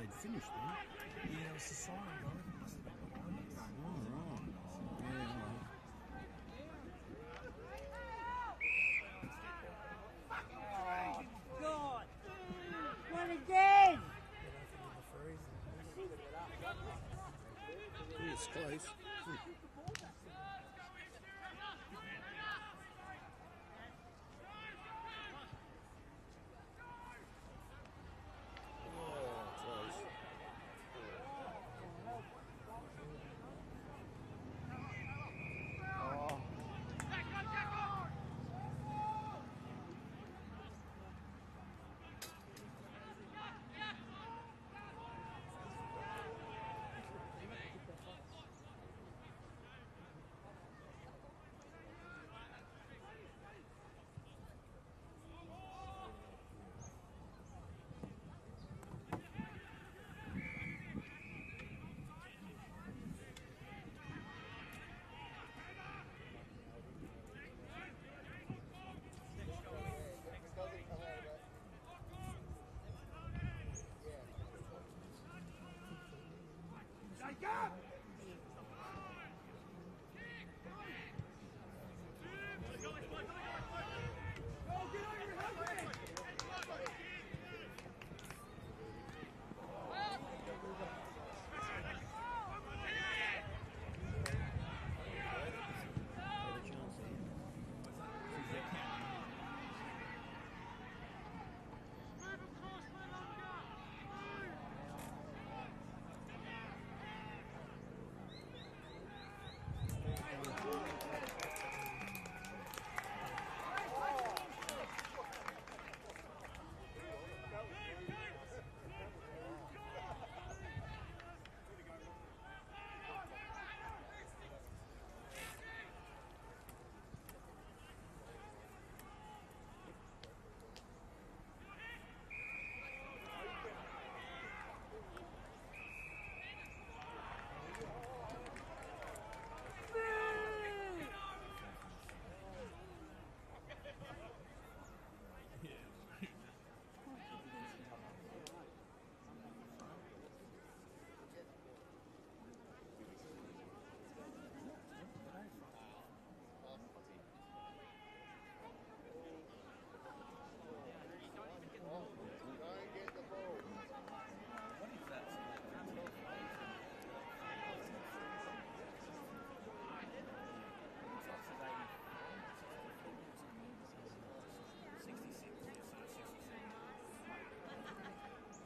Adelaide finished then. Yeah, it was the siren, though. It must have been behind us. Oh, right. Yeah, right. God! What again? It's close.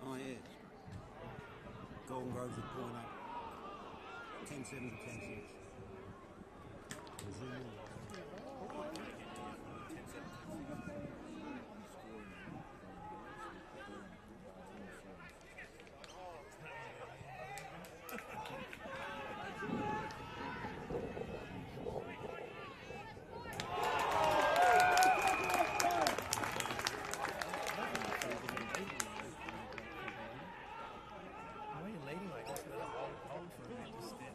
Oh, yeah. Golden Grove's a point up. 10-7 to 10-6. Why are you leading like this? Hold for a minute, just step.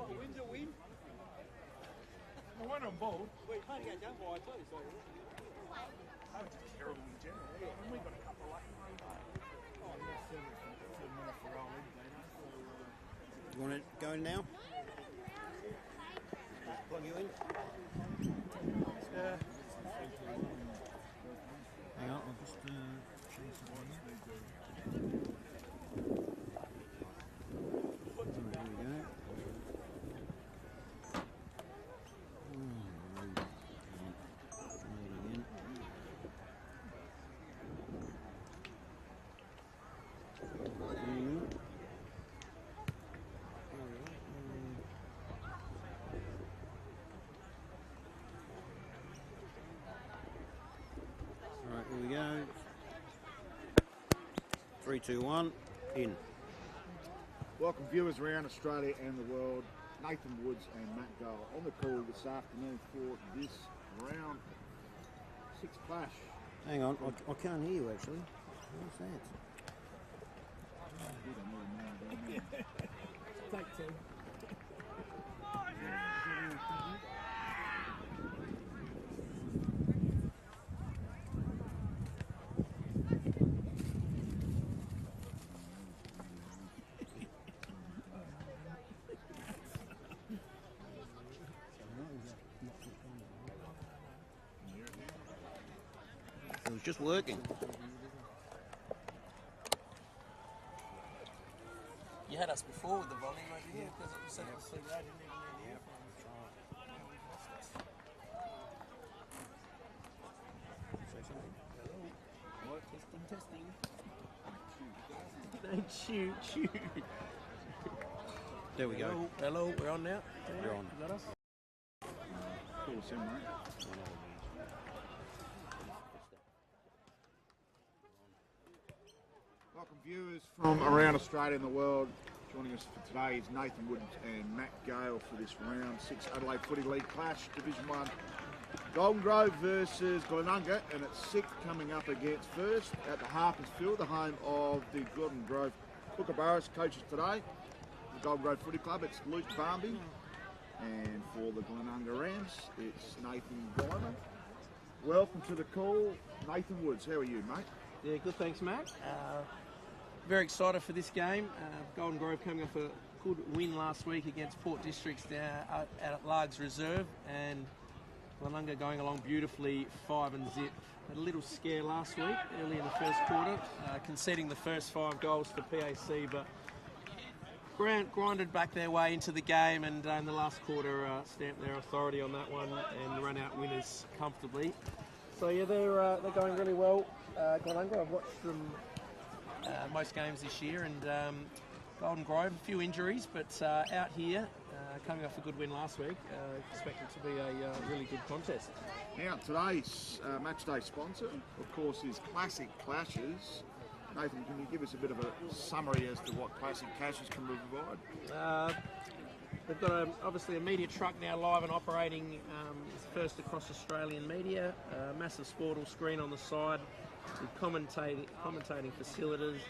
Win's a win. I went on board. We can't get done by too, so. That was just terrible in general. And we got a couple of lucky ones. You want it going now? Plug you in? Yeah. Hang on, I'll just change the one. There we go. Load again. 3, 2, 1, in. Welcome viewers around Australia and the world. Nathan Woods and Matt Gale on the call this afternoon for this round 6 clash. Hang on, I can't hear you actually. What's that? Take two. It was just working. You had us before with the volume over here because it said it was so loud, didn't even need the earphones. Hello. Testing. Don't shoot. There we go. Hello, we're on now. You're on. You got us? Cool, Sim, mate. Welcome viewers from around Australia and the world. Joining us for today is Nathan Woods and Matt Gale for this round 6 Adelaide Footy League clash, Division 1. Golden Grove versus Glenunga, and it's 6th coming up against 1st at the Harpers Field, the home of the Golden Grove Kookaburras coaches today. The Golden Grove Footy Club, it's Luke Barmby, and for the Glenunga Rams, it's Nathan Weimer. Welcome to the call, Nathan Woods. How are you, mate? Yeah, good, thanks, Matt. Very excited for this game. Golden Grove coming off a good win last week against Port Districts out at Largs Reserve, and Glenunga going along beautifully, 5-0. Had a little scare last week, early in the first quarter, conceding the first 5 goals for PAC, but grinded back their way into the game, and in the last quarter stamped their authority on that one and ran out winners comfortably. So yeah, they're going really well. Glenunga, I've watched them most games this year, and Golden Grove, a few injuries, but out here, coming off a good win last week, expect it to be a really good contest. Now, today's match day sponsor, of course, is Classic Clashes. Nathan, can you give us a bit of a summary as to what Classic Clashes can provide? They've got obviously a media truck now live and operating. It's first across Australian media. Massive sportal screen on the side with commentating facilities.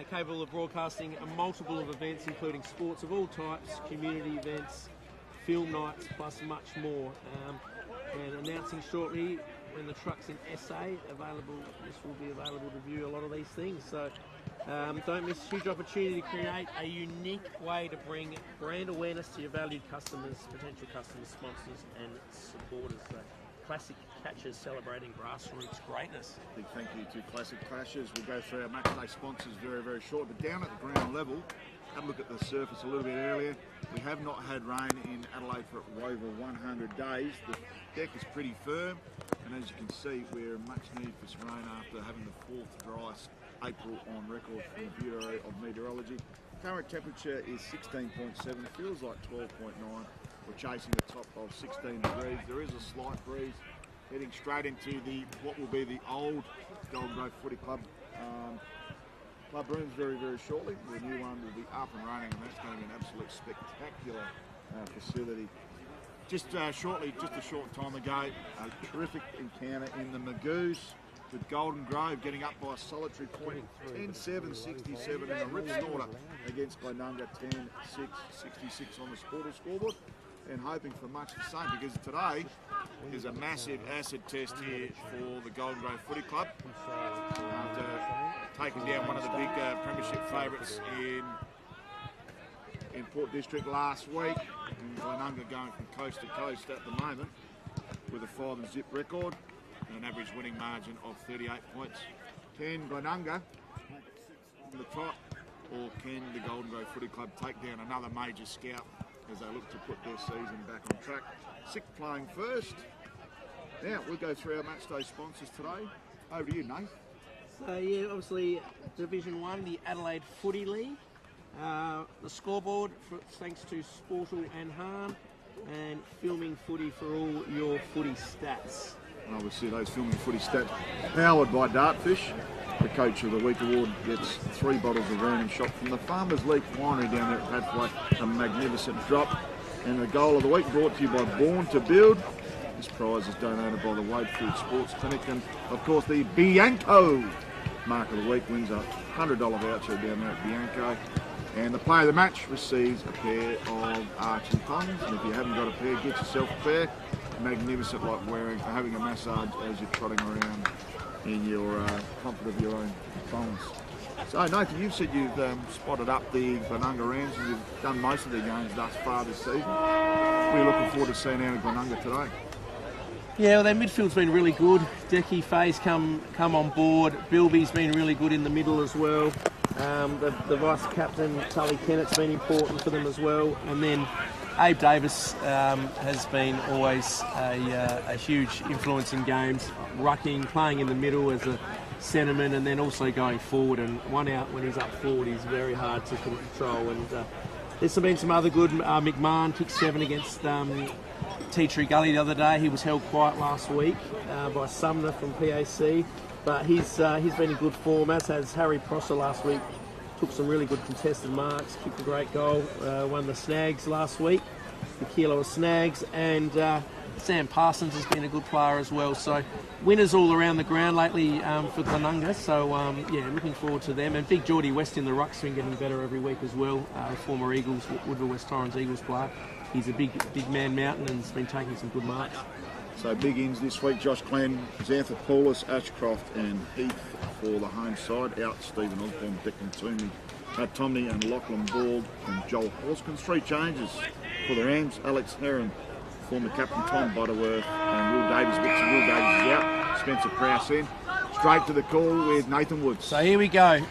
Capable of broadcasting a multiple of events, including sports of all types, community events, film nights, plus much more. And announcing shortly when the truck's in SA available, this will be available to view a lot of these things. So don't miss a huge opportunity to create a unique way to bring brand awareness to your valued customers, potential customers, sponsors and supporters. So Classic Catches celebrating grassroots greatness. Big thank you to Classic Clashes. We'll go through our match day sponsors very, very short, but down at the ground level, have a look at the surface a little bit earlier. We have not had rain in Adelaide for over 100 days. The deck is pretty firm, and as you can see, we're much needed for some rain after having the 4th driest April on record from the Bureau of Meteorology. Current temperature is 16.7, feels like 12.9. We're chasing the top of 16 degrees. There is a slight breeze heading straight into what will be the old Golden Grove Footy Club club rooms very, very shortly. The new one will be up and running, and that's going to be an absolute spectacular facility. Just shortly, just a short time ago, a terrific encounter in the Magoos with Golden Grove getting up by a solitary point, 10-7, 67 in a rip snorter against Glenunga, 10-6, 66 on the scoreboard, and hoping for much the same, because today is a massive acid test here for the Golden Grove Footy Club. After taking down one of the big premiership favourites in Port District last week, and Glenunga going from coast to coast at the moment with a 5-0 record and an average winning margin of 38 points. Can Glenunga on the top, or can the Golden Grove Footy Club take down another major scout as they look to put their season back on track? 6th playing first. Now we'll go through our match day sponsors today. Over to you, Nate. So yeah, obviously Division 1, the Adelaide Footy League. The scoreboard, thanks to Sportal and Harm, and filming footy for all your footy stats. Obviously those filming footy stats powered by Dartfish. The Coach of the Week award gets 3 bottles of random shot from the Farmers League Winery down there at Pathway. A magnificent drop. And the Goal of the Week brought to you by Born to Build. This prize is donated by the Wade Food Sports Clinic. And of course the Bianco Mark of the Week wins a $100 voucher down there at Bianco. And the player of the match receives a pair of Archie thongs. And if you haven't got a pair, get yourself a pair. Magnificent, like having a massage as you're trotting around in your comfort of your own thongs. So Nathan, you've said you've spotted up the Glenunga Rams and you've done most of their games thus far this season. What are you looking forward to seeing out of Glenunga today? Yeah, well, their midfield's been really good. Decky Faye's come on board. Bilby's been really good in the middle as well. The vice captain Tully Kennett's been important for them as well. And then Abe Davis has been always a huge influence in games, rucking, playing in the middle as a centreman, and then also going forward. And one out when he's up forward, he's very hard to control. And there's been some other good. McMahon kicked 7 against Tea Tree Gully the other day. He was held quiet last week by Sumner from PAC, but he's been in good form, as has Harry Prosser last week. Took some really good contested marks, kicked a great goal, won the snags last week, the kilo of snags, and Sam Parsons has been a good player as well. So winners all around the ground lately for Glenunga. So yeah, looking forward to them. And Big Geordie West in the ruck's been getting better every week as well. Former Eagles, Woodville West Torrens Eagles player. He's a big man mountain and has been taking some good marks. So big ins this week: Josh Glenn, Xanthopoulos, Ashcroft and Heath for the home side. Out Stephen Osborne, Declan Tomney and Lachlan Ball and Joel Hoskins. 3 changes for the Rams: Alex Heron, former captain Tom Butterworth and Will Davis. Will Davis is out. Spencer Prowse in. Straight to the call with Nathan Woods. So here we go.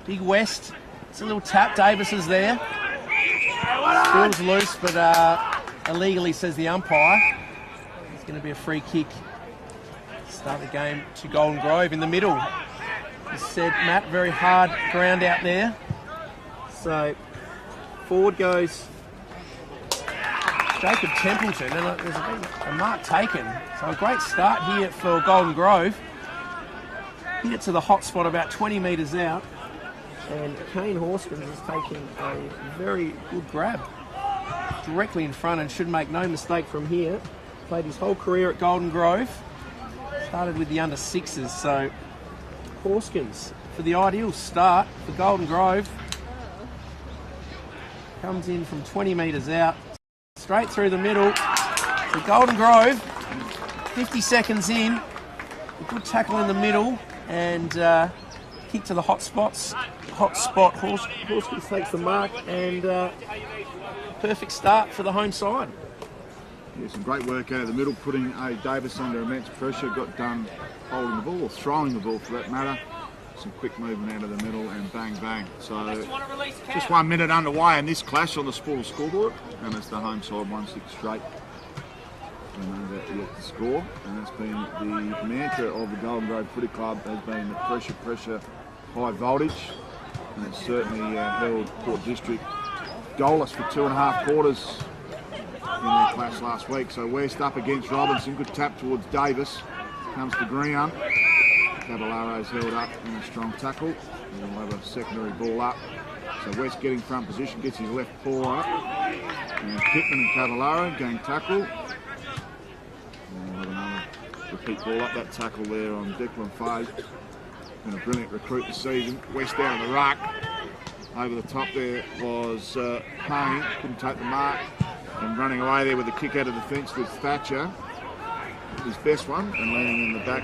Big West. It's a little tap. Davis is there. Ball's loose, but illegally, says the umpire. It's going to be a free kick. Start the game to Golden Grove in the middle. As said, Matt, very hard ground out there. So forward goes Jacob Templeton, and there's a mark taken. So a great start here for Golden Grove. Hit it to the hot spot about 20 metres out. And Kane Hoskins is taking a very good grab directly in front and should make no mistake from here. Played his whole career at Golden Grove. Started with the under 6s, so Hoskins for the ideal start for Golden Grove. Comes in from 20 metres out, straight through the middle. So Golden Grove, 50 seconds in, a good tackle in the middle and kick to the hot spot. Hoskins takes the mark and perfect start for the home side. Yeah, some great work out of the middle, putting A. Davis under immense pressure. Got done holding the ball, or throwing the ball for that matter. Some quick movement out of the middle and bang bang. So just 1 minute underway in this clash on the Sportal scoreboard, and it's the home side 1-6 straight. And they're yet to score, and that's been the mantra of the Golden Grove Footy Club, has been the pressure, high voltage, and it's certainly held Port District goalless for 2.5 quarters in their clash last week. So West up against Robinson, good tap towards Davis, comes to ground. Cavallero's held up in a strong tackle, and we'll have a secondary ball up. So West getting front position, gets his left paw up, and Pittman and Cavallero going tackle. And we'll have another repeat ball up, that tackle there on Declan Faye. Been a brilliant recruit this season. West down the ruck. Over the top there was Payne, couldn't take the mark. And running away there with a kick out of the fence with Thatcher. His best one, and landing in the back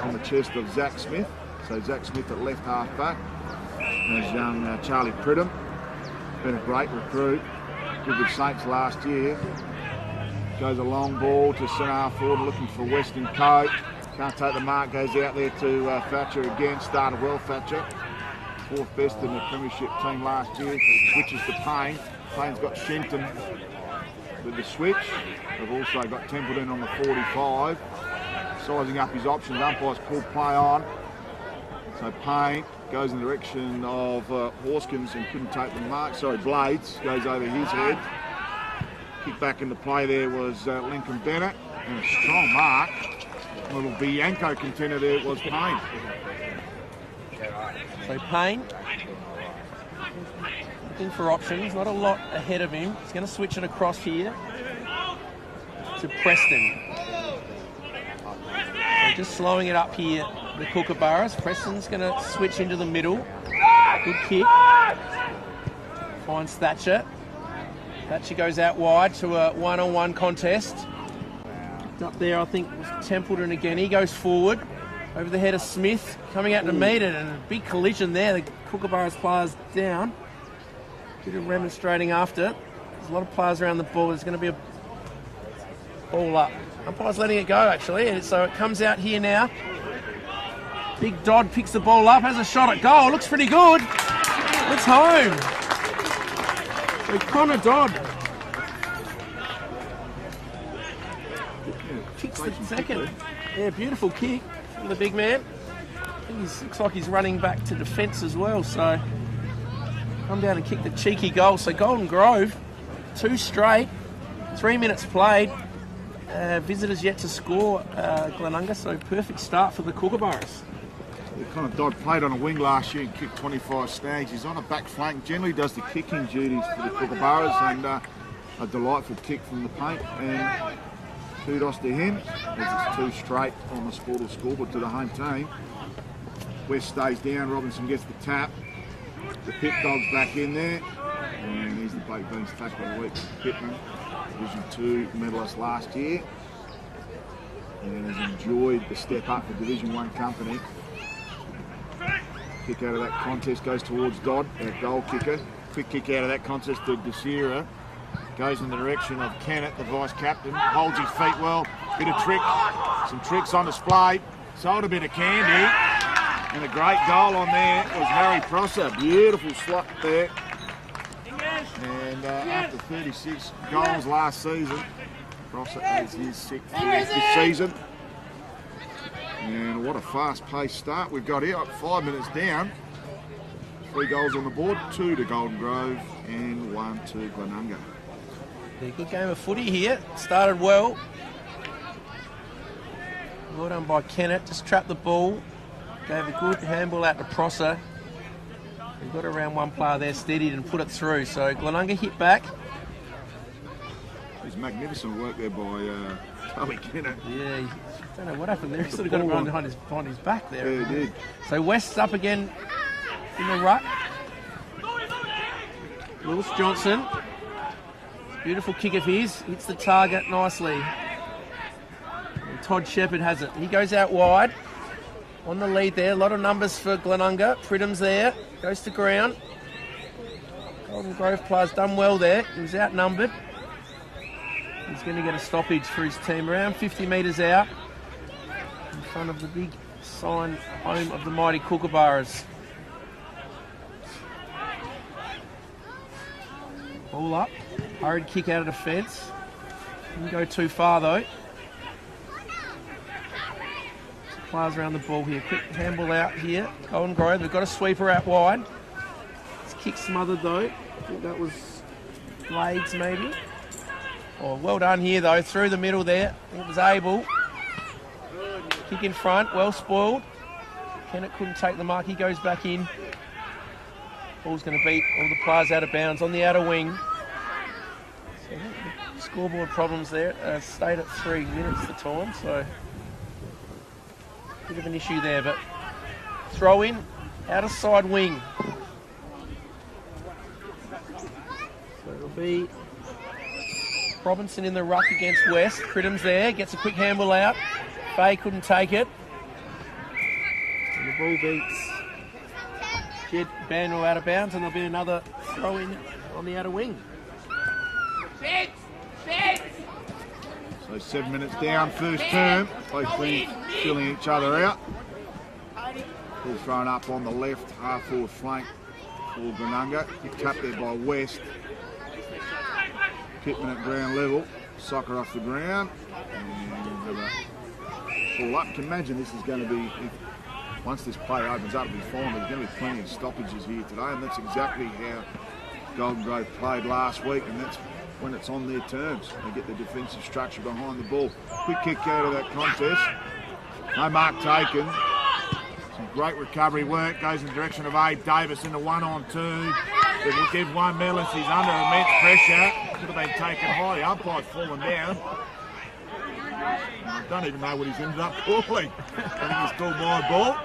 on the chest of Zach Smith. So Zach Smith at left half back. There's young Charlie Pridham. Been a great recruit. Good with Saints last year. Goes a long ball to centre half forward, looking for Western Co. Can't take the mark, goes out there to Thatcher again. Started well, Thatcher. 4th best in the premiership team last year. Switches to Payne. Payne's got Shenton with the switch. They've also got Templeton on the 45. Sizing up his options. Umpires called play on. So Payne goes in the direction of Hoskins and couldn't take the mark. Sorry, Blades goes over his head. Kick back into play there was Lincoln Bennett. And a strong mark. A little Bianco contender there was Payne. So Payne, looking for options, not a lot ahead of him. He's going to switch it across here to Preston. So just slowing it up here, the Kookaburras. Preston's going to switch into the middle. Good kick. Finds Thatcher. Thatcher goes out wide to a one-on-one contest. Up there, I think, was Templeton again. He goes forward over the head of Smith, coming out to meet it, and a big collision there. The Kookaburras players down. Bit of remonstrating after. There's a lot of players around the ball. There's going to be a ball up. Umpire's letting it go, actually, and so it comes out here now. Big Dodd picks the ball up, has a shot at goal. Looks pretty good. It's home. So Connor Dodd kicks the second. Yeah, beautiful kick from the big man. I think he looks like he's running back to defence as well, so come down and kick the cheeky goal. So Golden Grove, 2 straight, 3 minutes played. Visitors yet to score, Glenunga, so perfect start for the Kookaburras. Connor Dodd played on a wing last year and kicked 25 snags. He's on a back flank, generally does the kicking duties for the Kookaburras, and a delightful kick from the paint, and kudos to him, as it's 2 straight on the Sportal scoreboard to the home team. West stays down, Robinson gets the tap, the Pit Dog's back in there, and he's the baked beans tackle of the week. Pittman, Division 2 medalist last year, and has enjoyed the step up for Division 1 company. Kick out of that contest goes towards Dodd, our goal kicker. Quick kick out of that contest to Desira. Goes in the direction of Kennett, the vice captain. Holds his feet well. Bit of trick, some tricks on display. Sold a bit of candy. And a great goal on there was Harry Prosser. Beautiful slot there. And after 36 goals last season, Prosser has his 6th this season. And what a fast-paced start we've got here. 5 minutes down. 3 goals on the board, 2 to Golden Grove and 1 to Glenunga. Yeah, good game of footy here. Started well. Well done by Kennett. Just trapped the ball. Gave a good handball out to Prosser. He got around one player there, steadied and put it through. So Glenunga hit back. There's magnificent work there by Tully Kennett. Yeah, I don't know what happened there. He sort of got it run behind his back there. Yeah, he did. So West's up again in the ruck. Lewis Johnson. Beautiful kick of his. Hits the target nicely. And Todd Shepherd has it. He goes out wide. On the lead there. A lot of numbers for Glenunga. Pridham's there. Goes to ground. Golden Grove players done well there. He was outnumbered. He's going to get a stoppage for his team. Around 50 metres out. In front of the big sign, home of the mighty Kookaburras. All up. Hurried kick out of defence. Didn't go too far though. Some players around the ball here. Quick handball out here. Golden Grove. They've got a sweeper out wide. It's kick smothered though. I think that was Blades maybe. Oh, well done here though. Through the middle there. It was Abel. Kick in front. Well spoiled. Kennett couldn't take the mark. He goes back in. Ball's going to beat all the players out of bounds on the outer wing. So the scoreboard problems there. Stayed at 3 minutes the time, so bit of an issue there. But throw in, outer side wing. So it'll be Robinson in the ruck against West. Pridham's there, gets a quick handball out. Fay couldn't take it. And the ball beats Jed Banwell out of bounds, and there'll be another throw in on the outer wing. So 7 minutes down, first term. Both teams filling each other out. Ball thrown up on the left half forward flank for Glenunga. Tapped there by West. Pittman at ground level. Soccer off the ground. And ball up. You can imagine this is going to be, once this play opens up, it'll be fine. There's going to be plenty of stoppages here today, and that's exactly how Golden Grove played last week, and that's when it's on their terms. They get the defensive structure behind the ball. Quick kick out of that contest. No mark taken. Some great recovery work. Goes in the direction of Abe Davis in the 1-on-2. It will give 1 Millis. He's under immense pressure. Could have been taken high. The umpire's fallen down. I don't even know what he's ended up calling. I think he's called my ball.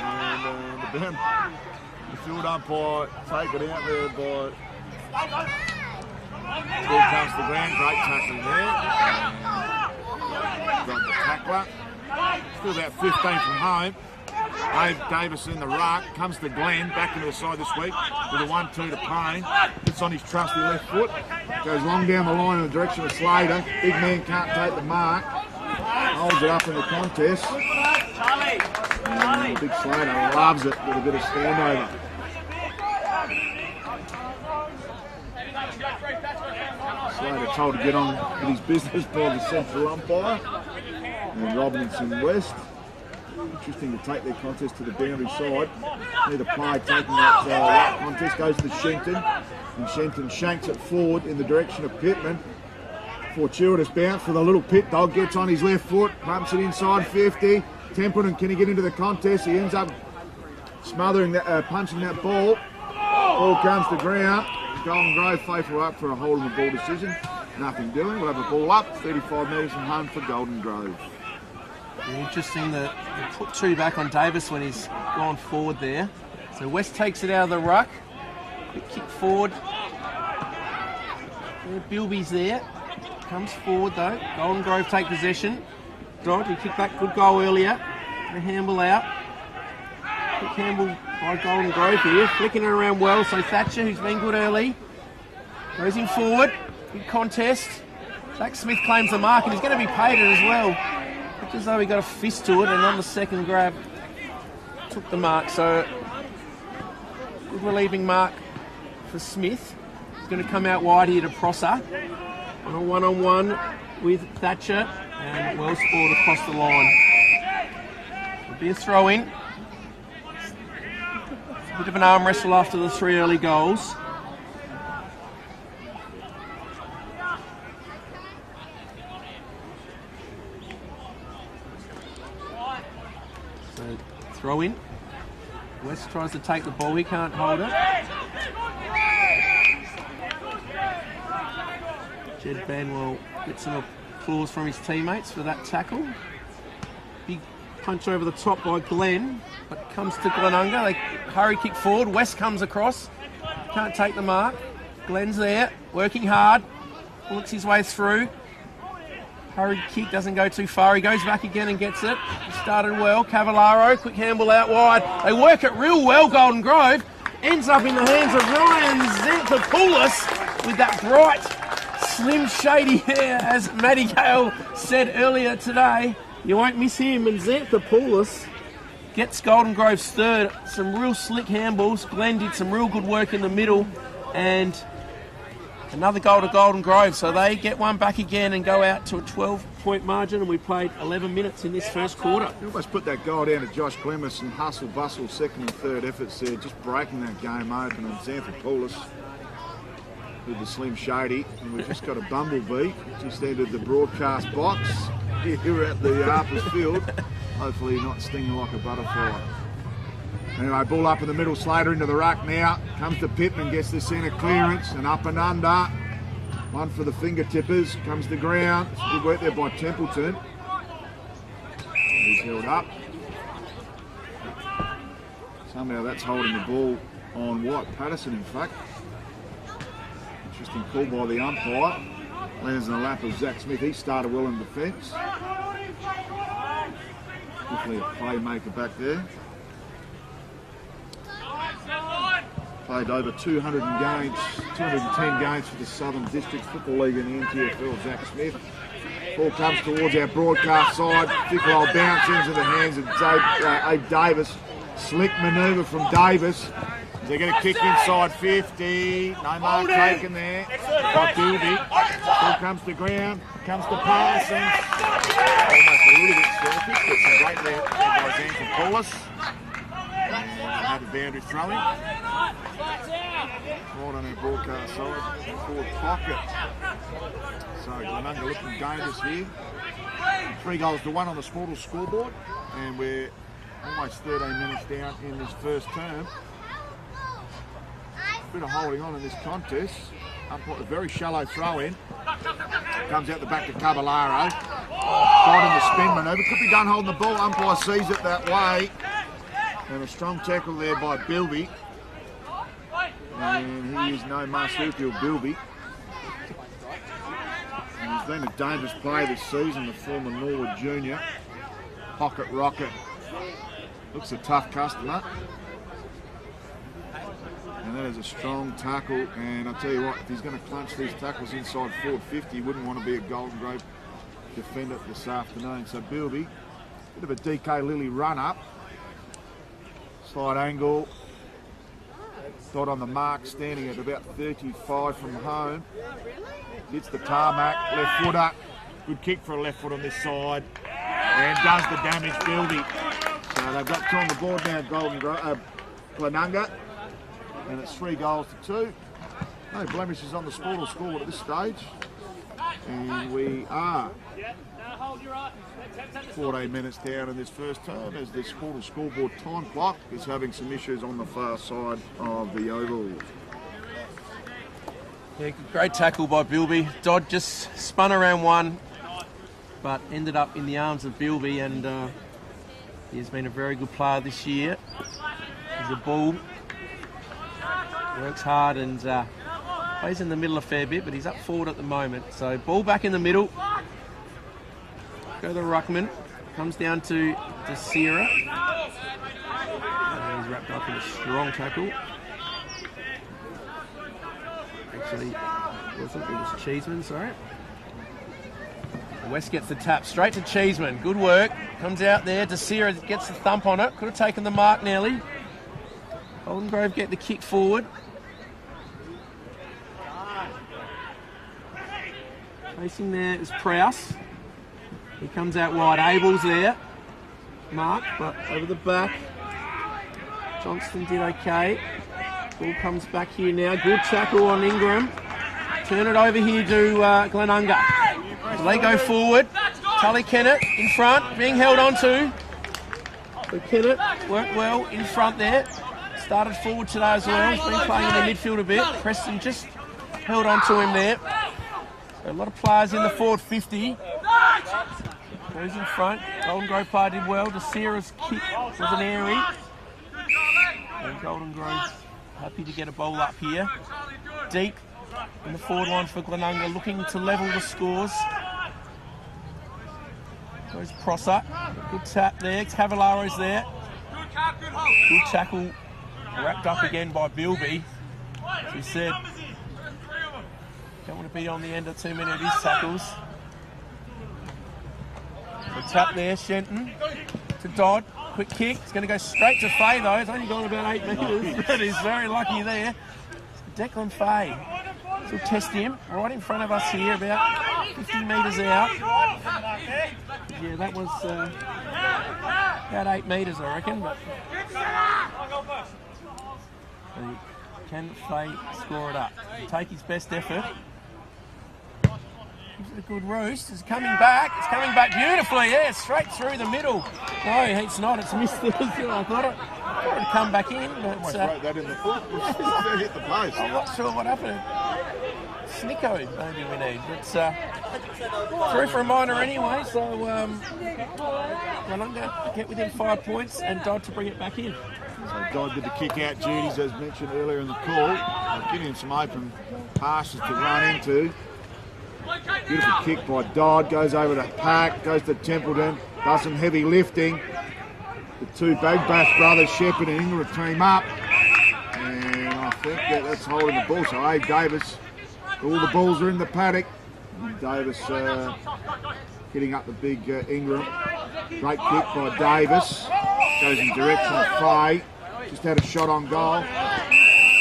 And the field umpire take it out there by... Ball comes to the ground. Great tackling there. Got the tackler. Still about 15 from home. Abe Davis in the ruck. Comes to Glenn. Back into the side this week with a 1-2 to Payne. Gets on his trusty left foot. Goes long down the line in the direction of Slater. Big man can't take the mark. Holds it up in the contest. And Big Slater loves it with a bit of standover. Slater told to get on with his business by the central umpire. And Robinson West. Interesting to take their contest to the boundary side. Neither play taking that contest goes to Shenton. And Shenton shanks it forward in the direction of Pittman. Fortuitous bounce for the little pit dog. Gets on his left foot. Pumps it inside 50. Templeton, can he get into the contest? He ends up smothering that, punching that ball. Ball comes to ground. Golden Grove faithful up for a hold on the ball decision. Nothing doing. We'll have a ball up. 35 metres from home for Golden Grove. Interesting that they put 2 back on Davis when he's gone forward there. So West takes it out of the ruck. Quick kick forward. Bilby's there. Comes forward though. Golden Grove take possession. Dodge, he kicked that good goal earlier. The handball out. Quick handball by Golden Grove here. Flicking it around well. So Thatcher, who's been good early, goes in forward. Big contest. Jack Smith claims the mark and he's going to be paid it as well. Looks as though he got a fist to it and on the second grab took the mark. So good relieving mark for Smith. He's going to come out wide here to Prosser. On a one-on-one with Thatcher and well scored across the line. It'll be a throw-in. A bit of an arm wrestle after the 3 early goals. So throw in. West tries to take the ball, he can't hold it. Jed Banwell gets some applause from his teammates for that tackle. Big punch over the top by Glenn, but comes to Glenunga. They hurry kick forward. West comes across. Can't take the mark. Glenn's there, working hard. Looks his way through. Hurry kick doesn't go too far. He goes back again and gets it. He started well. Cavallaro, quick handball out wide. They work it real well, Golden Grove. Ends up in the hands of Ryan Xanthopoulos with that bright, slim, shady hair, as Matty Gale said earlier today. You won't miss him. And Xanthopoulos gets Golden Grove's third. Some real slick handballs. Glenn did some real good work in the middle. And another goal to Golden Grove. So they get one back again and go out to a 12-point margin. And we played 11 minutes in this first quarter. You almost put that goal down to Josh Glemis and hustle bustle second and third efforts there. Just breaking that game open. And Xanthopoulos with the slim shady, and we've just got a bumblebee just entered the broadcast box here at the Harpers Field. Hopefully not stinging like a butterfly. Anyway, ball up in the middle, Slater into the ruck now. Comes to Pittman, gets the centre clearance, and up and under. One for the fingertippers, comes to ground. Good work there by Templeton. He's held up. Somehow that's holding the ball on Patterson, in fact. Interesting call by the umpire. Lands in the lap of Zach Smith. He started well in defence. Definitely a playmaker back there. Played over 210 games for the Southern Districts Football League in the NTFL, Zach Smith. Ball comes towards our broadcast side. Thick roll bounce into the hands of Abe Davis. Slick manoeuvre from Davis. They're going to kick inside 50. No mark taken there by Bilby. Ball comes to ground. Comes to Parsons. Almost a little bit surface, but some great there by Xanthopoulos. And another boundary throwing. Right on our broadcast side. Forward pocket. So Glenunga looking dangerous here. 3 goals to 1 on the Sportal scoreboard. And we're almost 13 minutes down in this first term. Bit of holding on in this contest. A very shallow throw in. Comes out the back to Caballero. Got in the spin manoeuvre. Could be done holding the ball. Umpire sees it that way. And a strong tackle there by Bilby. And he is no marsupial, Bilby. And he's been a dangerous player this season, the former Norwood junior. Pocket rocket. Looks a tough customer. And that is a strong tackle, and I'll tell you what, if he's going to clench these tackles inside forward 50, he wouldn't want to be a Golden Grove defender this afternoon. So Bilby, bit of a DK Lilly run-up. Slight angle. Dot on the mark, standing at about 35 from home. Hits the tarmac, left footer. Good kick for a left foot on this side. And does the damage, Bilby. So they've got two on the board now, Glenunga. And it's 3 goals to 2. No blemishes on the scoreboard at this stage. And we are 14 minutes down in this first term as the scoreboard time clock is having some issues on the far side of the oval. Yeah, great tackle by Bilby. Dodd just spun around one, but ended up in the arms of Bilby, and he's been a very good player this year. He's a bull. Works hard and plays in the middle a fair bit, but he's up forward at the moment. So ball back in the middle. Go the ruckman. Comes down to Sierra. And he's wrapped up in a strong tackle. Actually, it was Cheeseman, sorry. West gets the tap straight to Cheeseman. Good work. Comes out there. Desira gets the thump on it. Could have taken the mark nearly. Golden Grove get the kick forward. Facing there is Prowse. He comes out wide. Abel's there. Mark, but over the back. Johnston did okay. Ball comes back here now. Good tackle on Ingram. Turn it over here to Glenunga. So they go forward. Tully Kennett in front, being held on to. So Kennett worked well in front there. Started forward today as well. He's been playing in the midfield a bit. Preston just held on to him there. So a lot of players in the forward 50. Goes in front. Golden Grove player did well. Desira's kick was an airy. And Golden Grove happy to get a bowl up here. Deep in the forward line for Glenunga, looking to level the scores. Goes Prosser. Good tap there. Cavallaro's there. Good tackle. Wrapped up again by Bilby. As he said, don't want to be on the end of too many of his tackles. The tap there, Shenton to Dodd. Quick kick. It's going to go straight to Fay though. It's only gone about 8 metres, but he's very lucky there. Declan Fay. So we'll test him right in front of us here, about 50 metres out. Yeah, that was about 8 metres, I reckon. But can Fay score it up? Take his best effort. Gives it a good roost. It's coming back. It's coming back beautifully. Yeah, straight through the middle. No, it's not. It's missed. I thought it'd come back in, but almost wrote that in the book. It hit the post. I'm not sure what happened. Snicko, maybe we need. But through for a minor anyway. So Glenunga get within 5 points, and Dodd to bring it back in. So Dodd did the kick out duties as mentioned earlier in the call. Giving him some open passes to run into. Beautiful kick by Dodd, goes over to Pack, goes to Templeton, does some heavy lifting. The two Bagbash brothers, Shepherd and Ingram, team up. And I think that's holding the ball. So Abe Davis, all the balls are in the paddock. And Davis hitting up the big Ingram. Great kick by Davis. Goes in direction of Fay. Just had a shot on goal.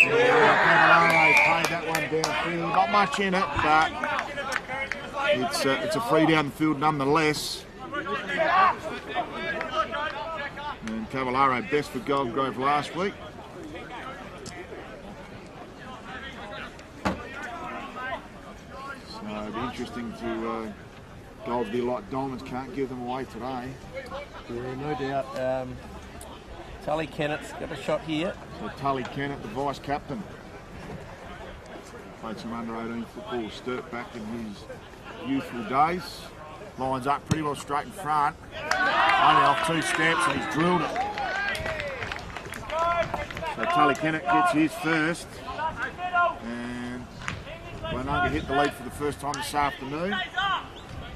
Cavallaro played that one downfield. Not much in it, but it's a free down the field nonetheless. And Cavallaro best for Golden Grove last week. So it'll be interesting to Gold be like Diamonds, can't give them away today. Yeah, no doubt. Tully Kennett's got a shot here. So Tully Kennett, the vice captain. Played some under-18 football with Sturt back in his youthful days. Lines up pretty well straight in front. Only off 2 steps and he's drilled it. So Tully Kennett gets his first. And Glenunga hit the lead for the first time this afternoon.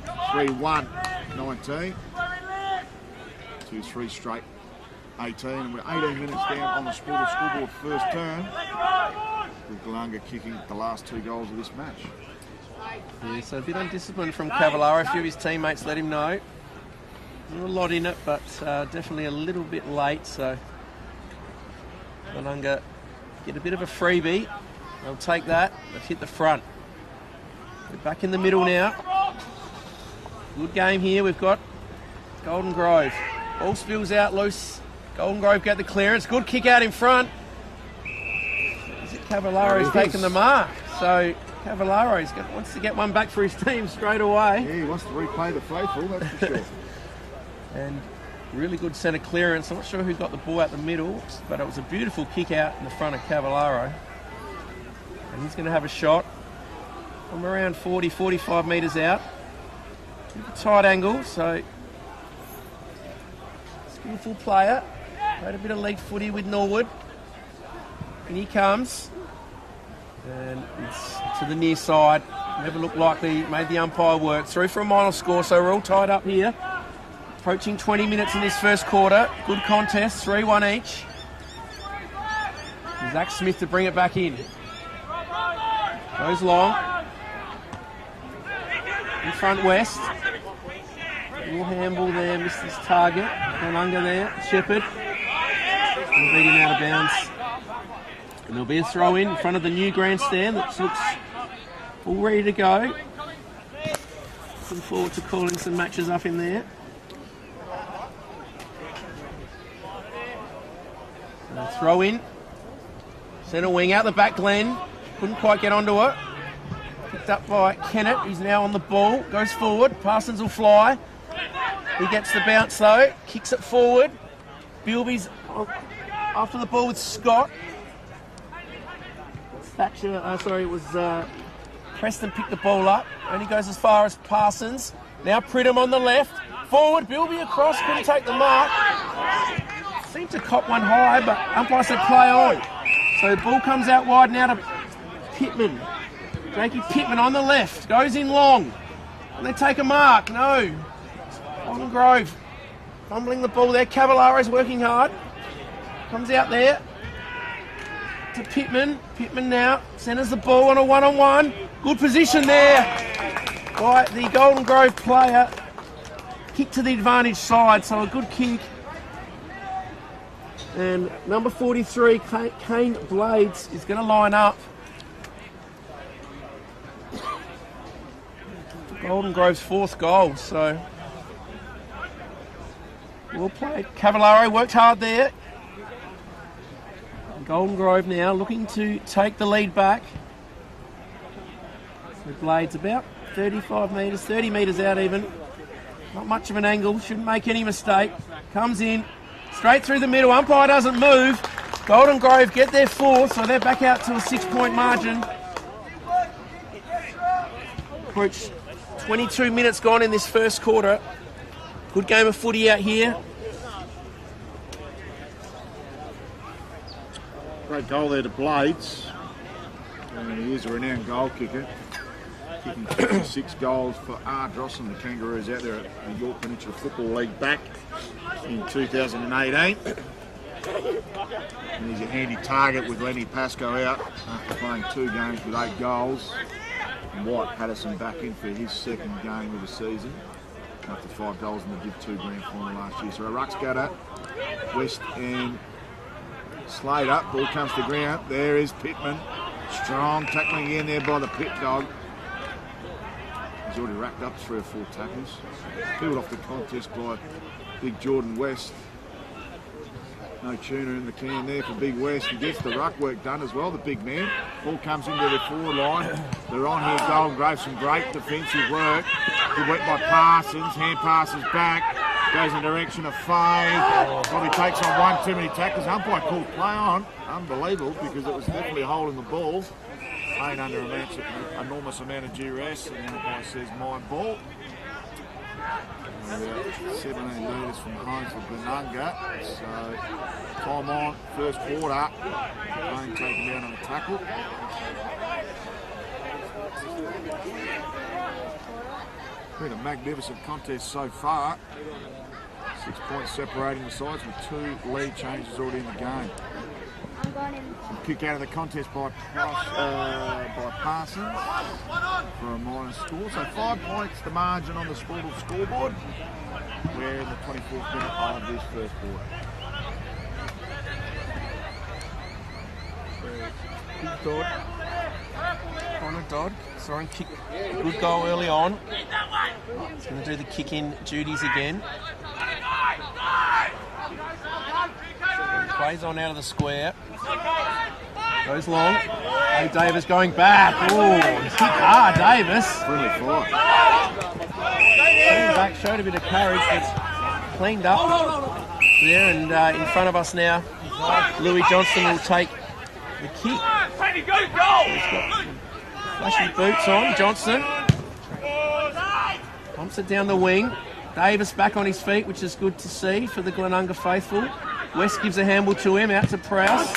3-1, 19. 2-3 straight, 18. And we're 18 minutes down on the scoreboard first turn. With Glenunga kicking the last 2 goals of this match. Yeah, so a bit undisciplined from Cavallaro. A few of his teammates let him know. Not a lot in it, but definitely a little bit late. So Glenunga get a bit of a freebie. They'll take that. They've hit the front. We're back in the middle now. Good game here. We've got Golden Grove. Ball spills out loose. Golden Grove get the clearance. Good kick out in front. Is it Cavallaro's taken the mark? So Cavallaro wants to get one back for his team straight away. Yeah, he wants to replay the faithful, that's for sure. And really good centre clearance. I'm not sure who got the ball out the middle, but it was a beautiful kick out in the front of Cavallaro. And he's going to have a shot from around 40, 45 metres out. Tight angle, so skillful player. Played a bit of league footy with Norwood. And he comes. And it's to the near side. Never looked likely, made the umpire work. Through for a final score, so we're all tied up here. Approaching 20 minutes in this first quarter. Good contest, 3-1 each. Zach Smith to bring it back in. Goes long. In front West. Little handball there, missed his target. Glenunga there, Shepherd. We'll beat him out of bounds. And there'll be a throw in front of the new grandstand that looks all ready to go. Looking forward to calling some matches up in there. So throw in. Centre wing out the back, Glenn. Couldn't quite get onto it. Picked up by Kennett, who's now on the ball. Goes forward. Parsons will fly. He gets the bounce though. Kicks it forward. Bilby's after the ball with Scott. Thatcher, it was Preston picked the ball up. Only goes as far as Parsons. Now Pridham on the left. Forward, Bilby across, couldn't take the mark. Seemed to cop one high, but umpire said play on. So the ball comes out wide now to Pittman. Jakey Pittman on the left, goes in long. And they take a mark, no. Golden Grove fumbling the ball there. Cavallaro's working hard. Comes out there to Pittman. Pittman now centres the ball on a one-on-one. Good position there by the Golden Grove player. Kick to the advantage side, so a good kick. And number 43, Kane Blades, is going to line up. Golden Grove's 4th goal, so well played. Cavallaro worked hard there. Golden Grove now looking to take the lead back. So Blades about 35 metres, 30 metres out even. Not much of an angle, shouldn't make any mistake. Comes in, straight through the middle, umpire doesn't move. Golden Grove get their 4th, so they're back out to a 6-point margin. Approach 22 minutes gone in this first quarter. Good game of footy out here. Great goal there to Blades. And he is a renowned goal kicker. Kicking 56 goals for Ardross and the Kangaroos out there at the York Peninsula Football League back in 2018. And he's a handy target with Lenny Pascoe out after playing 2 games with 8 goals. And White Patterson back in for his 2nd game of the season after 5 goals in the Div 2 Grand Final last year. So a ruck's got West and Slater. Ball comes to ground. There is Pittman. Strong tackling in there by the Pit Dog. He's already racked up 3 or 4 tackles. Peeled off the contest by Big Jordan West. No tuner in the can there for Big West. He gets the ruck work done as well, the big man. Ball comes into the forward line. They're on here, Golden Grove, some great defensive work. Good work by Parsons, hand passes back. Goes in the direction of fade. Probably takes on one too many tackles. Umpire called play on. Unbelievable, because it was definitely a hole in the ball. Playing under an enormous amount of duress, and the umpire says mine ball. 17 metres from home for Glenunga. So time on, first quarter. Payne taken down on a tackle. Been a magnificent contest so far. 6 points separating the sides with 2 lead changes already in the game. Kick out of the contest by Parsons for a minus score. So 5 points the margin on the Sportal scoreboard. We're in the 24th minute of this first quarter. Dodd. Connor Dodd. Sorry, kick. Good goal early on. He's going to do the kick-in duties again. Plays on out of the square. Goes long. Hey, Davis going back. Oh, kick hard, Davis. Friendly fight. Came back, showed a bit of courage, but cleaned up there, and in front of us now, Louis Johnston will take the kick. He's got flashy boots on, Johnston. Pumps it down the wing. Davis back on his feet, which is good to see for the Glenunga faithful. West gives a handball to him, out to Prowse.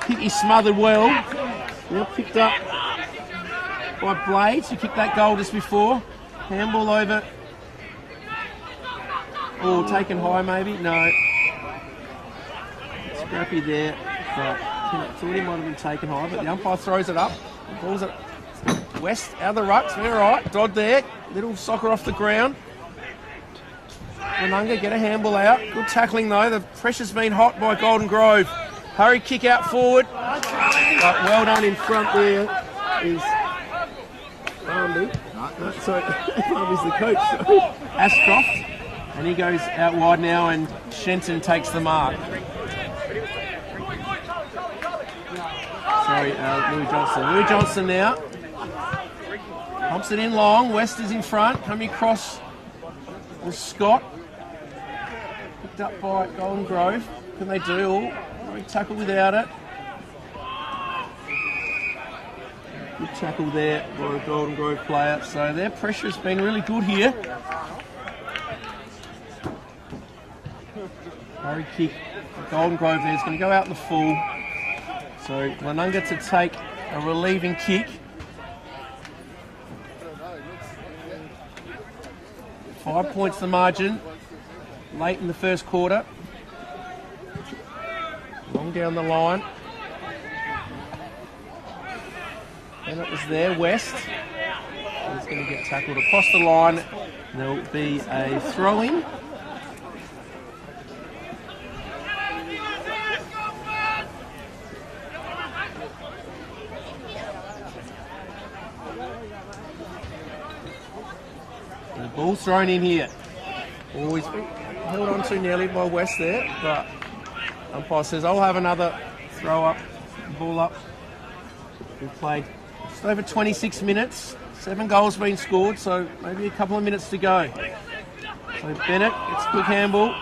He's smothered well. Now picked up by Blades, who kicked that goal just before. Handball over. Oh, taken high maybe? No. Scrappy there. But thought he might have been taken high, but the umpire throws it up. Balls it West out of the rucks. Very right. Dodd there. Little soccer off the ground. Glenunga get a handball out. Good tackling though. The pressure's been hot by Golden Grove. Hurry kick out forward. But well done in front there is Barnaby. Sorry, Barnaby's the coach. Ashcroft. And he goes out wide now, and Shenton takes the mark. Sorry, Louis Johnston. Louis Johnston now. Pumps it in long. West is in front. Coming across was Scott. Picked up by Golden Grove. What can they do? Oh, tackle without it. Good tackle there by a Golden Grove player. So their pressure has been really good here. Hurry kick. Golden Grove there is going to go out in the full. So Glenunga to take a relieving kick. 5 points the margin. Late in the first quarter. Long down the line. And it was there, West. He's going to get tackled across the line. There'll be a throw-in. The ball's thrown in here. Always been held on to nearly by West there, but umpire says, I'll have another throw up, ball up. We've played just over 26 minutes, 7 goals been scored, so maybe a couple of minutes to go. So Bennett gets a quick handball.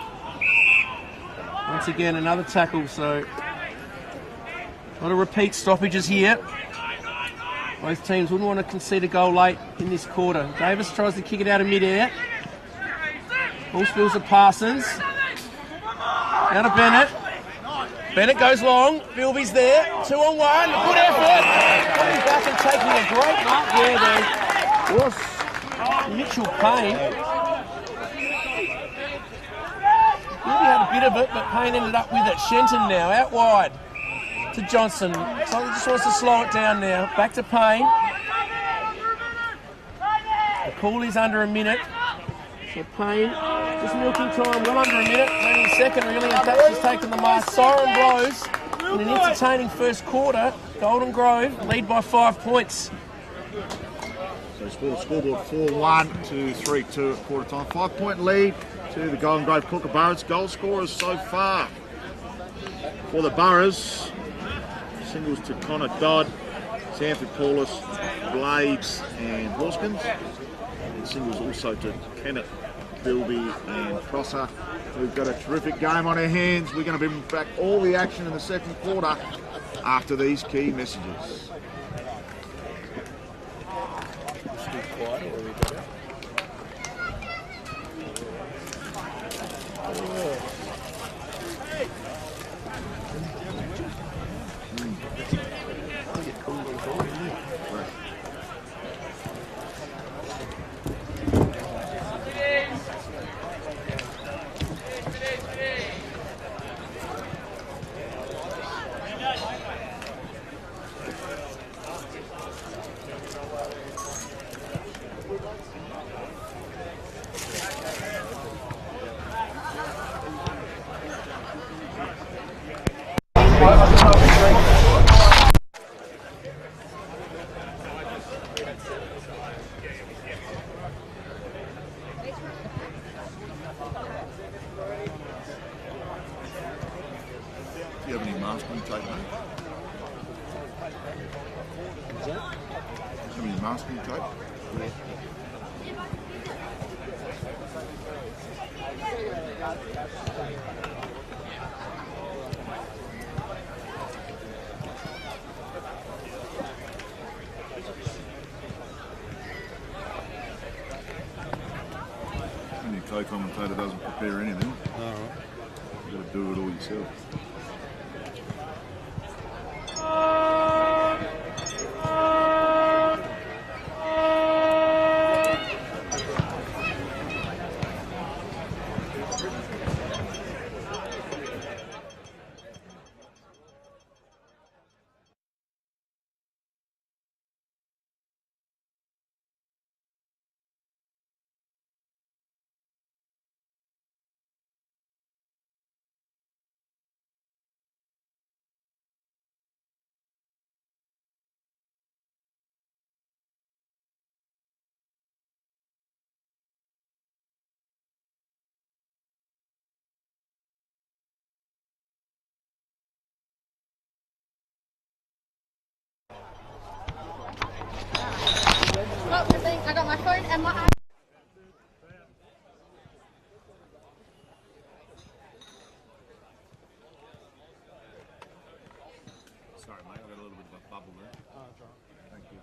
Once again, another tackle, so a lot of repeat stoppages here. Both teams wouldn't want to concede a goal late in this quarter. Davis tries to kick it out of mid-air. Ball spills to Parsons. Now to Bennett. Bennett goes long. Bilby's there. 2-on-1. Good effort. Coming back and taking a great mark there. Was Mitchell Payne. Bilby had a bit of it, but Payne ended up with it. Shenton now, out wide to Johnson. So he just wants to slow it down now. Back to Payne. The call is under a minute. So Payne, just milking time, well under a minute, only a second really, and Thatch has taken the mark. Siren blows in an entertaining first quarter. Golden Grove lead by 5 points. So scoreboard 4-1 to 3-2 at quarter time. 5 point lead to the Golden Grove Kookaburras. Goal scorers so far for the Burras. Singles to Connor Dodd, Sanford Paulus, Blades and Hoskins. And singles also to Kenneth Bilby and Prosser. We've got a terrific game on our hands. We're going to bring back all the action in the second quarter after these key messages. Do you have any masking tape, mate? Do you have any masking tape? When your co-commentator doesn't prepare anything, you've got to do it all yourself. Oh, the thing, I got my phone and my Sorry, mate, I got a little bit of a bubble there. Oh, that's right. Thank you.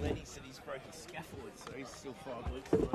Lenny said he's broken scaffold, so he's still 5 weeks away.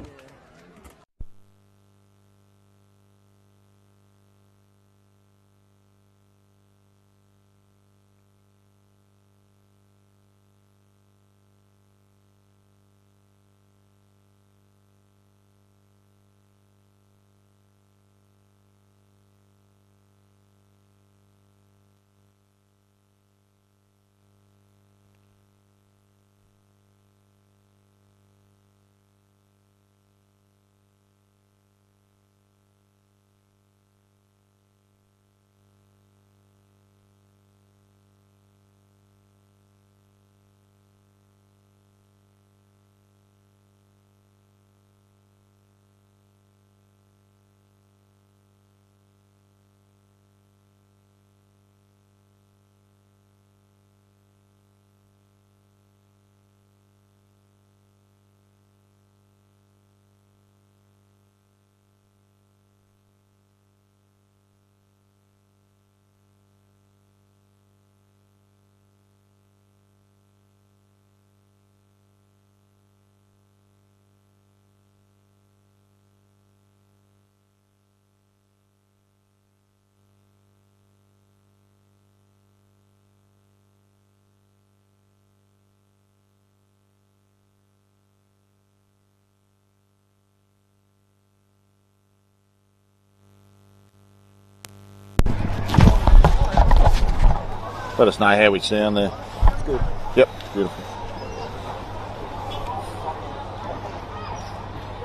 Let us know how we sound there. It's good. Yep, beautiful.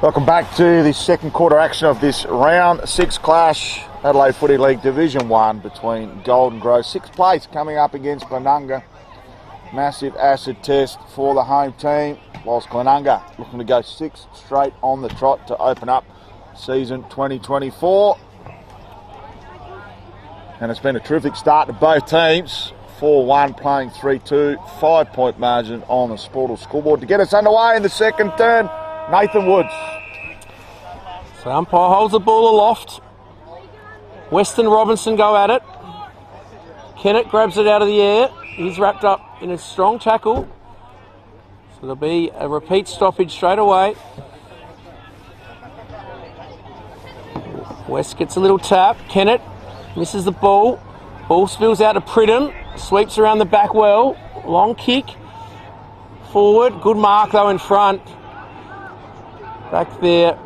Welcome back to the second quarter action of this round 6 clash, Adelaide Footy League Division 1 between Golden Grove, 6th place coming up against Glenunga. Massive acid test for the home team, whilst Glenunga looking to go 6 straight on the trot to open up season 2024. And it's been a terrific start to both teams. 4-1 playing 3-2, 5-point margin on the Sportal scoreboard. To get us underway in the second turn, Nathan Woods. So umpire holds the ball aloft. Weston Robinson go at it. Kennett grabs it out of the air. He's wrapped up in a strong tackle. So there'll be a repeat stoppage straight away. West gets a little tap. Kennett misses the ball. Ball spills out to Pridham. Sweeps around the back well. Long kick. Forward. Good mark though in front. Back there.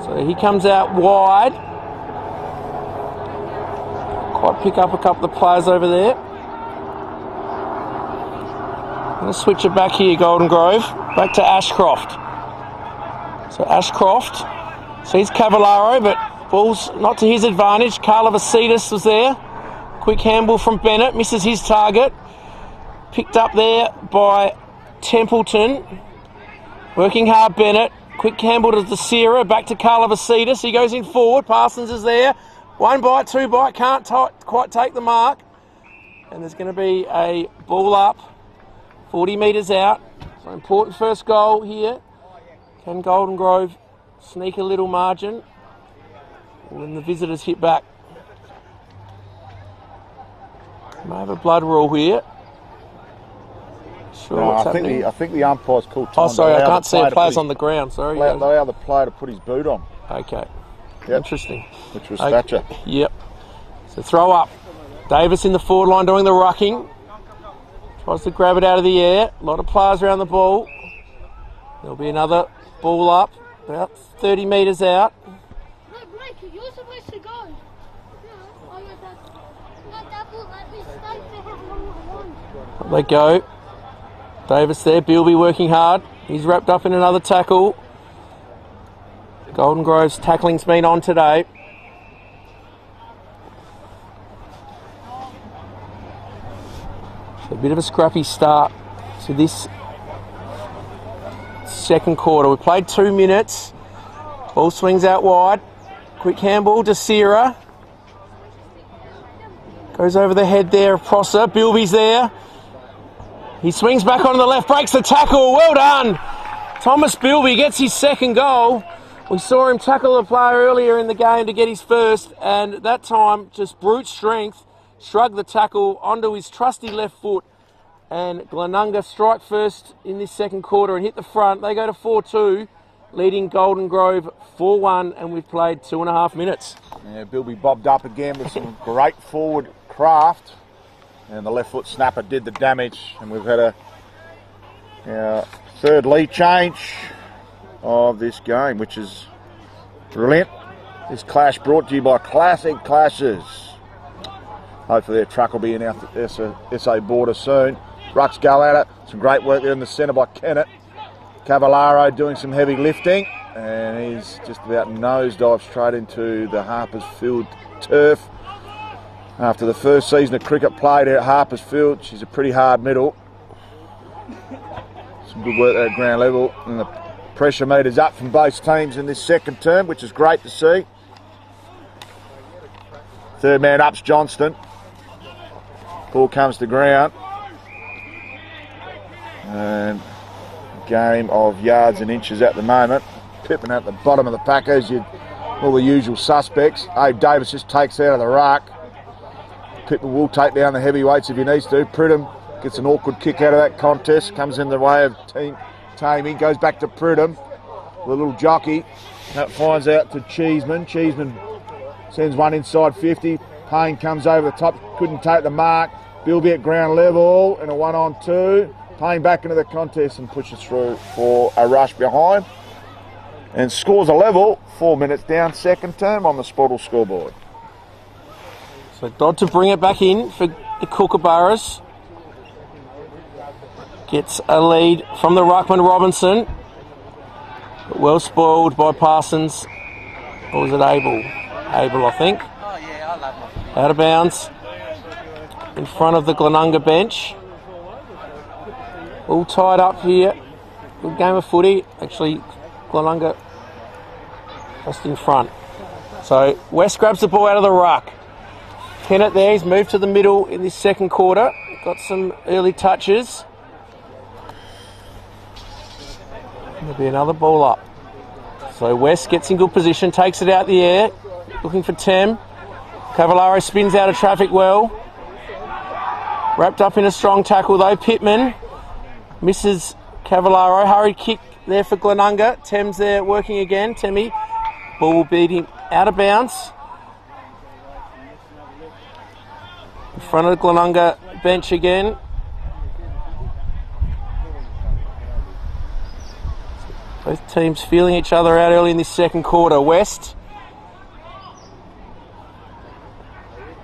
So he comes out wide. Quite pick up a couple of players over there. Going to switch it back here, Golden Grove. Back to Ashcroft. So Ashcroft sees Cavallaro, but ball's not to his advantage. Carla Vasitas was there. Quick handball from Bennett. Misses his target. Picked up there by Templeton. Working hard, Bennett. Quick handball to Desira. Back to Carla Vasitas. He goes in forward. Parsons is there. 1 bite, 2 bite. Can't quite take the mark. And there's going to be a ball up. 40 metres out. So important first goal here. Can Golden Grove sneak a little margin? When the visitors hit back. May have a blood rule here. Sure, No, what's I happening? think the umpire's called time. Oh, sorry, I can't see a player's put on the ground. Sorry. his, allow the player to put his boot on, Okay. Yep. Interesting. which was Okay. Thatcher. Yep. So throw up. Davis in the forward line doing the rucking. Tries to grab it out of the air. A lot of players around the ball. There'll be another ball up. About 30 metres out. No, Blake, you're supposed to go. No, I let that ball let me stay for how long I want. They go. Davis there. Bilby working hard. He's wrapped up in another tackle. Golden Grove's tackling's been on today. So a bit of a scrappy start to this second quarter. We played 2 minutes. Ball swings out wide. Quick handball to Sierra. Goes over the head there of Prosser. Bilby's there. He swings back on the left, breaks the tackle. Well done. Thomas Bilby gets his second goal. We saw him tackle a player earlier in the game to get his first, and that time just brute strength, shrugged the tackle onto his trusty left foot, and Glenunga strike first in this second quarter and hit the front. They go to 4-2, leading Golden Grove 4-1, and we've played 2.5 minutes. Yeah, Bilby bobbed up again with some great forward craft, and the left foot snapper did the damage, and we've had a third lead change of this game, which is brilliant. This clash brought to you by Classic Clashes. Hopefully their truck will be in our SA border soon. Rucks go at it. Some great work there in the centre by Kennett. Cavallaro doing some heavy lifting, and he's just about nosedive straight into the Harpers Field turf. After the first season of cricket played at Harpers Field, she's a pretty hard middle. Some good work there at ground level, and the pressure meters up from both teams in this second term, which is great to see. Third man up's Johnston. Ball comes to ground. And a game of yards and inches at the moment. Pippin at the bottom of the pack, as all the usual suspects. Abe Davis just takes out of the ruck. Pippin will take down the heavyweights if he needs to. Pridham gets an awkward kick out of that contest. Comes in the way of Team Tamey. Goes back to Pridham. The little jockey. That finds out to Cheeseman. Cheeseman sends one inside 50. Payne comes over the top. Couldn't take the mark. Bilby at ground level in a 1-on-2. Payne back into the contest and pushes through for a rush behind. And scores a level. 4 minutes down, second term on the Sportal scoreboard. So Dodd to bring it back in for the Kookaburras. Gets a lead from the ruckman Robinson. But well spoiled by Parsons. Or was it Abel? Abel, I think. Oh, yeah, I love my Out of bounds. In front of the Glenunga bench. All tied up here. Good game of footy. Actually, Glenunga just in front. So West grabs the ball out of the ruck. Kennett there, he's moved to the middle in this second quarter. Got some early touches. There'll be another ball up. So West gets in good position, takes it out the air, looking for Tem. Cavallaro spins out of traffic well. Wrapped up in a strong tackle though. Pittman misses Cavallaro. Hurried kick there for Glenunga. Tem's there working again. Temi. Ball will beat him out of bounds. In front of the Glenunga bench again. Both teams feeling each other out early in this second quarter. West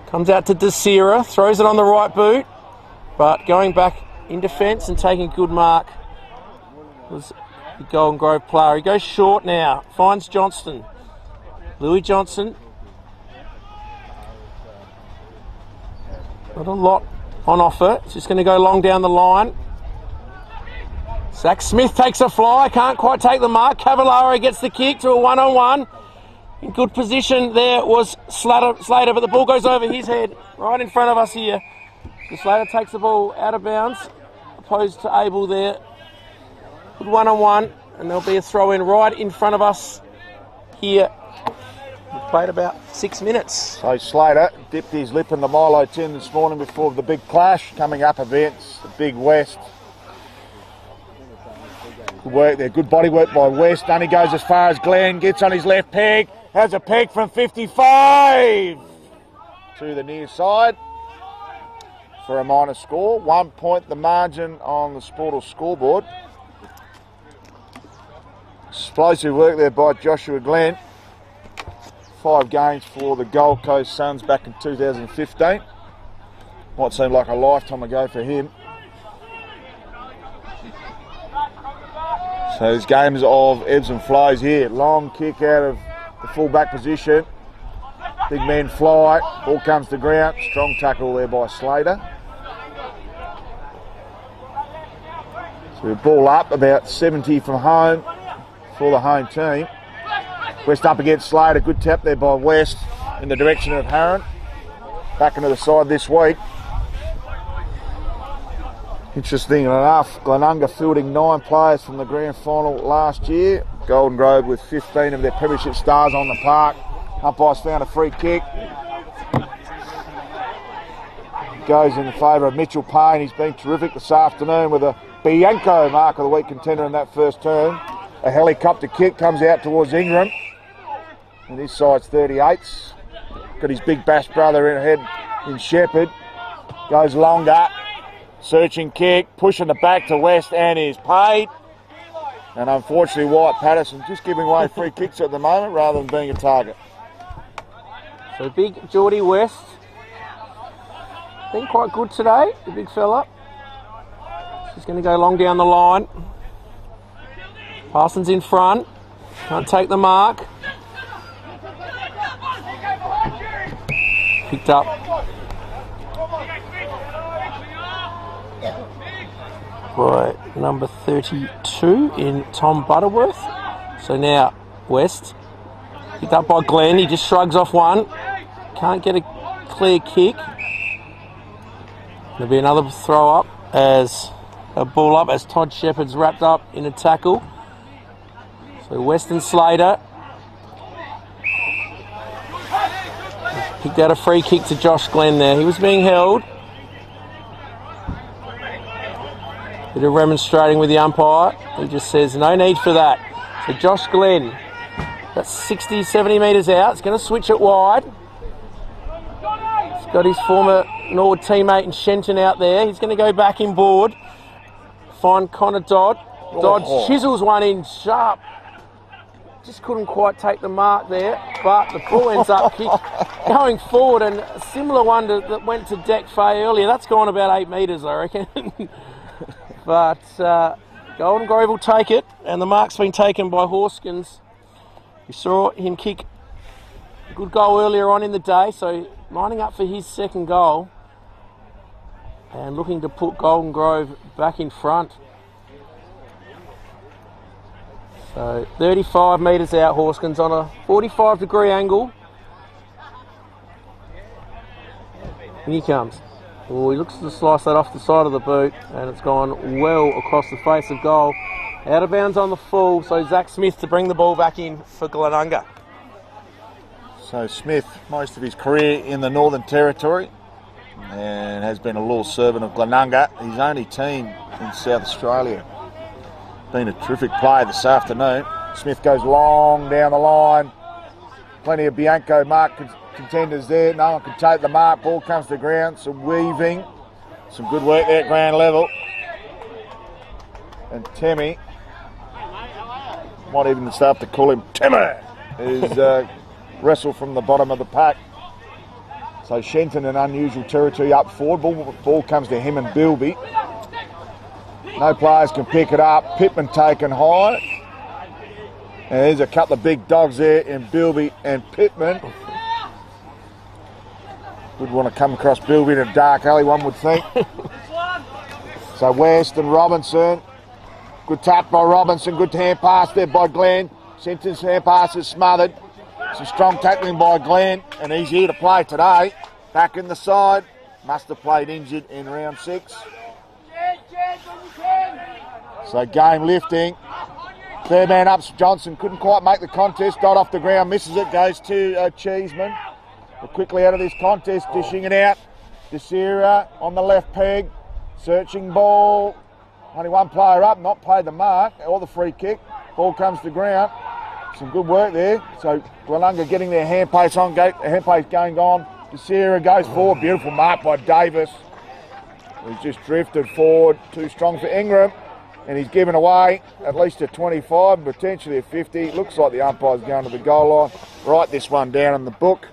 comes out to Desira, throws it on the right boot, but going back in defence and taking a good mark was the Golden Grove player. He goes short now, finds Johnston. Louis Johnson. Not a lot on offer. It's just going to go long down the line. Zach Smith takes a fly, can't quite take the mark. Cavallaro gets the kick to a one-on-one. In good position there was Slater, but the ball goes over his head, right in front of us here. So Slater takes the ball out of bounds, opposed to Abel there. Good one-on-one, and there'll be a throw-in right in front of us here. We've played about 6 minutes. So Slater dipped his lip in the Milo tin this morning before the big clash coming up against the big West. Good work there, good body work by West. Only goes as far as Glenn, gets on his left peg, has a peg from 55 to the near side for a minor score. 1 point the margin on the Sportal scoreboard. Explosive work there by Joshua Glenn. 5 games for the Gold Coast Suns back in 2015. Might seem like a lifetime ago for him. So there's games of ebbs and flows here. Long kick out of the full-back position. Big men fly. Ball comes to ground. Strong tackle there by Slater. So we ball up about 70 from home for the home team. West up against Slater. Good tap there by West in the direction of Harron. Back into the side this week. Interesting enough, Glenunga fielding 9 players from the grand final last year. Golden Grove with 15 of their premiership stars on the park. Umpires found a free kick. Goes in favour of Mitchell Payne. He's been terrific this afternoon with a Bianco mark of the week contender in that first term. A helicopter kick comes out towards Ingram. And his side's 38s. Got his big bash brother in ahead in Shepherd. Goes longer. Searching kick, pushing the back to West and is paid. And unfortunately Wyatt Patterson just giving away free kicks at the moment rather than being a target. So big Geordie West. Been quite good today, the big fella. He's going to go long down the line. Parsons in front. Can't take the mark. Picked up by number 32 in Tom Butterworth. So now West picked up by Glenn. He just shrugs off one. Can't get a clear kick. There'll be another throw up as a ball up as Todd Shepherd's wrapped up in a tackle. So West and Slater picked out a free kick to Josh Glenn there. He was being held. Bit of remonstrating with the umpire. He just says no need for that. So Josh Glenn, that's 60, 70 metres out. He's going to switch it wide. He's got his former Norwood teammate in Shenton out there. He's going to go back inboard. Find Connor Dodd. Dodd chisels one in sharp. just couldn't quite take the mark there, but the ball ends up going forward, and a similar one that went to Deck Fay earlier. That's gone about 8 metres, I reckon. But Golden Grove will take it, and the mark's been taken by Horskins. You saw him kick a good goal earlier on in the day, so lining up for his second goal and looking to put Golden Grove back in front. So 35 metres out, Horskins on a 45-degree angle. And he comes. Oh, he looks to slice that off the side of the boot, and it's gone well across the face of goal. Out of bounds on the full, so Zach Smith to bring the ball back in for Glenunga. So Smith, most of his career in the Northern Territory, and has been a loyal servant of Glenunga, his only team in South Australia. Been a terrific player this afternoon. Smith goes long down the line. Plenty of Bianco mark contenders there. No one can take the mark. Ball comes to ground. Some weaving. Some good work there at ground level. And Timmy, might even start to call him Timmy, is wrestled from the bottom of the pack. So Shenton in unusual territory up forward. Ball comes to him and Bilby. No players can pick it up. Pittman taken high. And there's a couple of big dogs there in Bilby and Pittman. Would want to come across Bilby in a dark alley, one would think. So West and Robinson. Good tap by Robinson. Good hand pass there by Glenn. Shenton's hand pass is smothered. Some strong tackling by Glenn. And he's here to play today. Back in the side. Must have played injured in round 6. So game lifting. Third man up, Johnson couldn't quite make the contest. Dot off the ground, misses it, goes to Cheeseman. But quickly out of this contest, dishing it out. Desira on the left peg. Searching ball. Only one player up, not played the mark or the free kick. Ball comes to ground. Some good work there. So Glenunga getting their hand pace on, hand pace going on. Desira goes forward, beautiful mark by Davis. He's just drifted forward, too strong for Ingram, and he's given away at least a 25, potentially a 50. Looks like the umpire's going to the goal line. Write this one down in the book.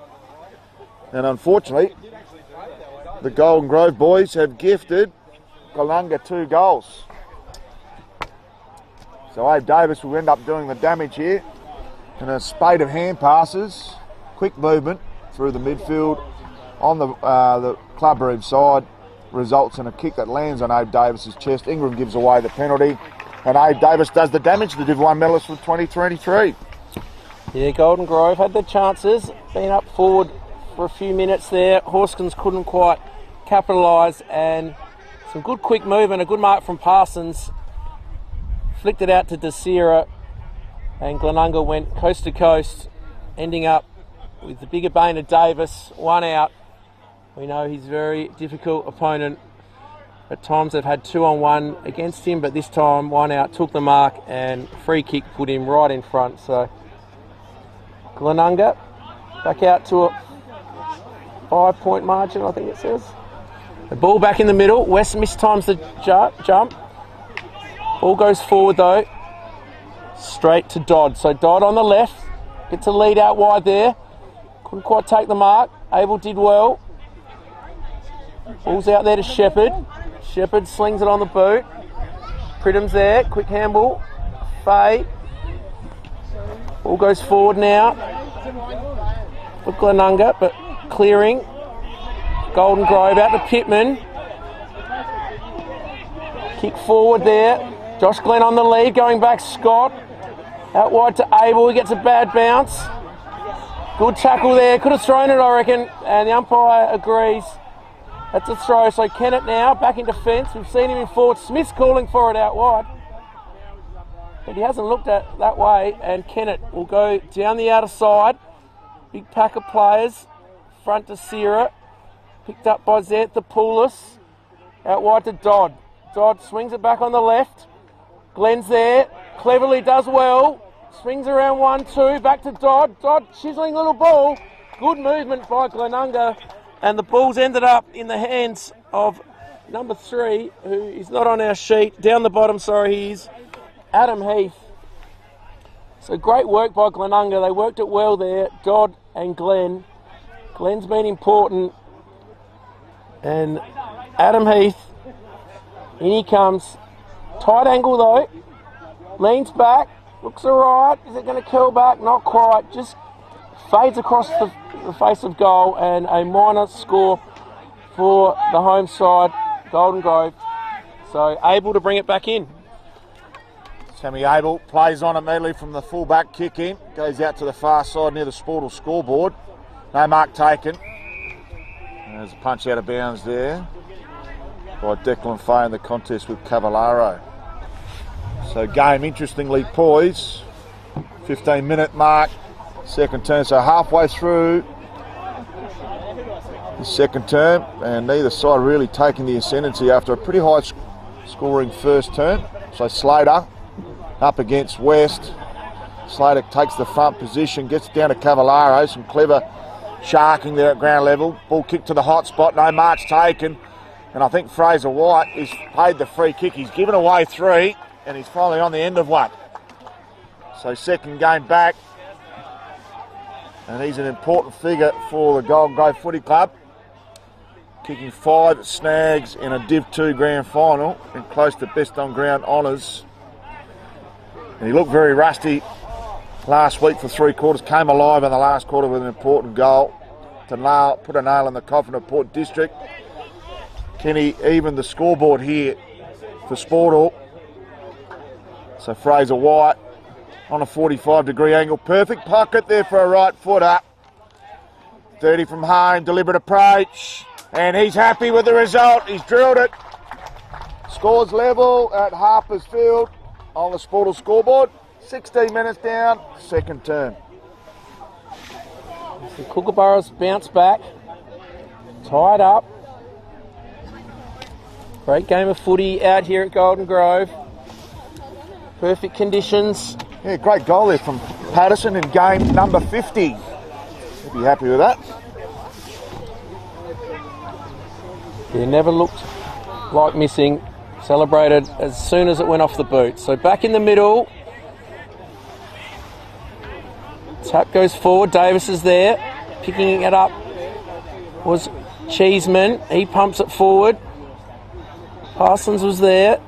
And unfortunately, the Golden Grove boys have gifted Glenunga 2 goals. So Abe Davis will end up doing the damage here. And a spate of hand passes, quick movement through the midfield on the clubroom side. Results in a kick that lands on Abe Davis's chest. Ingram gives away the penalty, and Abe Davis does the damage. The Div 1 medalist for 2023. Yeah, Golden Grove had their chances, been up forward for a few minutes there. Horskins couldn't quite capitalise, and some good quick movement, a good mark from Parsons. Flicked it out to Desira, and Glenunga went coast to coast, ending up with the bigger bane of Davis, one out. We know he's a very difficult opponent. At times they've had 2-on-1 against him, but this time one out, took the mark, and free kick put him right in front. So Glenunga back out to a 5-point margin, I think it says. The ball back in the middle. West mistimes the jump. Ball goes forward though, straight to Dodd. So Dodd on the left, gets a lead out wide there. Couldn't quite take the mark. Abel did well. Ball's out there to Shepherd. Shepherd slings it on the boot. Pridham's there. Quick handball. Fay. Ball goes forward now for Glenunga, but clearing. Golden Grove out to Pittman. Kick forward there. Josh Glenn on the lead. Going back, Scott. Out wide to Abel. He gets a bad bounce. Good tackle there. Could have thrown it, I reckon. And the umpire agrees. That's a throw, so Kennett now back in defence. We've seen him in forward. Smith's calling for it out wide, but he hasn't looked at that way, and Kennett will go down the outer side. Big pack of players. Front to Sierra. Picked up by Xanthopoulos. Out wide to Dodd. Dodd swings it back on the left. Glenn's there. Cleverly does well. Swings around 1-2. Back to Dodd. Dodd chiseling little ball. Good movement by Glenunga. And the ball's ended up in the hands of number 3, who is not on our sheet. Down the bottom, sorry, he is Adam Heath. So great work by Glenunga. They worked it well there, Dodd and Glenn. Glenn's been important. And Adam Heath, in he comes. Tight angle though. Leans back, looks alright. Is it going to curl back? Not quite. Just fades across the face of goal, and a minor score for the home side, Golden Grove. So able to bring it back in. Sammy Abel plays on immediately from the full-back kick in. Goes out to the far side near the Sportal scoreboard. No mark taken. There's a punch out of bounds there by Declan Fay in the contest with Cavallaro. So game interestingly poised. 15-minute mark. Second term, so halfway through the second term, and neither side really taking the ascendancy after a pretty high scoring first term. So Slater up against West. Slater takes the front position, gets down to Cavallaro. Some clever sharking there at ground level. Ball kicked to the hot spot, no marks taken. And I think Fraser White has paid the free kick. He's given away 3, and he's finally on the end of one. So second game back. And he's an important figure for the Golden Grove Footy Club. Kicking 5 snags in a Div 2 grand final and close to best on ground honours. And he looked very rusty last week for 3 quarters. Came alive in the last quarter with an important goal to put a nail in the coffin of Port District. Kenny even the scoreboard here for Sportal. So Fraser White on a 45-degree angle. Perfect pocket there for a right footer. 30 from home, deliberate approach. And he's happy with the result. He's drilled it. Scores level at Harper's Field on the Sportal scoreboard. 16 minutes down, second term. The Kookaburras bounce back. Tied up. Great game of footy out here at Golden Grove. Perfect conditions. Yeah, great goal there from Patterson in game number 50. He'll be happy with that. He never looked like missing. Celebrated as soon as it went off the boot. So back in the middle. Tap goes forward. Davis is there. Picking it up was Cheeseman. He pumps it forward. Parsons was there.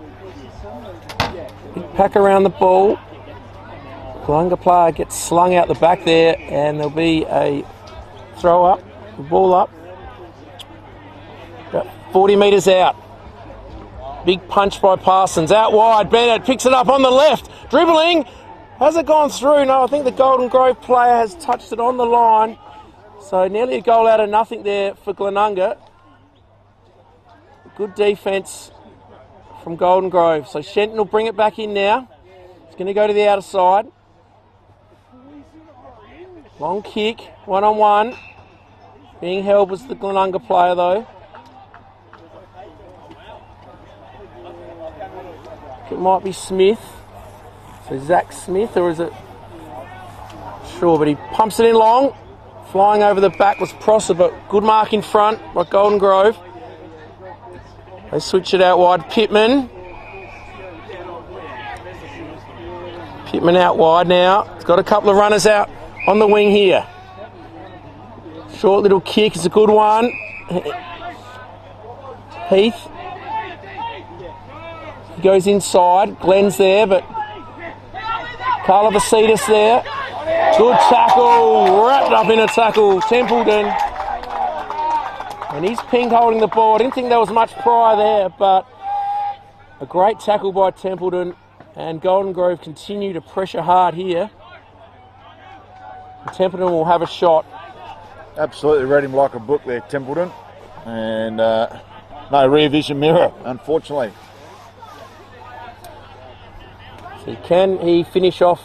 Big pack around the ball. Glenunga player gets slung out the back there, and there'll be a throw up, the ball up. About 40 metres out. Big punch by Parsons. Out wide, Bennett picks it up on the left. Dribbling. Has it gone through? No, I think the Golden Grove player has touched it on the line. So nearly a goal out of nothing there for Glenunga. Good defence from Golden Grove. So Shenton will bring it back in now. It's going to go to the outer side. Long kick, 1-on-1. Being held was the Glenunga player though. It might be Smith. So Zach Smith, or is it? Sure, but he pumps it in long. Flying over the back was Prosser, but good mark in front by Golden Grove. They switch it out wide. Pittman. Pittman out wide now. He's got a couple of runners out on the wing here. Short little kick is a good one. Heath. He goes inside. Glenn's there, but Carla Vasitas there. Good tackle. Wrapped up in a tackle. Templeton. And he's pinged holding the ball. I didn't think there was much prior there, but a great tackle by Templeton. And Golden Grove continue to pressure hard here. And Templeton will have a shot. Absolutely read him like a book there, Templeton. And no rear vision mirror, unfortunately. So can he finish off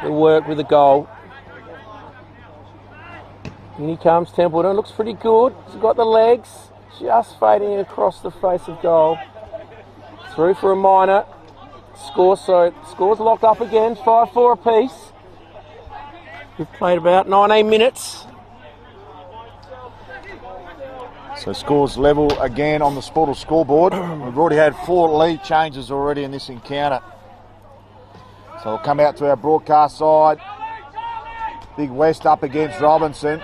the work with a goal? In he comes, Templeton. Looks pretty good. He's got the legs. Just fading across the face of goal. Through for a minor. Score, so score's locked up again. 5-4 apiece. We've played about 19 minutes. So scores level again on the Sportal scoreboard. We've already had 4 lead changes already in this encounter. So we'll come out to our broadcast side. Big West up against Robinson.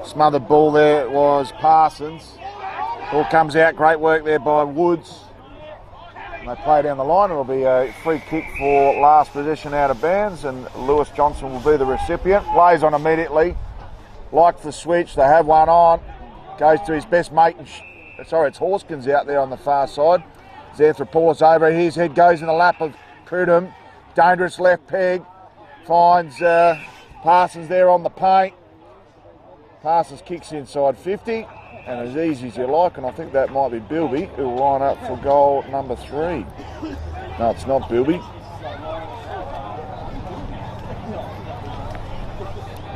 Smothered ball there was Parsons. Ball comes out, great work there by Woods. And they play down the line. It'll be a free kick for last possession out of bounds, and Lewis Johnson will be the recipient. Plays on immediately. Likes the switch. They have one on. Goes to his best mate. Sorry, it's Horskins out there on the far side. Zanthropoulos over. His head goes in the lap of Prudham. Dangerous left peg. Finds Parsons there on the paint. Parsons kicks inside 50. And as easy as you like, and I think that might be Bilby, who'll line up for goal number 3. No, it's not Bilby.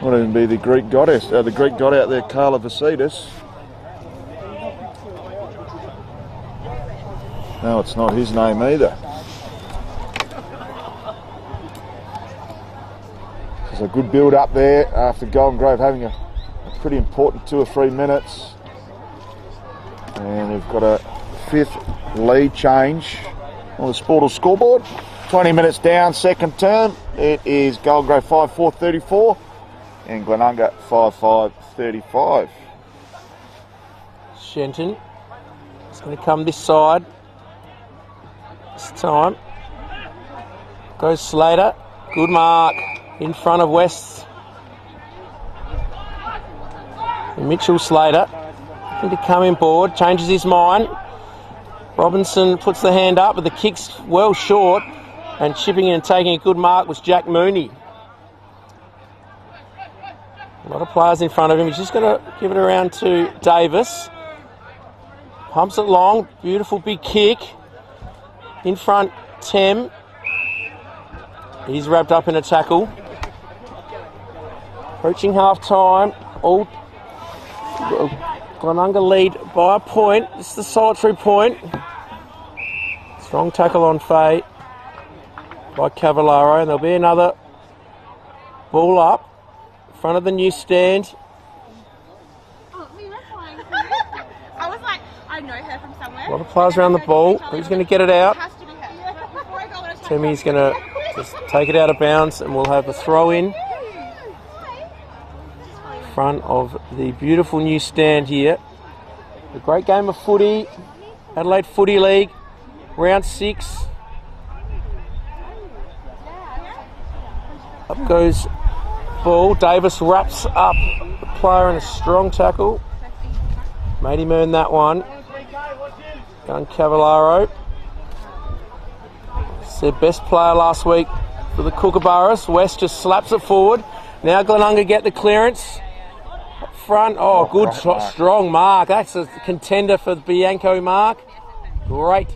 Might even be the Greek goddess, the Greek god out there, Carla Vasidis. No, it's not his name either. There's a good build up there after Golden Grove having a pretty important 2 or 3 minutes. And we've got a 5th lead change on the Sportal scoreboard. 20 minutes down, second term. It is Golden Grove 5-4-34 and Glenunga 5-5-35. Shenton is going to come this side. This time goes Slater. Good mark in front of West. And Mitchell Slater to come in board, changes his mind. Robinson puts the hand up, but the kick's well short, and chipping in and taking a good mark was Jack Mooney. A lot of players in front of him. He's just going to give it around to Davis. Pumps it long, beautiful big kick. In front, Tem. He's wrapped up in a tackle. Approaching half time. All Glenunga lead by a point. This is the solitary point. Strong tackle on Fay by Cavallaro, and there'll be another ball up in front of the new stand. Oh, we were flying. I was like, I know her from somewhere. A lot of players around the ball. Who's going to get it out? It has to be her. Before I go on a Timmy's going to just take it out of bounds, and we'll have a throw in front of the beautiful new stand here. A great game of footy, Adelaide Footy League, round 6. Up goes ball. Davis wraps up the player in a strong tackle. Made him earn that one. Gun Cavallaro. It's their best player last week for the Kookaburras. West just slaps it forward. Now Glenunga get the clearance. Front, good, strong mark. That's a contender for the Bianco mark. Great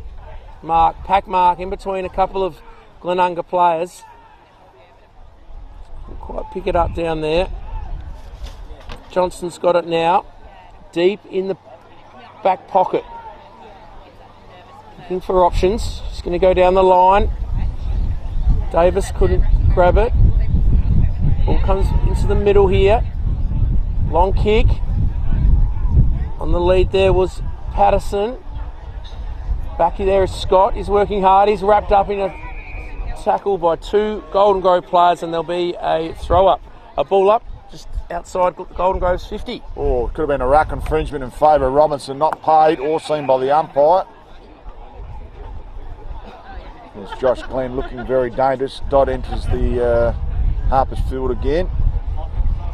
mark, pack mark in between a couple of Glenunga players. Can't quite pick it up down there. Johnson's got it now, deep in the back pocket. Looking for options. Just going to go down the line. Davis couldn't grab it. Ball comes into the middle here. Long kick. On the lead there was Patterson. Back there is Scott. He's working hard. He's wrapped up in a tackle by 2 Golden Grove players, and there'll be a throw up. A ball up just outside Golden Grove's 50. Oh, it could have been a ruck infringement in favour of Robinson, not paid or seen by the umpire. There's Josh Glenn looking very dangerous. Dodd enters the Harper's field again.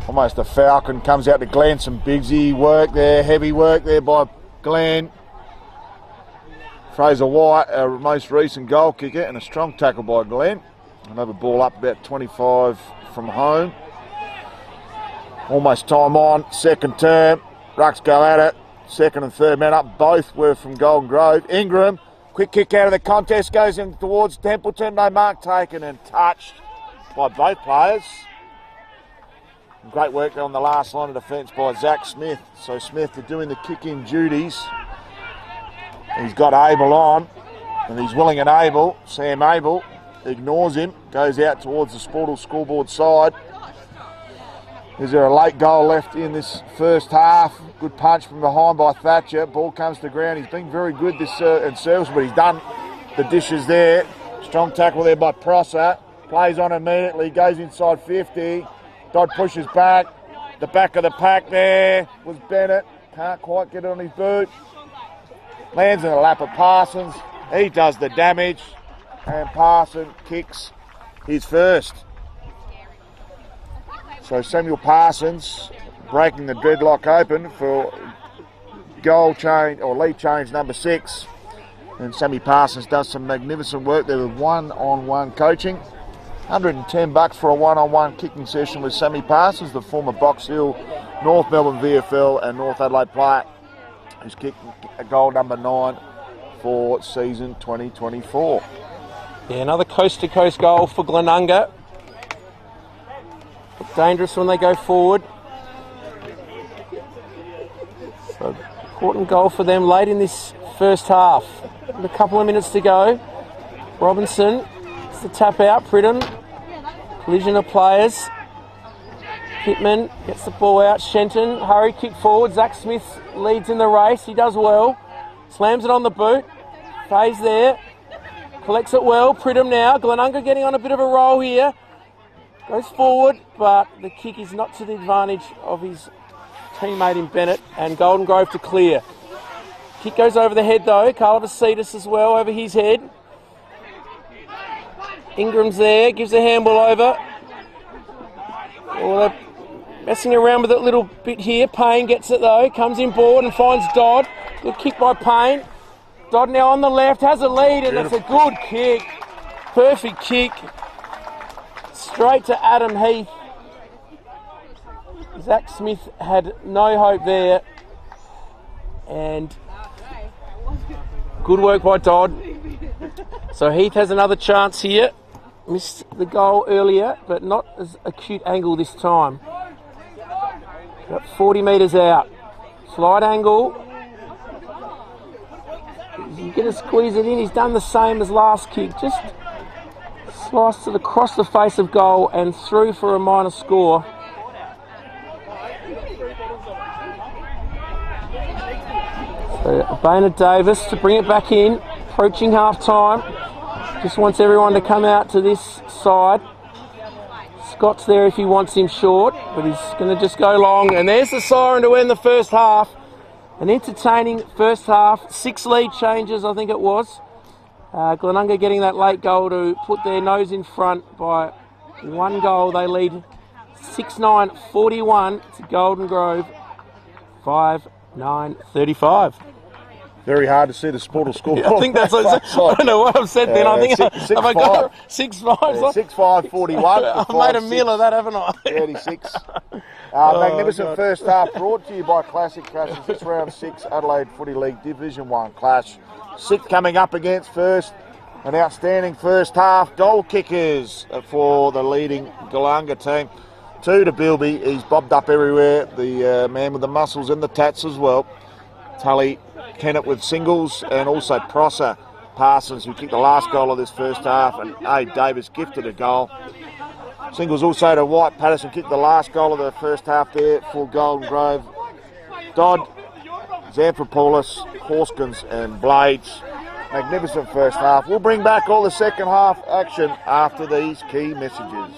Almost a falcon, comes out to Glenn, some Bigsy work there, heavy work there by Glenn. Fraser White, our most recent goal kicker, and a strong tackle by Glenn. Another ball up about 25 from home. Almost time on, second term. Rucks go at it, second and third man up, both were from Golden Grove. Ingram, quick kick out of the contest, goes in towards Templeton, no mark taken and touched by both players. Great work on the last line of defence by Zach Smith. So Smith are doing the kick-in duties. He's got Abel on, and he's willing and able. Sam Abel ignores him, goes out towards the Sportal scoreboard side. Is there a late goal left in this first half? Good punch from behind by Thatcher. Ball comes to ground. He's been very good this in service, but he's done the dishes there. Strong tackle there by Prosser. Plays on immediately, goes inside 50. Dodd pushes back. The back of the pack there was Bennett. Can't quite get it on his boot. Lands in the lap of Parsons. He does the damage. And Parsons kicks his first. So Samuel Parsons breaking the deadlock open for goal change or lead change number 6. And Sammy Parsons does some magnificent work there with one-on-one coaching. $110 for a one-on-one kicking session with Sammy Parsons, the former Box Hill, North Melbourne VFL and North Adelaide player, who's kicked a goal number 9 for season 2024. Yeah, another coast-to-coast goal for Glenunga. Dangerous when they go forward. So, important goal for them late in this first half. With a couple of minutes to go. Robinson, it's the tap out. Pridham, collision of players. Pittman gets the ball out. Shenton, hurry, kick forward. Zach Smith leads in the race. He does well. Slams it on the boot. Faye's there. Collects it well. Pridham now. Glenunga getting on a bit of a roll here. Goes forward, but the kick is not to the advantage of his teammate in Bennett, and Golden Grove to clear. Kick goes over the head though. Carl Vasitas as well over his head. Ingram's there, gives a handball over. Oh, they're messing around with it a little bit here. Payne gets it though, comes in board and finds Dodd. Good kick by Payne. Dodd now on the left, has a lead, and it's a good kick. Perfect kick. Straight to Adam Heath. Zach Smith had no hope there. And good work by Dodd. So Heath has another chance here. Missed the goal earlier, but not as acute angle this time. Got 40 metres out. Slide angle. He's going to squeeze it in. He's done the same as last kick. Just slice it across the face of goal and through for a minor score. So Baynard Davis to bring it back in, approaching half time. Just wants everyone to come out to this side. Scott's there if he wants him short, but he's going to just go long. And there's the siren to end the first half. An entertaining first half. 6 lead changes, I think it was. Glenunga getting that late goal to put their nose in front by 1 goal. They lead 6-9-41 to Golden Grove 5-9-35. Very hard to see the Sportal score. Yeah, I think that's I don't know what I've said then. I think 6-5. 6-5. 6-5-41. I've made a meal of that, haven't I? 36. Magnificent first half brought to you by Classic Crashes. It's round 6 Adelaide Footy League Division 1 clash. 6th coming up against first. An outstanding first half. Goal kickers for the leading Glenunga team. 2 to Bilby. He's bobbed up everywhere. The man with the muscles and the tats as well. Tully Kennett with singles, and also Prosser Parsons, who kicked the last goal of this first half, and A. Davis gifted a goal. Singles also to White. Patterson kicked the last goal of the first half there for Golden Grove. Dodd, Zamfropoulos, Horskins and Blades. Magnificent first half. We'll bring back all the second half action after these key messages.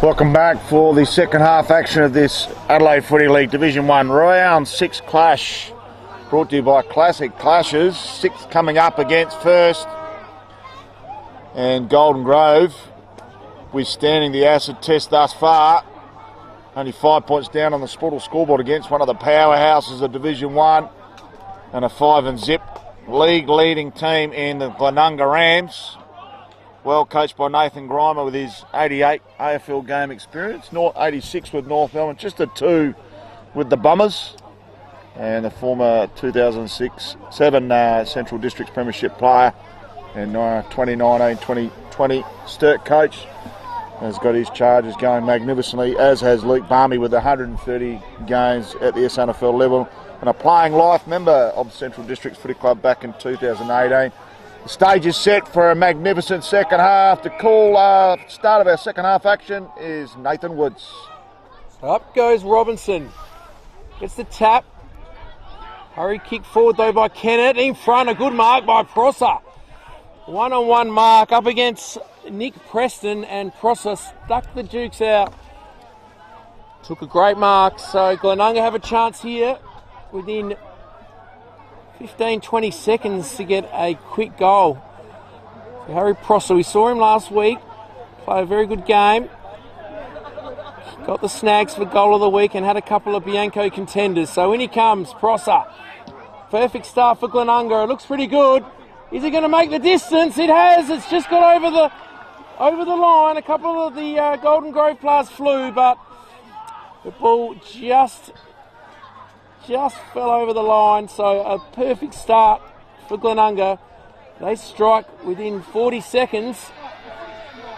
Welcome back for the second half action of this Adelaide Footy League Division 1 Round 6 clash. Brought to you by Classic Clashes. 6th coming up against first. And Golden Grove withstanding the acid test thus far. Only 5 points down on the Sportal scoreboard against one of the powerhouses of Division 1. And a 5-0 league leading team in the Glenunga Rams. Well coached by Nathan Grimer with his 88 AFL game experience. 86 with North Melbourne, just a 2 with the Bummers. And the former 2006-7 Central Districts Premiership player and 2019-2020 Sturt coach has got his charges going magnificently, as has Luke Barmy with 130 games at the SNFL level and a playing life member of Central Districts Footy Club back in 2018. The stage is set for a magnificent second half. The cool start of our second half action is Nathan Woods. Up goes Robinson. Gets the tap. Hurry kick forward though by Kennett. In front, a good mark by Prosser. One-on-one mark up against Nick Preston, and Prosser stuck the Dukes out. Took a great mark, so Glenunga have a chance here within 15-20 seconds to get a quick goal. So Harry Prosser, we saw him last week, play a very good game. Got the snags for goal of the week and had a couple of Bianco contenders. So in he comes, Prosser. Perfect start for Glenunga. It looks pretty good. Is he going to make the distance? It has. It's just got over the line. A couple of the Golden Grove players flew, but the ball just fell over the line. So a perfect start for Glenunga. They strike within 40 seconds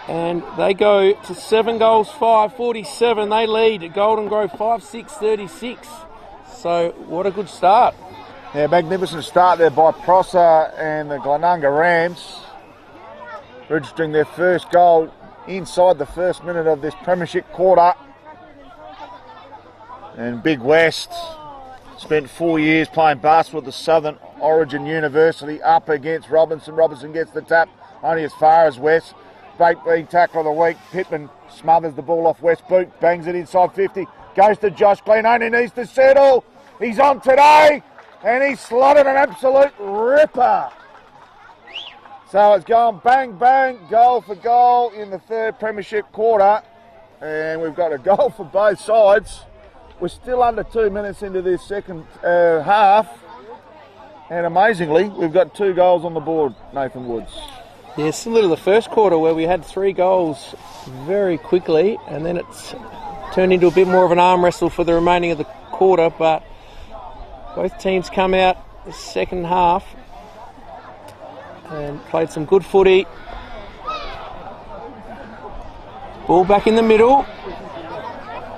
and they go to 7 goals, 5-47. They lead Golden Grove 5-6-36. So what a good start. Yeah, magnificent start there by Prosser and the Glenunga Rams, registering their first goal inside the first minute of this premiership quarter. And Big West spent 4 years playing basketball at the Southern Origin University up against Robinson. Robinson gets the tap only as far as West. Great being tackle of the week. Pittman smothers the ball off West boot, bangs it inside 50, goes to Josh Glenn, only needs to settle. He's on today, and he slotted an absolute ripper. So it's gone bang, bang, goal for goal in the third premiership quarter. And we've got a goal for both sides. We're still under 2 minutes into this second half. And amazingly, we've got 2 goals on the board, Nathan Woods. Yeah, similar to the first quarter where we had 3 goals very quickly, and then it's turned into a bit more of an arm wrestle for the remaining of the quarter, but both teams come out the second half and played some good footy. Ball back in the middle.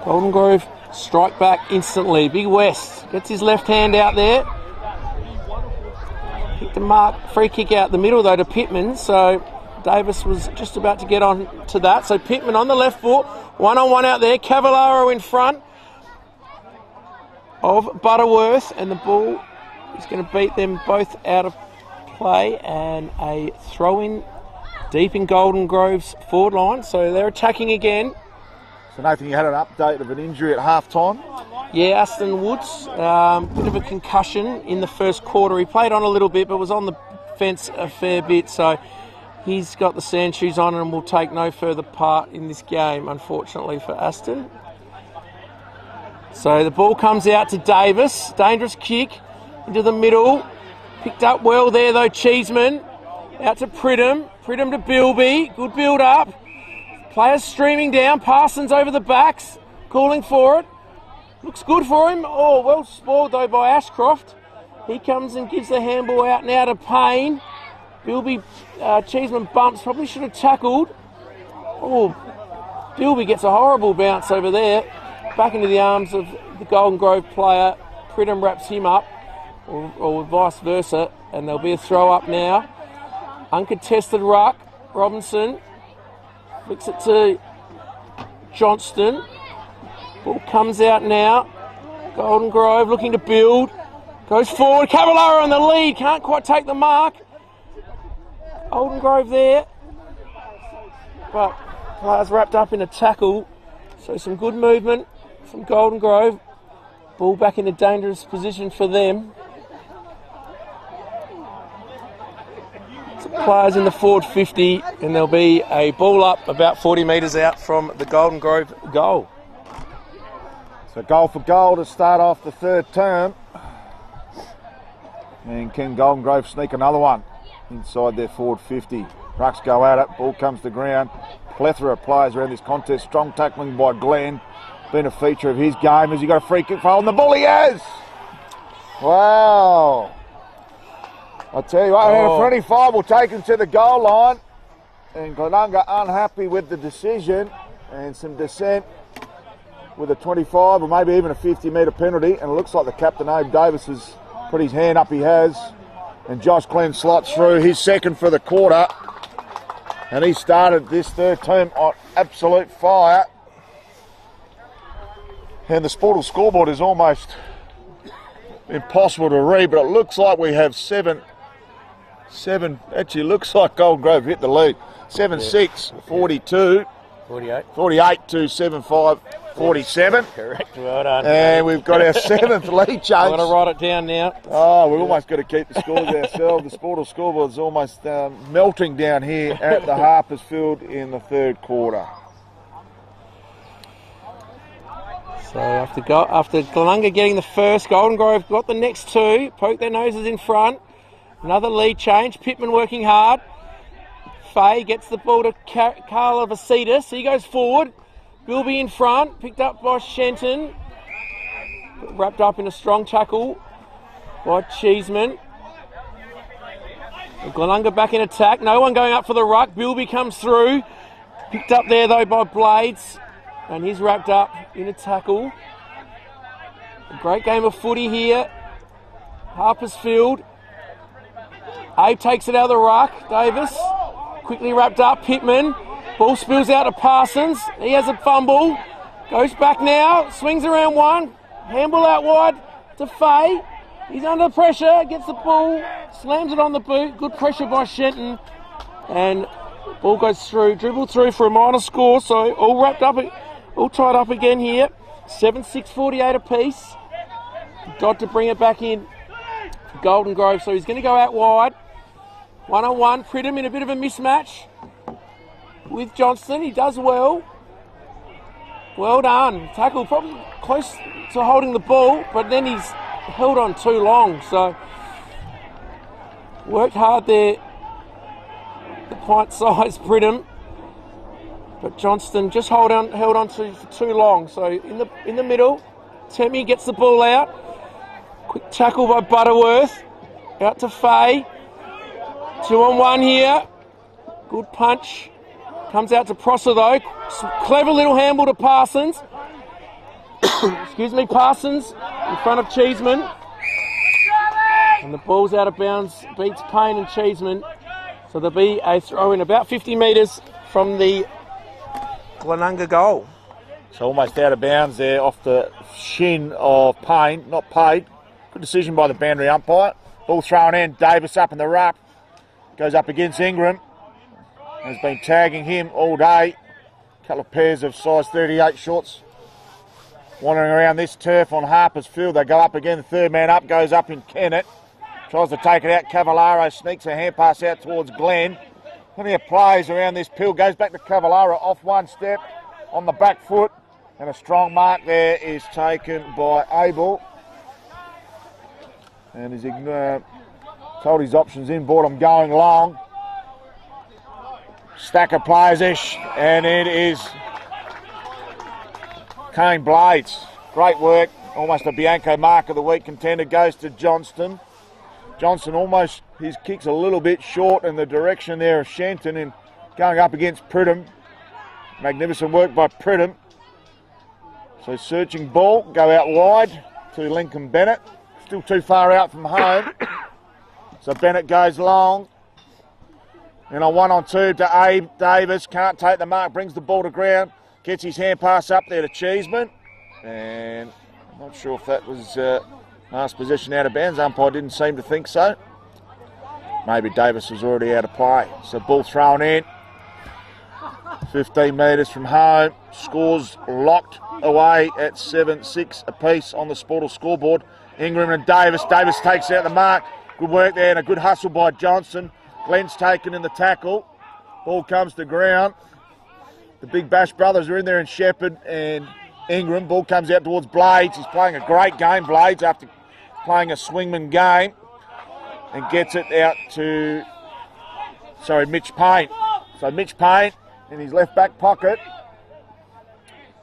Golden Grove strike back instantly. Big West gets his left hand out there. Kick the mark, free kick out the middle though to Pittman, so Davis was just about to get on to that. So Pittman on the left foot, one-on-one out there. Cavallaro in front of Butterworth, and the ball is going to beat them both out of play, and a throw-in deep in Golden Grove's forward line. So they're attacking again. So Nathan, you had an update of an injury at half-time? Yeah, Aston Woods, bit of a concussion in the first quarter. He played on a little bit, but was on the fence a fair bit, so he's got the sand shoes on and will take no further part in this game, unfortunately for Aston. So the ball comes out to Davis. Dangerous kick into the middle. Picked up well there though, Cheeseman. Out to Pridham. Pridham to Bilby. Good build up. Players streaming down. Parsons over the backs. Calling for it. Looks good for him. Oh, well spoiled though by Ashcroft. He comes and gives the handball out now to Payne. Bilby, Cheeseman bumps. Probably should have tackled. Oh, Bilby gets a horrible bounce over there. Back into the arms of the Golden Grove player. Pridham wraps him up, or vice versa, and there'll be a throw up now. Uncontested ruck. Robinson flicks it to Johnston. Ball comes out now. Golden Grove looking to build. Goes forward. Cavallaro on the lead. Can't quite take the mark. Golden Grove there. But players wrapped up in a tackle So some good movement from Golden Grove. Ball back in a dangerous position for them. Some players in the forward 50, and there'll be a ball up about 40 metres out from the Golden Grove goal. So goal for goal to start off the third term. And can Golden Grove sneak another one inside their forward 50? Rucks go at it, ball comes to ground. Plethora of players around this contest. Strong tackling by Glenn. Been a feature of his game. Has he got a free kick for holding the ball? He has! Wow! I tell you what, a 25 will take him to the goal line. And Glenunga unhappy with the decision. And some dissent with a 25 or maybe even a 50-metre penalty. And it looks like the captain, Abe Davis, has put his hand up. He has. And Josh Glenn slots through his second for the quarter. And he started this third term on absolute fire. And the Sportal scoreboard is almost impossible to read, but it looks like we have seven. Actually looks like Golden Grove hit the lead. 7-6, 42. 48 to 7-5, 47. Correct, well done. And we've got our seventh lead change. I've got to write it down now. Oh, we've almost got to keep the scores ourselves. The Sportal scoreboard is almost melting down here at the Harpers Field in the third quarter. So after Glenunga getting the first, Golden Grove got the next two, poke their noses in front. Another lead change, Pittman working hard. Fay gets the ball to Carla Vasitas. He goes forward. Bilby in front, picked up by Shenton. Wrapped up in a strong tackle by Cheeseman. Glenunga back in attack. No one going up for the ruck. Bilby comes through. Picked up there though by Blades. And he's wrapped up in a tackle. A great game of footy here. Harpers Field. Abe takes it out of the ruck. Davis quickly wrapped up. Pittman. Ball spills out to Parsons. He has a fumble. Goes back now. Swings around one. Handball out wide to Fay. He's under pressure. Gets the ball. Slams it on the boot. Good pressure by Shenton. And ball goes through. Dribble through for a minor score. So all wrapped up. All tied up again here. 7-6, 48 apiece. Got to bring it back in for Golden Grove. So he's going to go out wide. 1-on-1. Pridham in a bit of a mismatch with Johnston. He does well. Well done. Tackle probably close to holding the ball, but then he's held on too long. So worked hard there. The pint-sized Pridham. But Johnston just held on to for too long. So in the middle, Temmie gets the ball out. Quick tackle by Butterworth. Out to Fay. 2-on-1 here. Good punch. Comes out to Prosser though. Some clever little handball to Parsons. Excuse me, Parsons in front of Cheeseman. And the ball's out of bounds. Beats Payne and Cheeseman. So there'll be a throw in about 50 metres from the Glenunga goal. So almost out of bounds there off the shin of Payne, not paid. Good decision by the boundary umpire. Ball thrown in, Davis up in the ruck. Goes up against Ingram. Has been tagging him all day. A couple of pairs of size 38 shorts wandering around this turf on Harpers Field. They go up again, the third man up, goes up in Kennett. Tries to take it out, Cavallaro sneaks a hand pass out towards Glenn. Plenty of plays around this field, goes back to Cavallaro off one step on the back foot. And a strong mark there is taken by Abel. And he's told his options in, brought him going long. Stack of players-ish, and it is Kane Blades. Great work, almost a Bianco Mark of the Week contender, goes to Johnston. Johnston almost, his kick's a little bit short in the direction there of Shenton and going up against Pridham. Magnificent work by Pridham. So searching ball, go out wide to Lincoln Bennett. Still too far out from home. So Bennett goes long. And on 1-on-2 to Abe Davis, can't take the mark, brings the ball to ground, gets his hand pass up there to Cheeseman. And I'm not sure if that was last possession out of bounds. Umpire didn't seem to think so. Maybe Davis was already out of play. So ball thrown in. 15 metres from home. Scores locked away at 7-6 apiece on the Sportal scoreboard. Ingram and Davis. Davis takes out the mark. Good work there and a good hustle by Johnson. Glenn's taken in the tackle. Ball comes to ground. The Big Bash brothers are in there, and Shepherd and Ingram. Ball comes out towards Blades. He's playing a great game, Blades, after playing a swingman game. And gets it out to, Mitch Payne. So Mitch Payne in his left back pocket.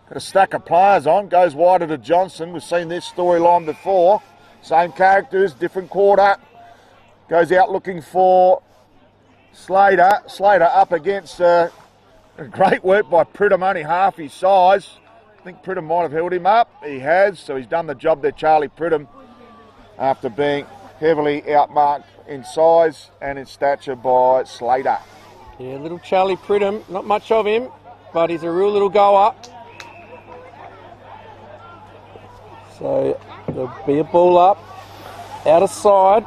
Got a stack of players on. Goes wider to Johnson. We've seen this storyline before. Same characters, different quarter. Goes out looking for Slater. Slater up against great work by Pridham, only half his size. I think Pridham might have held him up. He has, so he's done the job there, Charlie Pridham, after being heavily outmarked in size and in stature by Slater. Yeah, little Charlie Pridham, not much of him, but he's a real little goer. So there'll be a ball up, out of side.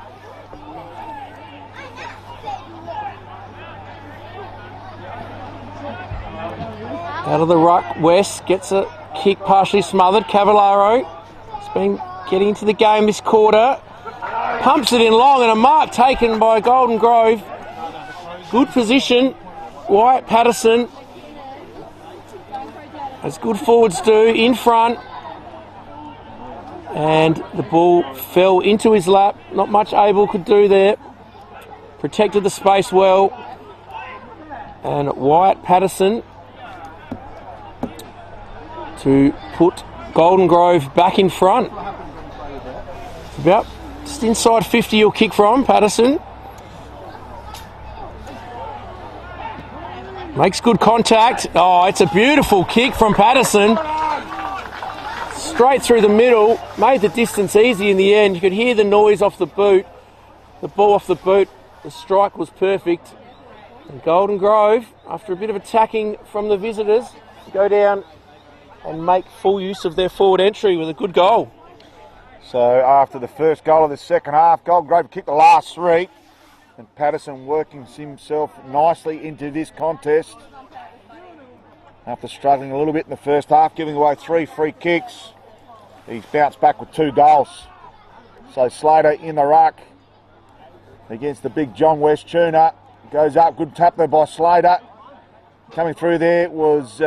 Out of the ruck, West gets a kick partially smothered. Cavallaro has been getting into the game this quarter. Pumps it in long and a mark taken by Golden Grove. Good position. Wyatt Patterson, as good forwards do, in front. And the ball fell into his lap. Not much Abel could do there. Protected the space well. And Wyatt Patterson to put Golden Grove back in front. It's about just inside 50 he'll kick from Patterson. Makes good contact. Oh, it's a beautiful kick from Patterson. Straight through the middle. Made the distance easy in the end. You could hear the noise off the boot. The ball off the boot. The strike was perfect. And Golden Grove, after a bit of attacking from the visitors, go down and make full use of their forward entry with a good goal. So after the first goal of the second half, Golden Grove kicked the last three. And Patterson working himself nicely into this contest. After struggling a little bit in the first half, giving away 3 free kicks, he's bounced back with 2 goals. So Slater in the ruck against the big John West tuner. Goes up, good tap there by Slater. Coming through there was,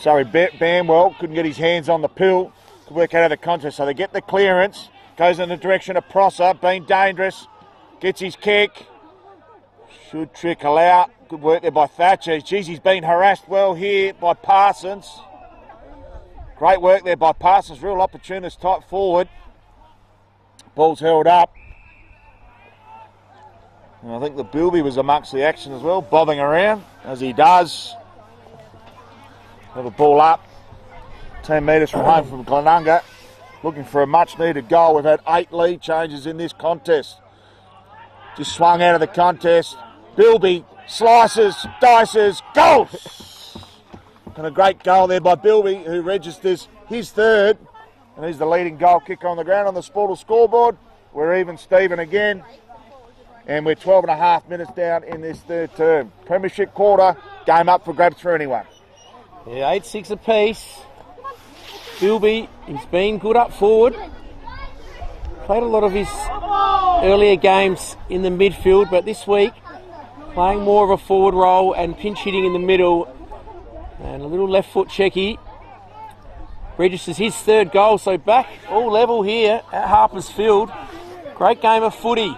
Bamwell couldn't get his hands on the pill to work out of the contest. So they get the clearance, goes in the direction of Prosser, being dangerous, gets his kick, should trickle out. Good work there by Thatcher. Geez, he's been harassed well here by Parsons. Great work there by Parsons, real opportunist type forward. Ball's held up. And I think the Bilby was amongst the action as well, bobbing around as he does. Have a ball up, 10 metres from home from Glenunga, looking for a much needed goal. We've had 8 lead changes in this contest. Just swung out of the contest. Bilby slices, dices, goals! And a great goal there by Bilby, who registers his third. And he's the leading goal kicker on the ground on the Sportal scoreboard. We're even Stephen again. And we're 12 and a half minutes down in this third term. Premiership quarter, game up for grabs for anyone. Yeah, 8-6 apiece. Bilby, he's been good up forward. Played a lot of his earlier games in the midfield, but this week playing more of a forward role and pinch hitting in the middle. And a little left foot checky. Registers his third goal, so back all level here at Harper's Field. Great game of footy.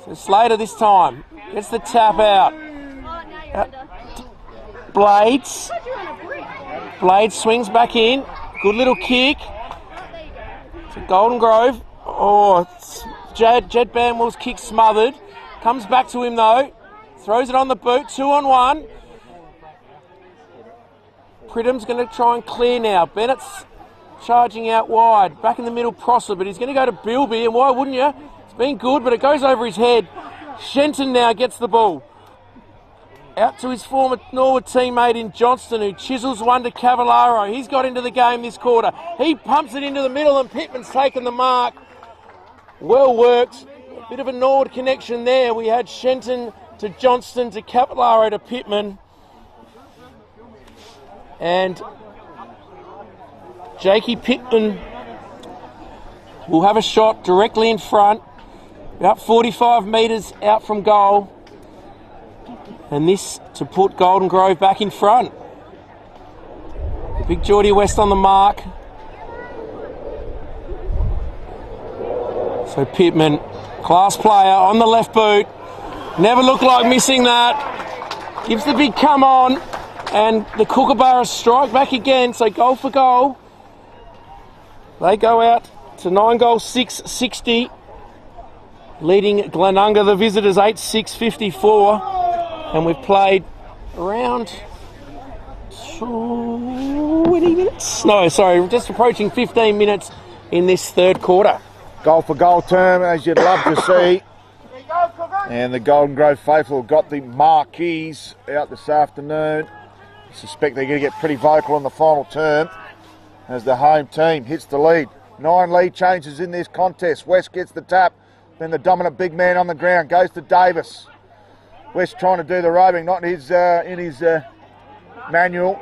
So Slater this time gets the tap out. Blades swings back in. Good little kick. To Golden Grove. Oh, Jed Banwell's kick smothered. Comes back to him though. Throws it on the boot. 2-on-1. Pridham's going to try and clear now. Bennett's charging out wide. Back in the middle, Prosser, but he's going to go to Bilby, and why wouldn't you? It's been good, but it goes over his head. Shenton now gets the ball. Out to his former Norwood teammate in Johnston, who chisels one to Cavallaro. He's got into the game this quarter. He pumps it into the middle, and Pittman's taken the mark. Well worked. A bit of a Norwood connection there. We had Shenton to Johnston to Capillaro to Pittman. And Jakey Pittman will have a shot directly in front, about 45 metres out from goal. And this to put Golden Grove back in front. Big Geordie West on the mark. So Pittman, class player on the left boot. Never looked like missing that. Gives the big come on. And the Kookaburras strike back again. So goal for goal. They go out to 9 goals, 6-60. Leading Glenunga, the visitors, 8-6-54. And we've played around 20 minutes? No, sorry, just approaching 15 minutes in this third quarter. Goal for goal term, as you'd love to see. And the Golden Grove faithful got the marquees out this afternoon. I suspect they're going to get pretty vocal in the final term as the home team hits the lead. 9 lead changes in this contest. West gets the tap, then the dominant big man on the ground goes to Davis. West trying to do the roving, not in his manual.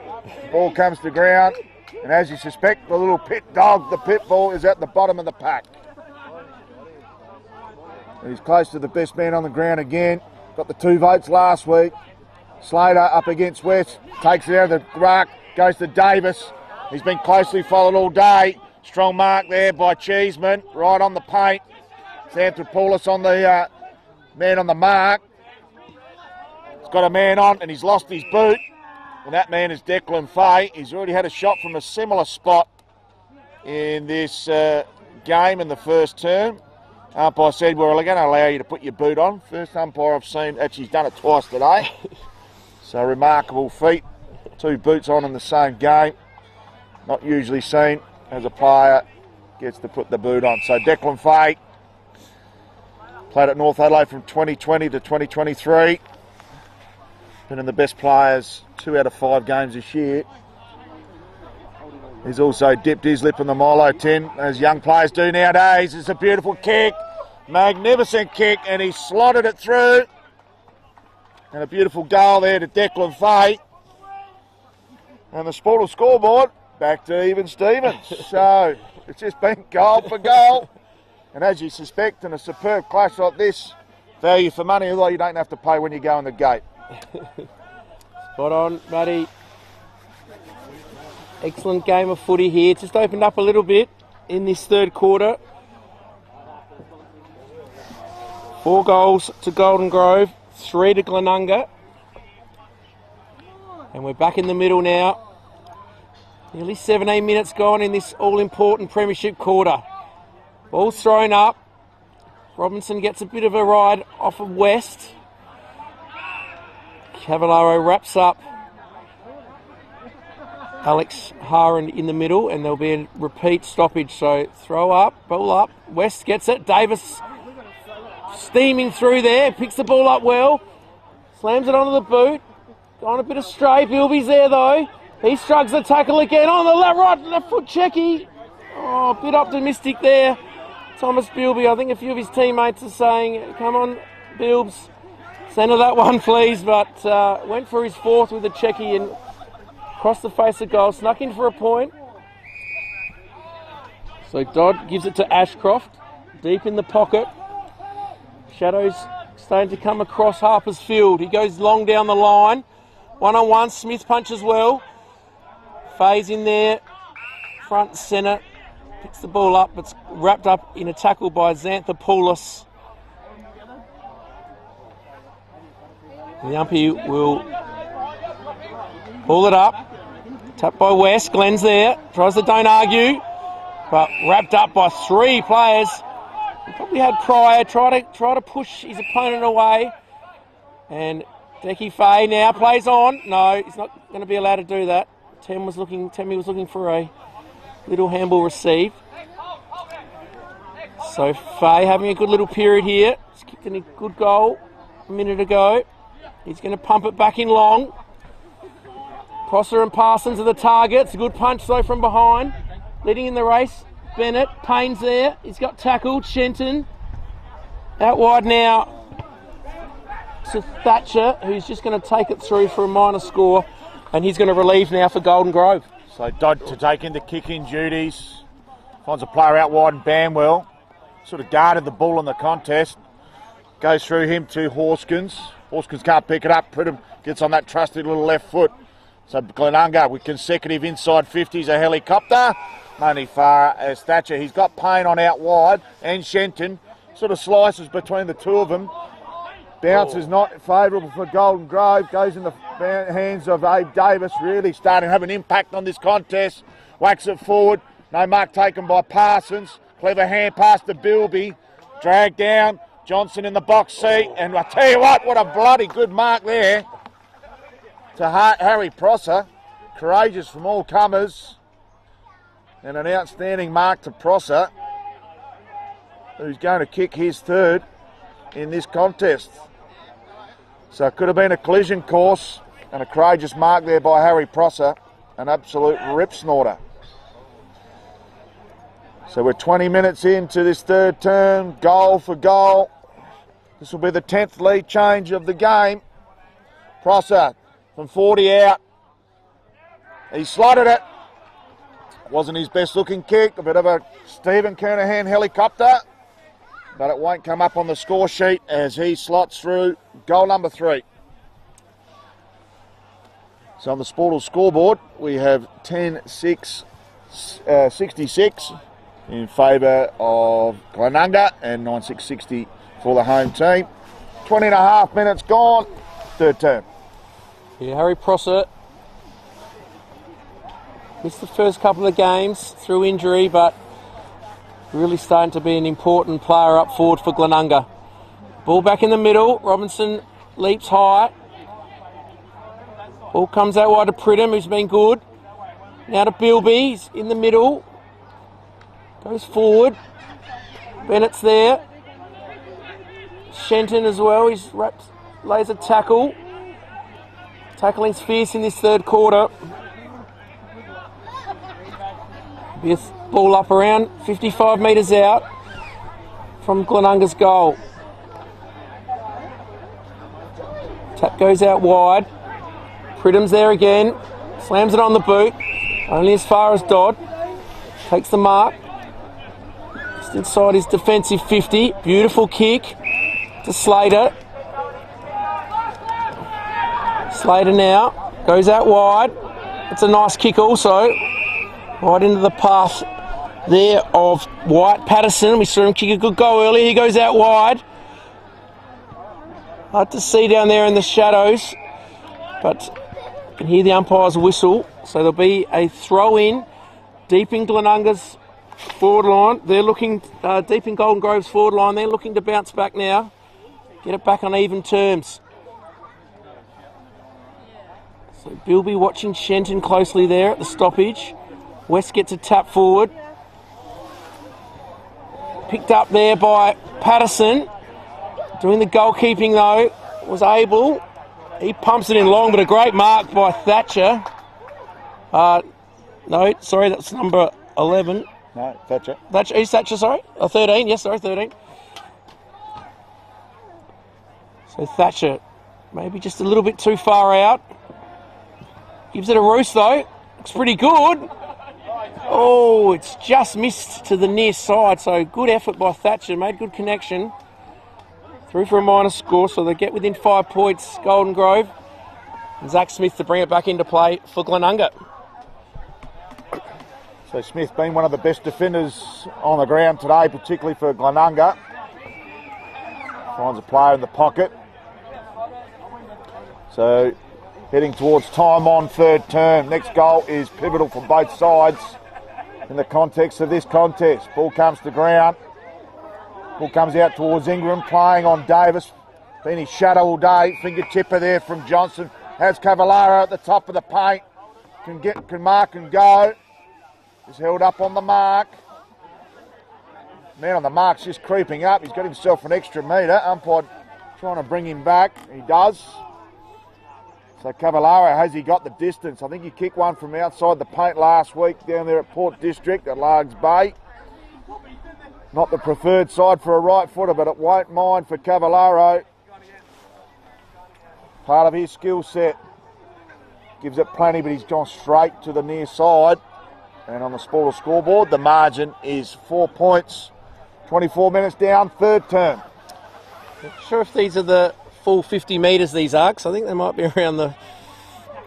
Ball comes to ground, and as you suspect, the little pit dog, the pit bull, is at the bottom of the pack. He's close to the best man on the ground again. Got the 2 votes last week. Slater up against West, takes it out of the ruck, goes to Davis. He's been closely followed all day. Strong mark there by Cheeseman, right on the paint. Xanthopoulos on the man on the mark. He's got a man on and he's lost his boot. And that man is Declan Fay. He's already had a shot from a similar spot in this game in the first term. Umpire said, we're going to allow you to put your boot on. First umpire I've seen, actually he's done it twice today. So remarkable feat. 2 boots on in the same game. Not usually seen as a player gets to put the boot on. So Declan Fay played at North Adelaide from 2020 to 2023. Been in the best players 2 out of 5 games this year. He's also dipped his lip in the Milo tin, as young players do nowadays. It's a beautiful kick, magnificent kick, and he slotted it through. And a beautiful goal there to Declan Fay. And the Sportal scoreboard, back to even Stevens. So it's just been goal for goal. And as you suspect, in a superb clash like this, value for money, although you don't have to pay when you go in the gate. Spot on, Matty. Excellent game of footy here. Just opened up a little bit in this third quarter. 4 goals to Golden Grove, 3 to Glenunga. And we're back in the middle now. Nearly 17 minutes gone in this all-important premiership quarter. Ball's thrown up. Robinson gets a bit of a ride off of West. Cavallaro wraps up Alex Haran in the middle, and there'll be a repeat stoppage. So throw up, ball up. West gets it. Davis steaming through there, picks the ball up well, slams it onto the boot. On a bit of stray. Bilby's there though. He struggles the tackle again on the left foot checky. Oh, a bit optimistic there. Thomas Bilby. I think a few of his teammates are saying, come on, Bilbs, centre that one please. But went for his 4th with a checky and crossed the face of goal, snuck in for a point. So Dodd gives it to Ashcroft, deep in the pocket. Shadows starting to come across Harper's Field. He goes long down the line. 1-on-1, Smith punches well. Faye's in there, front centre. Picks the ball up, but it's wrapped up in a tackle by Xanthopoulos. The umpire will pull it up. Tapped by West. Glenn's there. Tries to don't argue, but wrapped up by 3 players. He probably had Pryor try to push his opponent away. And Decky Fay now plays on. No, he's not going to be allowed to do that. Temmy was looking for a little handball received. So Fay having a good little period here. He's kicked in a good goal a minute ago. He's going to pump it back in long. Prosser and Parsons are the targets. A good punch though from behind. Leading in the race. Bennett. Payne's there. He's got tackled. Shenton. Out wide now to Thatcher, who's just going to take it through for a minor score, and he's going to relieve now for Golden Grove. So Dodd to take in the kicking duties. Finds a player out wide and Banwell. Sort of guarded the ball in the contest. Goes through him to Horskins. Horskins can't pick it up. Pridham gets on that trusty little left foot. So Glenunga with consecutive inside 50s, a helicopter. Only far as Thatcher. He's got Payne on out wide, and Shenton sort of slices between the two of them. Bounce is not favourable for Golden Grove. Goes in the hands of Abe Davis. Really starting to have an impact on this contest. Whacks it forward. No mark taken by Parsons. Clever hand pass to Bilby. Dragged down. Johnson in the box seat. And I tell you what a bloody good mark there to Harry Prosser. Courageous from all comers. And an outstanding mark to Prosser, who's going to kick his third in this contest. So it could have been a collision course, and a courageous mark there by Harry Prosser, an absolute rip snorter. So we're 20 minutes into this third term, goal for goal. This will be the 10th lead change of the game. Prosser from 40 out. He slotted it. Wasn't his best looking kick, a bit of a Stephen Kernahan helicopter, but it won't come up on the score sheet as he slots through goal number 3. So on the Sportal scoreboard, we have 10-6, 66 in favour of Glenunga and 9-6-60 for the home team. 20 and a half minutes gone, third term. Yeah, Harry Prosser missed the first couple of games through injury, but really starting to be an important player up forward for Glenunga. Ball back in the middle. Robinson leaps high. Ball comes out wide to Pridham, who's been good. Now to Bilby. He's in the middle. Goes forward. Bennett's there. Shenton as well. He's lays a tackle. Tackling's fierce in this third quarter. Be a ball up around 55 metres out from Glenunga's goal. Tap goes out wide. Pridham's there again. Slams it on the boot. Only as far as Dodd. Takes the mark. Just inside his defensive 50. Beautiful kick to Slater. Slater now. Goes out wide. It's a nice kick also. Right into the path there of White Patterson. We saw him kick a good goal earlier. He goes out wide. Hard to see down there in the shadows, but you can hear the umpire's whistle. So there'll be a throw in deep in Glenunga's forward line. They're looking deep in Golden Grove's forward line. They're looking to bounce back now. Get it back on even terms. So Bilby watching Shenton closely there at the stoppage. West gets a tap forward. Picked up there by Patterson. Doing the goalkeeping though. Was able. He pumps it in long, but a great mark by Thatcher. No, sorry, that's number 11. No, Thatcher. Is Thatcher, sorry? 13, yes, sorry, 13. So Thatcher, maybe just a little bit too far out. Gives it a roost though. Looks pretty good. Oh, it's just missed to the near side. So good effort by Thatcher. Made good connection. Through for a minor score, so they get within 5 points, Golden Grove. And Zach Smith to bring it back into play for Glenunga. So Smith being one of the best defenders on the ground today, particularly for Glenunga. Finds a player in the pocket. So heading towards time on third term. Next goal is pivotal for both sides in the context of this contest. Ball comes to ground. Ball comes out towards Ingram, playing on Davis. Been his shadow all day. Fingertipper there from Johnson. Has Cavallaro at the top of the paint. Can mark and go. Is held up on the mark. Man on the mark's just creeping up. He's got himself an extra metre. Umpire trying to bring him back. He does. So Cavallaro, has he got the distance? I think he kicked one from outside the paint last week down there at Port District at Largs Bay. Not the preferred side for a right footer, but it won't mind for Cavallaro. part of his skill set. Gives it plenty, but he's gone straight to the near side. And on the Sporter scoreboard, the margin is 4 points. 24 minutes down, third term. Not sure if these are the full 50 metres, these arcs. I think they might be around the,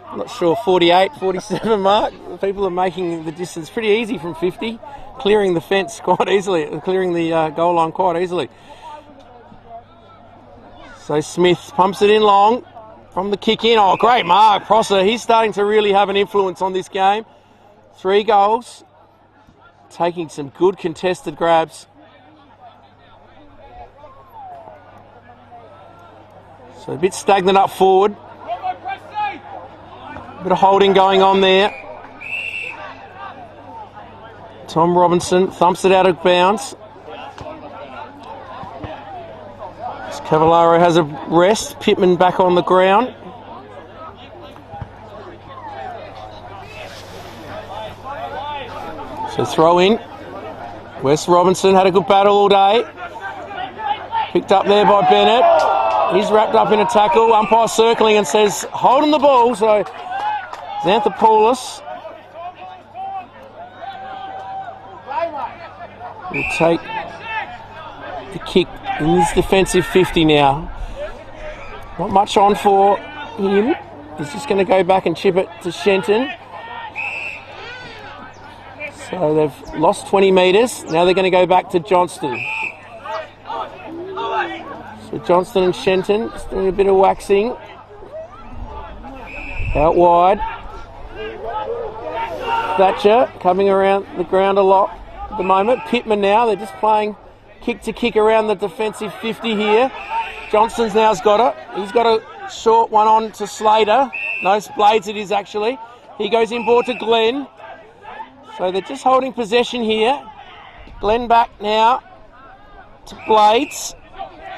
I'm not sure, 48, 47 mark. People are making the distance pretty easy from 50, clearing the fence quite easily, clearing the goal line quite easily. So Smith pumps it in long from the kick in. Oh, great mark, Prosser. He's starting to really have an influence on this game. 3 goals, taking some good contested grabs. So a bit stagnant up forward. A bit of holding going on there. Tom Robinson thumps it out of bounds. Cavallaro has a rest. Pittman back on the ground. So throw in. Wes Robinson had a good battle all day. Picked up there by Bennett. He's wrapped up in a tackle. Umpire circling and says, hold on the ball. So Xanthopoulos will take the kick in this defensive 50 now. Not much on for him. He's just going to go back and chip it to Shenton. So they've lost 20 metres. Now they're going to go back to Johnston. So Johnston and Shenton just doing a bit of waxing. Out wide. Thatcher coming around the ground a lot at the moment. Pittman now, they're just playing kick to kick around the defensive 50 here. Johnston's now's got it. He's got a short one on to Slater. No, Blades it is actually. He goes inboard to Glenn. So they're just holding possession here. Glenn back now to Blades.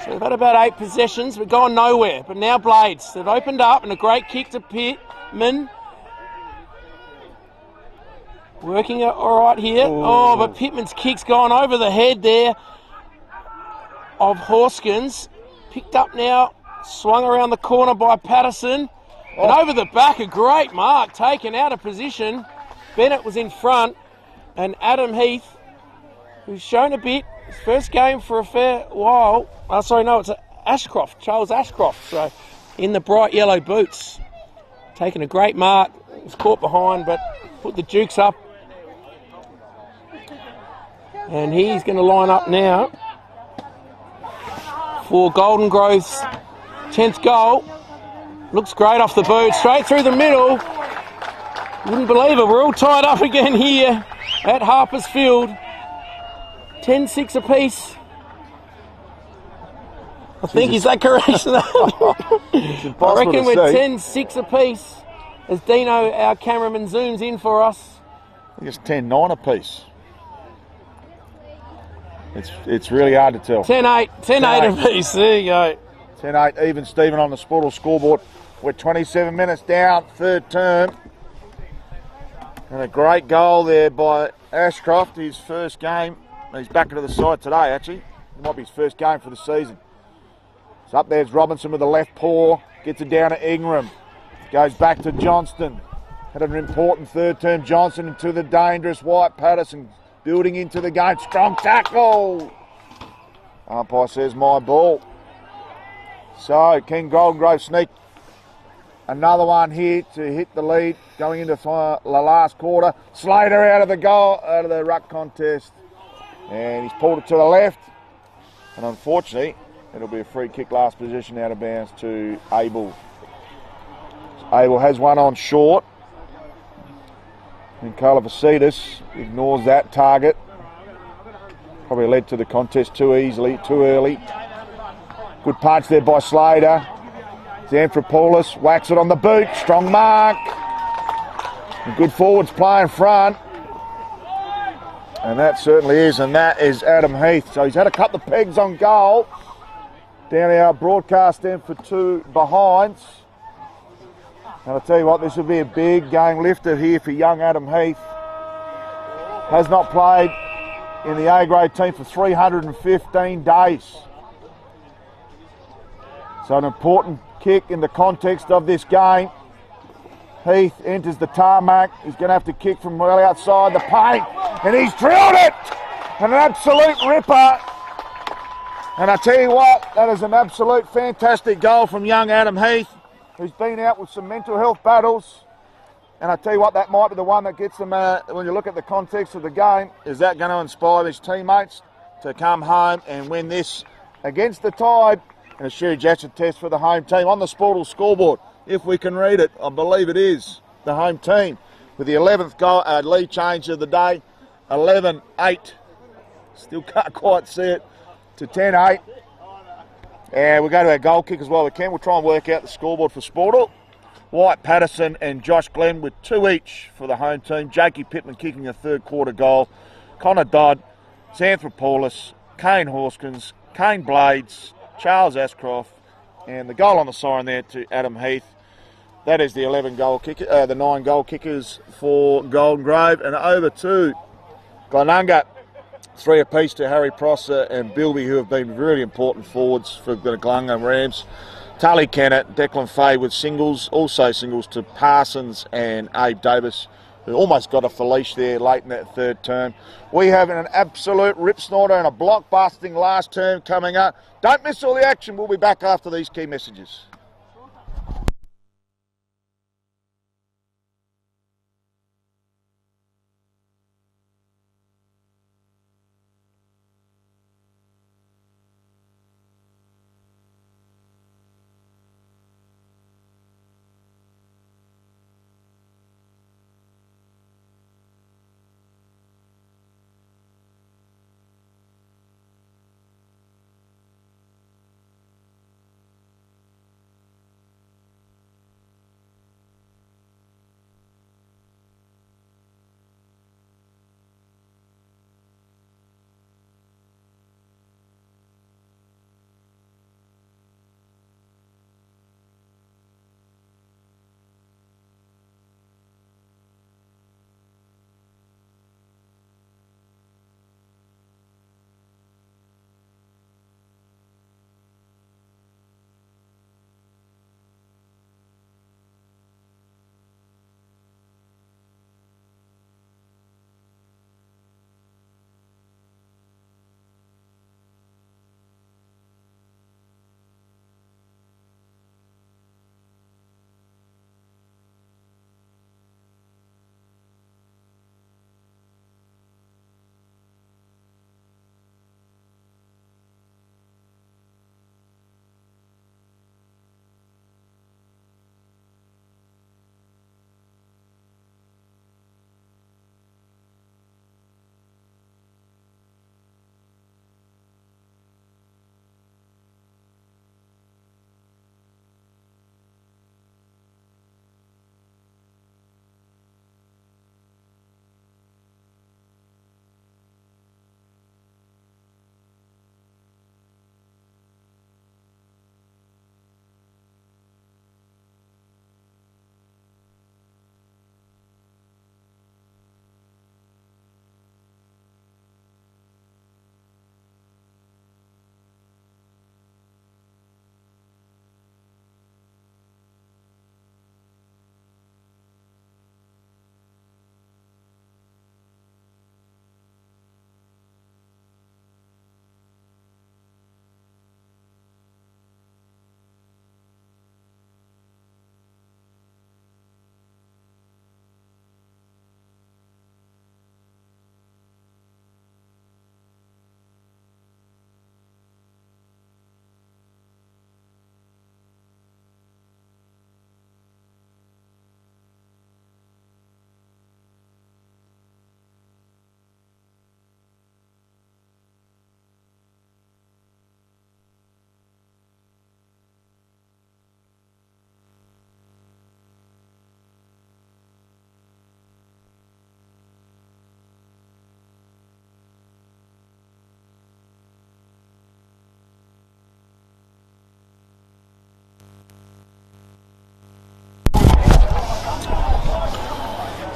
So they've had about 8 possessions, but gone nowhere. But now Blades. They've opened up and a great kick to Pittman. Working it all right here. Oh, but Pittman's kick's gone over the head there of Horskins. Picked up now, swung around the corner by Patterson. And over the back, a great mark, taken out of position. Bennett was in front, and Adam Heath, who's shown a bit, his first game for a fair while. Oh, sorry, no, it's Ashcroft, Charles Ashcroft. So in the bright yellow boots, taking a great mark. Was caught behind, but put the Dukes up. And he's going to line up now for Golden Grove's 10th goal. Looks great off the boot, straight through the middle. Wouldn't believe it, we're all tied up again here at Harper's Field. 10-6 apiece. I think, is that correct? I reckon we're 10-6 apiece as Dino, our cameraman, zooms in for us. I think it's 10-9 apiece. It's really hard to tell. 10-8 apiece, there you go. 10-8 even Stephen on the Sportal scoreboard. We're 27 minutes down, third term. And a great goal there by Ashcroft, his first game. He's back into the side today, actually. It might be his first game for the season. So up there's Robinson with the left paw. Gets it down to Ingram. Goes back to Johnston. Had an important third term. Johnson into the dangerous White. Patterson building into the game. Strong tackle. Umpire says my ball. So King Golden Grove sneak another one here to hit the lead going into the last quarter. Slater out of the goal, out of the ruck contest. And he's pulled it to the left. And unfortunately, it'll be a free kick last position out of bounds to Abel. Abel has one on short. And Kalafasitis ignores that target. Probably led to the contest too easily, too early. Good punch there by Slater. Xanthopoulos whacks it on the boot. Strong mark. And good forwards play in front. And that certainly is, and that is Adam Heath. So he's had a couple of pegs on goal. Down our broadcast end for 2 behinds. And I'll tell you what, this will be a big game lifter here for young Adam Heath. Has not played in the A-grade team for 315 days. So an important kick in the context of this game. Heath enters the tarmac. He's going to have to kick from well outside the paint. And he's drilled it! An absolute ripper. And I tell you what, that is an absolute fantastic goal from young Adam Heath, who's been out with some mental health battles. And I tell you what, that might be the one that gets them, when you look at the context of the game, is that going to inspire his teammates to come home and win this against the Tide? And a huge acid test for the home team on the Sportal scoreboard. If we can read it, I believe it is the home team with the 11th goal, lead change of the day, 11-8. Still can't quite see it, to 10-8. And we'll go to our goal kick as well. We can. We'll try and work out the scoreboard for Sportal. Wyatt Patterson and Josh Glenn with 2 each for the home team. Jakey Pittman kicking a third quarter goal. Connor Dodd, Xanthropoulos, Kane Horskins, Kane Blades, Charles Ashcroft, and the goal on the siren there to Adam Heath. That is the 11 goal kicker, the 9 goal kickers for Golden Grove. And over to Glenunga, 3 apiece to Harry Prosser and Bilby, who have been really important forwards for the Glenunga Rams. Tully Kennett, Declan Fay with singles, also singles to Parsons and Abe Davis, who almost got a Felice there late in that third term. We have an absolute rip snorter and a block-busting last term coming up. Don't miss all the action. We'll be back after these key messages.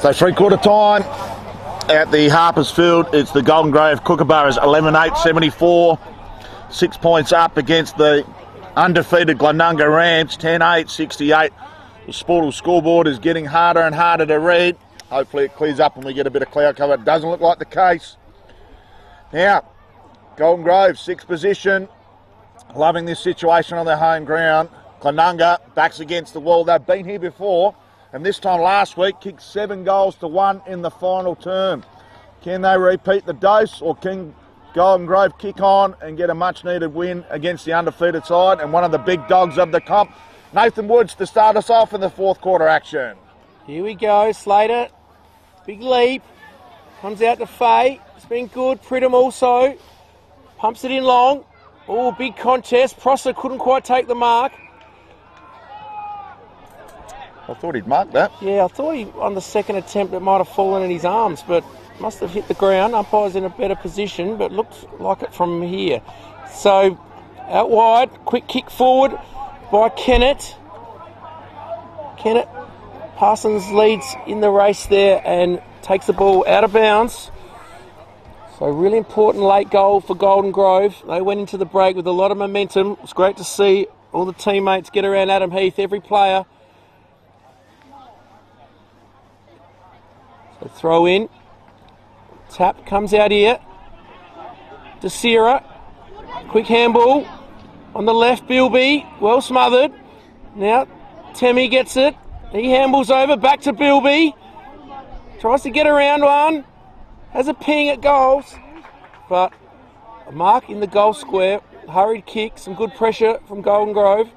So 3/4 time at the Harpers Field. It's the Golden Grove Kookaburras 11-8, 74. 6 points up against the undefeated Glenunga Rams, 10-8, 68. The Sportal scoreboard is getting harder and harder to read. Hopefully it clears up and we get a bit of cloud cover. It doesn't look like the case. Now, Golden Grove, 6th position. Loving this situation on their home ground. Glenunga, backs against the wall. They've been here before, and this time last week kicked 7 goals to 1 in the final term. Can they repeat the dose, or can Golden Grove kick on and get a much-needed win against the undefeated side and one of the big dogs of the comp? Nathan Woods to start us off in the 4th quarter action. Here we go, Slater. Big leap. Comes out to Faye. It's been good. Pridham also. Pumps it in long. Oh, big contest. Prosser couldn't quite take the mark. I thought he'd marked that. Yeah, I thought on the second attempt it might have fallen in his arms, but must have hit the ground. Umpire's in a better position, but looked like it from here. So, out wide. Quick kick forward by Kennett. Parsons leads in the race there and takes the ball out of bounds. So really important late goal for Golden Grove. They went into the break with a lot of momentum. It's great to see all the teammates get around Adam Heath, every player. So throw in. Tap comes out here. Desira. Quick handball. On the left, Bilby. Well smothered. Now Temmie gets it. He handballs over. Back to Bilby. Tries to get around one. Has a ping at goals, but a mark in the goal square. Hurried kick, some good pressure from Golden Grove.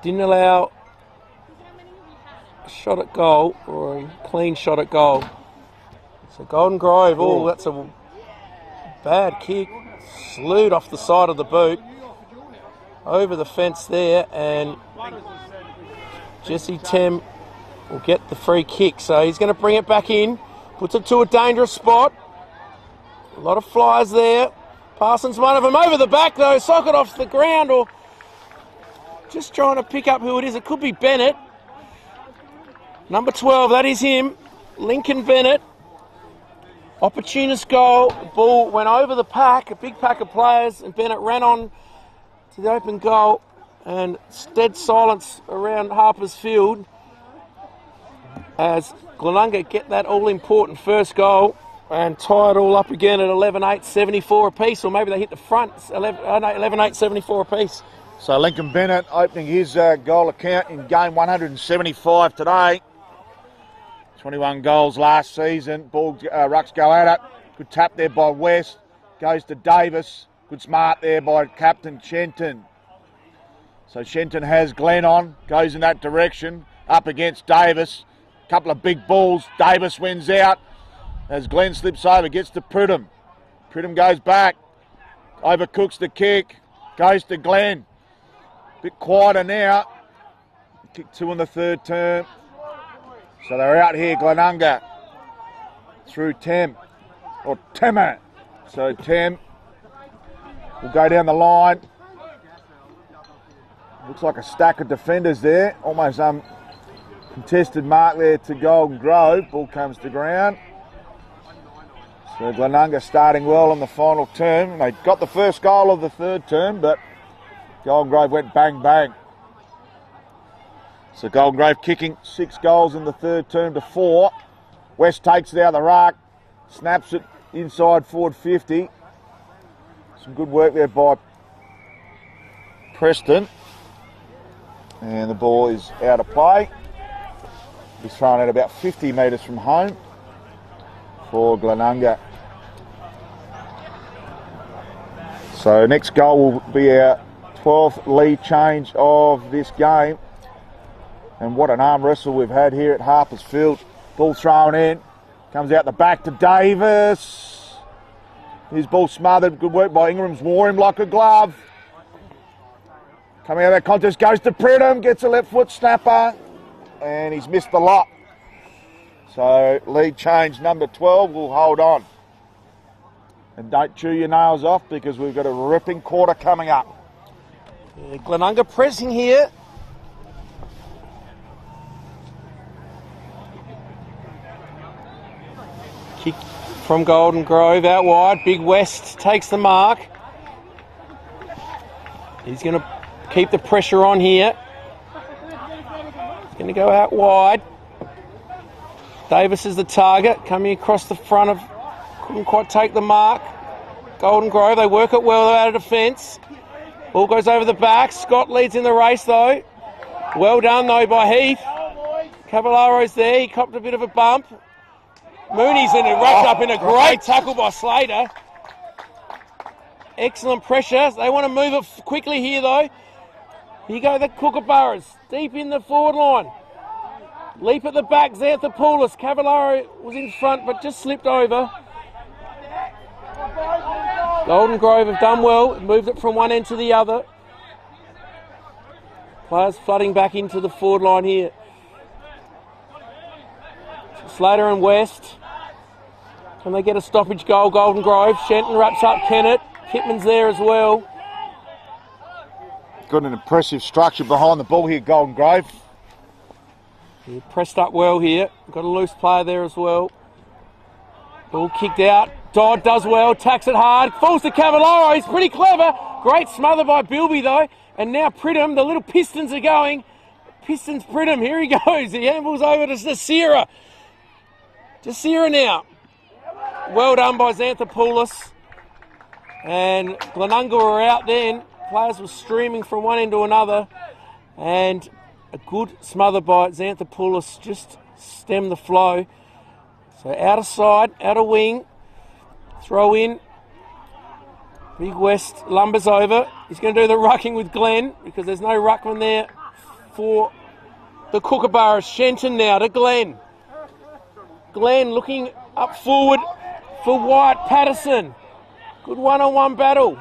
Didn't allow a shot at goal, or a clean shot at goal. So Golden Grove, oh, that's a bad kick. Slewed off the side of the boot. Over the fence there, and Jesse Tem will get the free kick. So he's going to bring it back in. Puts it to a dangerous spot. A lot of flyers there. Parsons, one of them over the back though. Socket off the ground, or just trying to pick up who it is. It could be Bennett. Number 12, that is him. Lincoln Bennett. Opportunist goal. The ball went over the pack, a big pack of players, and Bennett ran on to the open goal, and dead silence around Harper's Field as Glenunga get that all-important first goal and tie it all up again at 11-8, 74 apiece, or maybe they hit the front, 11-8, 74 apiece. So Lincoln Bennett opening his goal account in game 175 today. 21 goals last season. Ball rucks go at it. Good tap there by West. Goes to Davis. Good smart there by Captain Shenton. So Shenton has Glenn on. Goes in that direction. Up against Davis. Couple of big balls. Davis wins out as Glenn slips over. Gets to Pridham. Pridham goes back. Overcooks the kick. Goes to Glenn. Bit quieter now. Kick 2 in the 3rd term. So they're out here, Glenunga, through Tem, or Temmer. So Tem will go down the line. Looks like a stack of defenders there. Almost contested mark there to Golden Grove. Ball comes to ground. So Glenunga starting well in the final term. They got the first goal of the 3rd term, but Golden Grove went bang, bang. So Golden Grove kicking 6 goals in the 3rd term to 4. West takes it out of the ruck, snaps it inside forward 50. Some good work there by Preston. And the ball is out of play. He's thrown it about 50 metres from home for Glenunga. So next goal will be our 12th lead change of this game. And what an arm wrestle we've had here at Harper's Field. Ball thrown in. Comes out the back to Davis. His ball smothered. Good work by Ingram's. Wore him like a glove. Coming out of that contest goes to Pridham. Gets a left foot snapper. And he's missed the lot. So lead change number 12 will hold on. And don't chew your nails off because we've got a ripping quarter coming up. Glenunga pressing here. Kick from Golden Grove out wide. Big West takes the mark. He's going to keep the pressure on here. He's going to go out wide. Davis is the target, coming across the front of, couldn't quite take the mark. Golden Grove, they work it well out of defence. Ball goes over the back. Scott leads in the race though. Well done though by Heath. Cavallaro's there, he copped a bit of a bump. Mooney's in it, wrapped up in a great tackle by Slater. Excellent pressure. They want to move it quickly here though. Here go the Kookaburras, deep in the forward line. Leap at the back, Xanthopoulos. Cavallaro was in front but just slipped over. Golden Grove have done well, moved it from one end to the other. Players flooding back into the forward line here. Slater and West. Can they get a stoppage goal, Golden Grove? Shenton wraps up Kennett. Kipman's there as well. Got an impressive structure behind the ball here, Golden Grove. He pressed up well here. Got a loose player there as well. Ball kicked out. Dodd does well, tacks it hard, falls to Cavallaro. He's pretty clever. Great smother by Bilby though. And now Pridham, the little Pistons are going. Pistons Pridham, here he goes. He handballs over to Desira. Desira now. Well done by Xanthopoulos. And Glenunga were out then. Players were streaming from one end to another. And a good smother by Xanthopoulos just stemmed the flow. So out of side, out of wing. Throw in. Big West lumbers over. He's going to do the rucking with Glenn because there's no ruckman there for the Kookaburras. Shenton now to Glenn. Glenn looking up forward for White Patterson. Good one-on-one battle.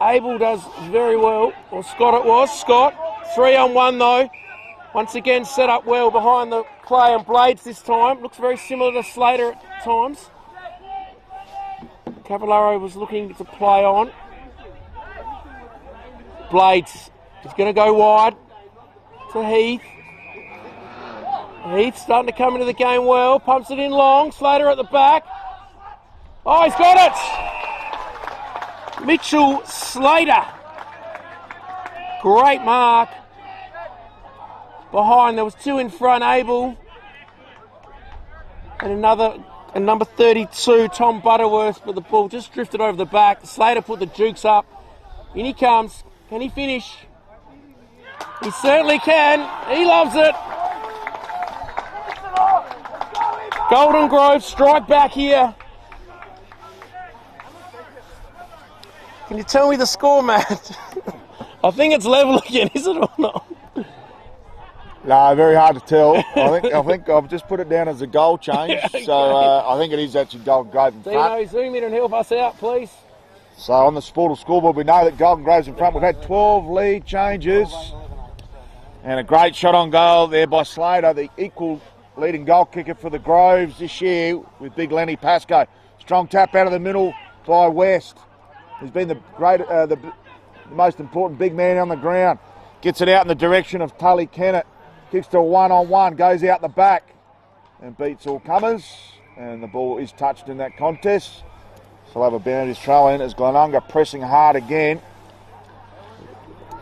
Abel does very well, or Scott it was. Scott, 3-on-1 though. Once again set up well behind the play and Blades this time. Looks very similar to Slater at times. Cavallaro was looking to play on. Blades is going to go wide to Heath. Heath starting to come into the game well. Pumps it in long. Slater at the back. Oh, he's got it! Mitchell Slater. Great mark. Behind, there was two in front, Abel. And another, and number 32, Tom Butterworth, but the ball just drifted over the back. Slater put the jukes up. In he comes. Can he finish? He certainly can. He loves it. Golden Grove strike back here. Can you tell me the score, Matt? I think it's level again, is it or not? No, very hard to tell. I think I've just put it down as a goal change. Okay. So I think it is actually Golden Grove in front. Dino, zoom in and help us out, please. So on the Sportal scoreboard, we know that Golden Grove's in front. We've had 12 lead changes. And a great shot on goal there by Slater, the equal leading goal kicker for the Groves this year with big Lenny Pascoe. Strong tap out of the middle by West. He's been the most important big man on the ground. Gets it out in the direction of Tully Kennett. Kicks to a one-on-one, goes out the back and beats all comers. And the ball is touched in that contest. So he'll have a boundaries throw in as Glenunga pressing hard again.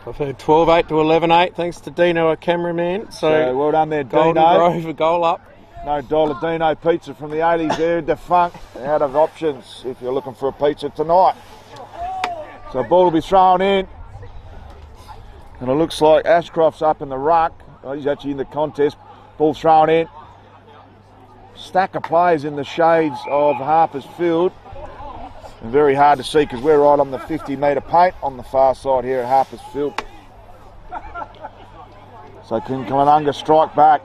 I've heard 12-8 to 11-8, thanks to Dino, our cameraman. So well done there, Dino. Golden Grove, a goal up. No dollar Dino pizza from the 80s there, defunct. Out of options if you're looking for a pizza tonight. So ball will be thrown in. And it looks like Ashcroft's up in the ruck. Oh, he's actually in the contest. Ball thrown in. Stack of players in the shades of Harper's Field. And very hard to see because we're right on the 50-metre paint on the far side here at Harper's Field. So can Glenunga strike back?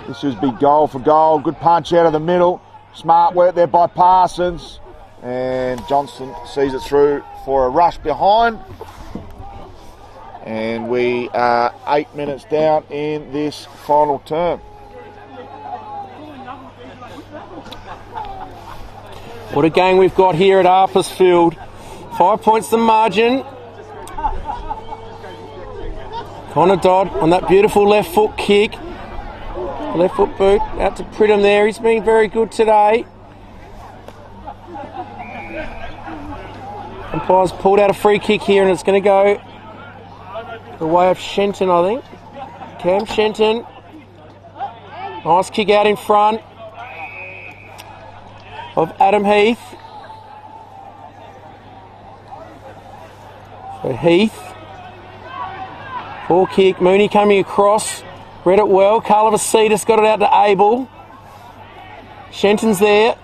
This is big goal for goal. Good punch out of the middle. Smart work there by Parsons. And Johnson sees it through for a rush behind. And we are 8 minutes down in this final term. What a game we've got here at Harper's Field. 5 points the margin. Connor Dodd on that beautiful left foot kick. Left foot boot out to Pridham there. He's been very good today. Umpire's pulled out a free kick here, and it's going to go the way of Shenton, I think. Cam Shenton. Nice kick out in front of Adam Heath. So Heath. Full kick. Mooney coming across. Read it well. Carla Vasitas got it out to Abel. Shenton's there.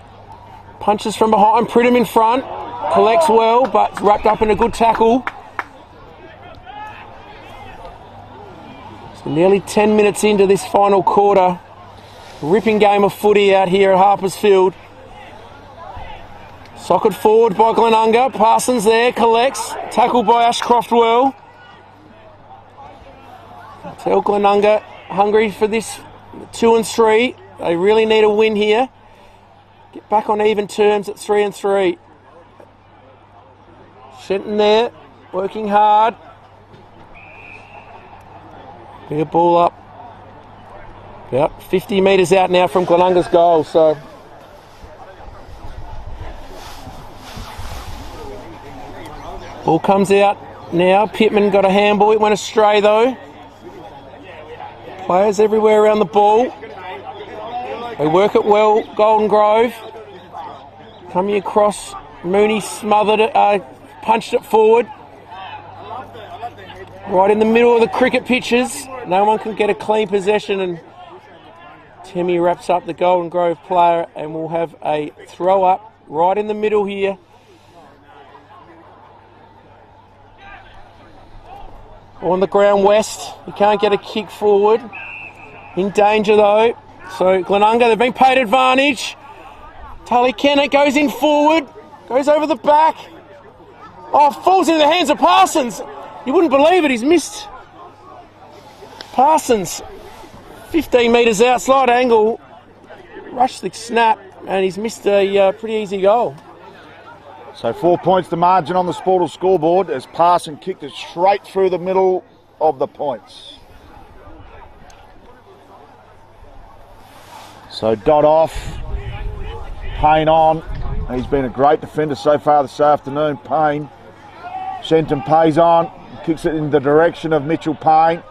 Punches from behind. Pridham in front. Collects well, but wrapped up in a good tackle. So nearly 10 minutes into this final quarter. Ripping game of footy out here at Harpers Field. Socket forward by Glenunga. Parsons there, collects. Tackled by Ashcroft well. Tell Glenunga hungry for this 2 and 3. They really need a win here. Get back on even terms at 3 and 3. Shenton there, working hard. Get a ball up. Yep, 50 metres out now from Glenunga's goal, so. Ball comes out now. Pittman got a handball. It went astray though. Players everywhere around the ball. They work it well. Golden Grove. Coming across. Mooney smothered it, punched it forward. Right in the middle of the cricket pitches. No one can get a clean possession, and Timmy wraps up the Golden Grove player, and we'll have a throw up right in the middle here. On the ground west, he can't get a kick forward. In danger though. So Glenunga, they've been paid advantage. Tully Kennett goes in forward, goes over the back. Oh, falls into the hands of Parsons. You wouldn't believe it, he's missed. Parsons, 15 metres out, slight angle, rushed the snap, and he's missed a pretty easy goal. So 4 points the margin on the Sportal scoreboard as Parsons kicked it straight through the middle of the points. So dot off, Payne on. He's been a great defender so far this afternoon, Payne. Shenton pays on, kicks it in the direction of Mitchell Payne.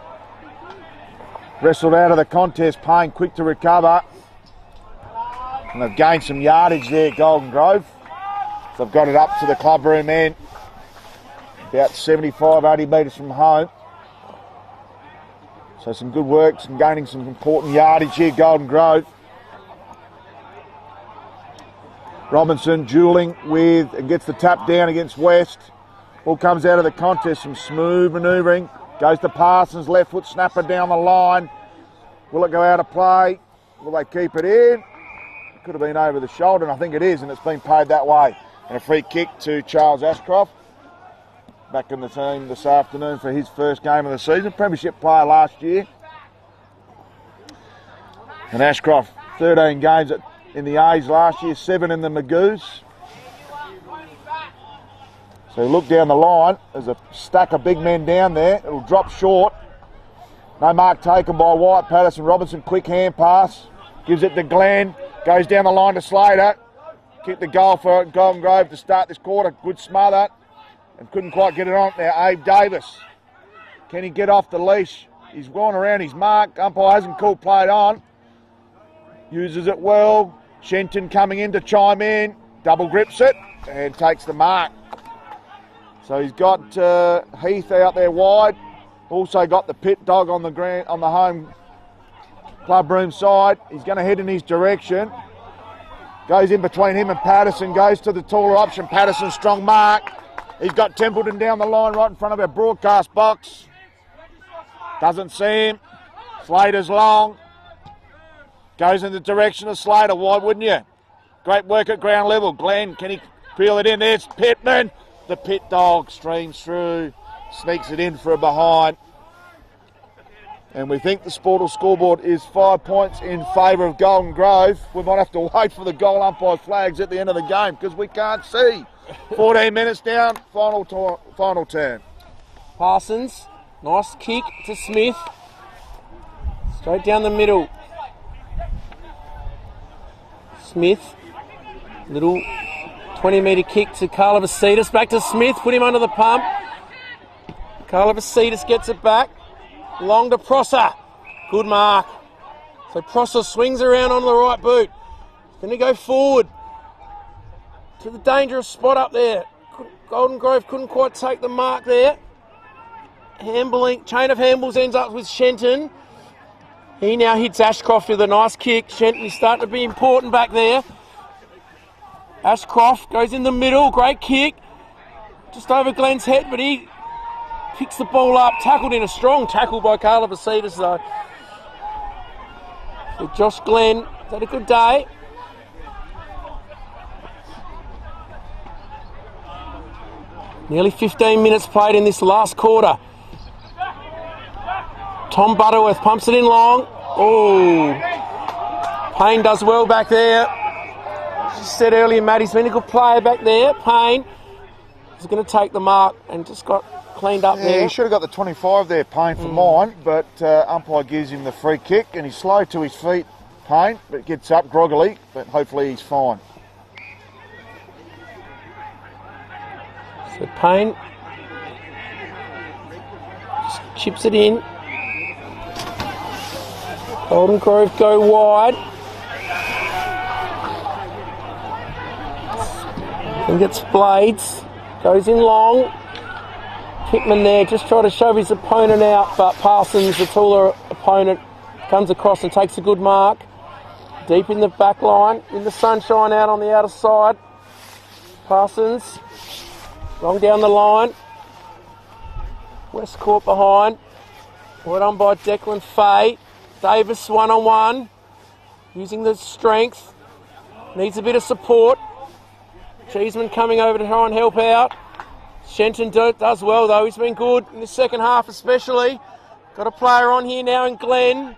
Wrestled out of the contest, Payne quick to recover. And they've gained some yardage there, Golden Grove. So they've got it up to the clubroom end. About 75, 80 metres from home. So some good work, some gaining some important yardage here, Golden Grove. Robinson duelling with, and gets the tap down against West. Ball comes out of the contest, some smooth manoeuvring. Goes to Parsons, left foot snapper down the line. Will it go out of play? Will they keep it in? It could have been over the shoulder, and I think it is, and it's been paid that way. And a free kick to Charles Ashcroft. Back in the team this afternoon for his first game of the season. Premiership player last year. And Ashcroft, 13 games in the A's last year, 7 in the Magoos. So look down the line, there's a stack of big men down there. It'll drop short. No mark taken by White. Patterson Robinson, quick hand pass. Gives it to Glenn. Goes down the line to Slater. Kicked the goal for Golden Grove to start this quarter. Good smother. And couldn't quite get it on there. Abe Davis. Can he get off the leash? He's gone around his mark. Umpire hasn't called play on. Uses it well. Shenton coming in to chime in. Double grips it and takes the mark. So he's got Heath out there wide. Also got the pit dog on the home clubroom side. He's going to head in his direction. Goes in between him and Patterson. Goes to the taller option. Patterson, strong mark. He's got Templeton down the line right in front of our broadcast box. Doesn't see him. Slater's long. Goes in the direction of Slater. Why wouldn't you? Great work at ground level. Glenn, can he peel it in? There's Pittman. The pit dog streams through. Sneaks it in for a behind. And we think the Sportal scoreboard is 5 points in favour of Golden Grove. We might have to wait for the goal umpire flags at the end of the game because we can't see. 14 minutes down, final turn. Parsons, nice kick to Smith. Straight down the middle. Smith, little 20-metre kick to Carla Vasitas. Back to Smith. Put him under the pump. Carla Vasitas gets it back. Long to Prosser. Good mark. So Prosser swings around on the right boot. Going to go forward to the dangerous spot up there. Golden Grove couldn't quite take the mark there. Handling, chain of handballs ends up with Shenton. He now hits Ashcroft with a nice kick. Shenton is starting to be important back there. Ashcroft goes in the middle, great kick. Just over Glenn's head, but he picks the ball up. Tackled in a strong tackle by Carla Vasitas though. So Josh Glenn has had a good day. Nearly 15 minutes played in this last quarter. Tom Butterworth pumps it in long. Oh, Payne does well back there. As you said earlier, Matt, he's been a good player back there. Payne is going to take the mark and just got cleaned up there. He should have got the 25 there, Payne, for mine, but umpire gives him the free kick and he's slow to his feet, Payne, but gets up groggily, but hopefully he's fine. So Payne just chips it in. Golden Grove go wide. And gets Blades. Goes in long. Pittman there just trying to shove his opponent out, but Parsons, the taller opponent, comes across and takes a good mark. Deep in the back line, in the sunshine out on the outer side. Parsons. Long down the line. West Court behind. Well done by Declan Fay. Davis one-on-one. Using the strength. Needs a bit of support. Cheeseman coming over to try and help out. Shenton does well though. He's been good in the second half especially. Got a player on here now in Glenn.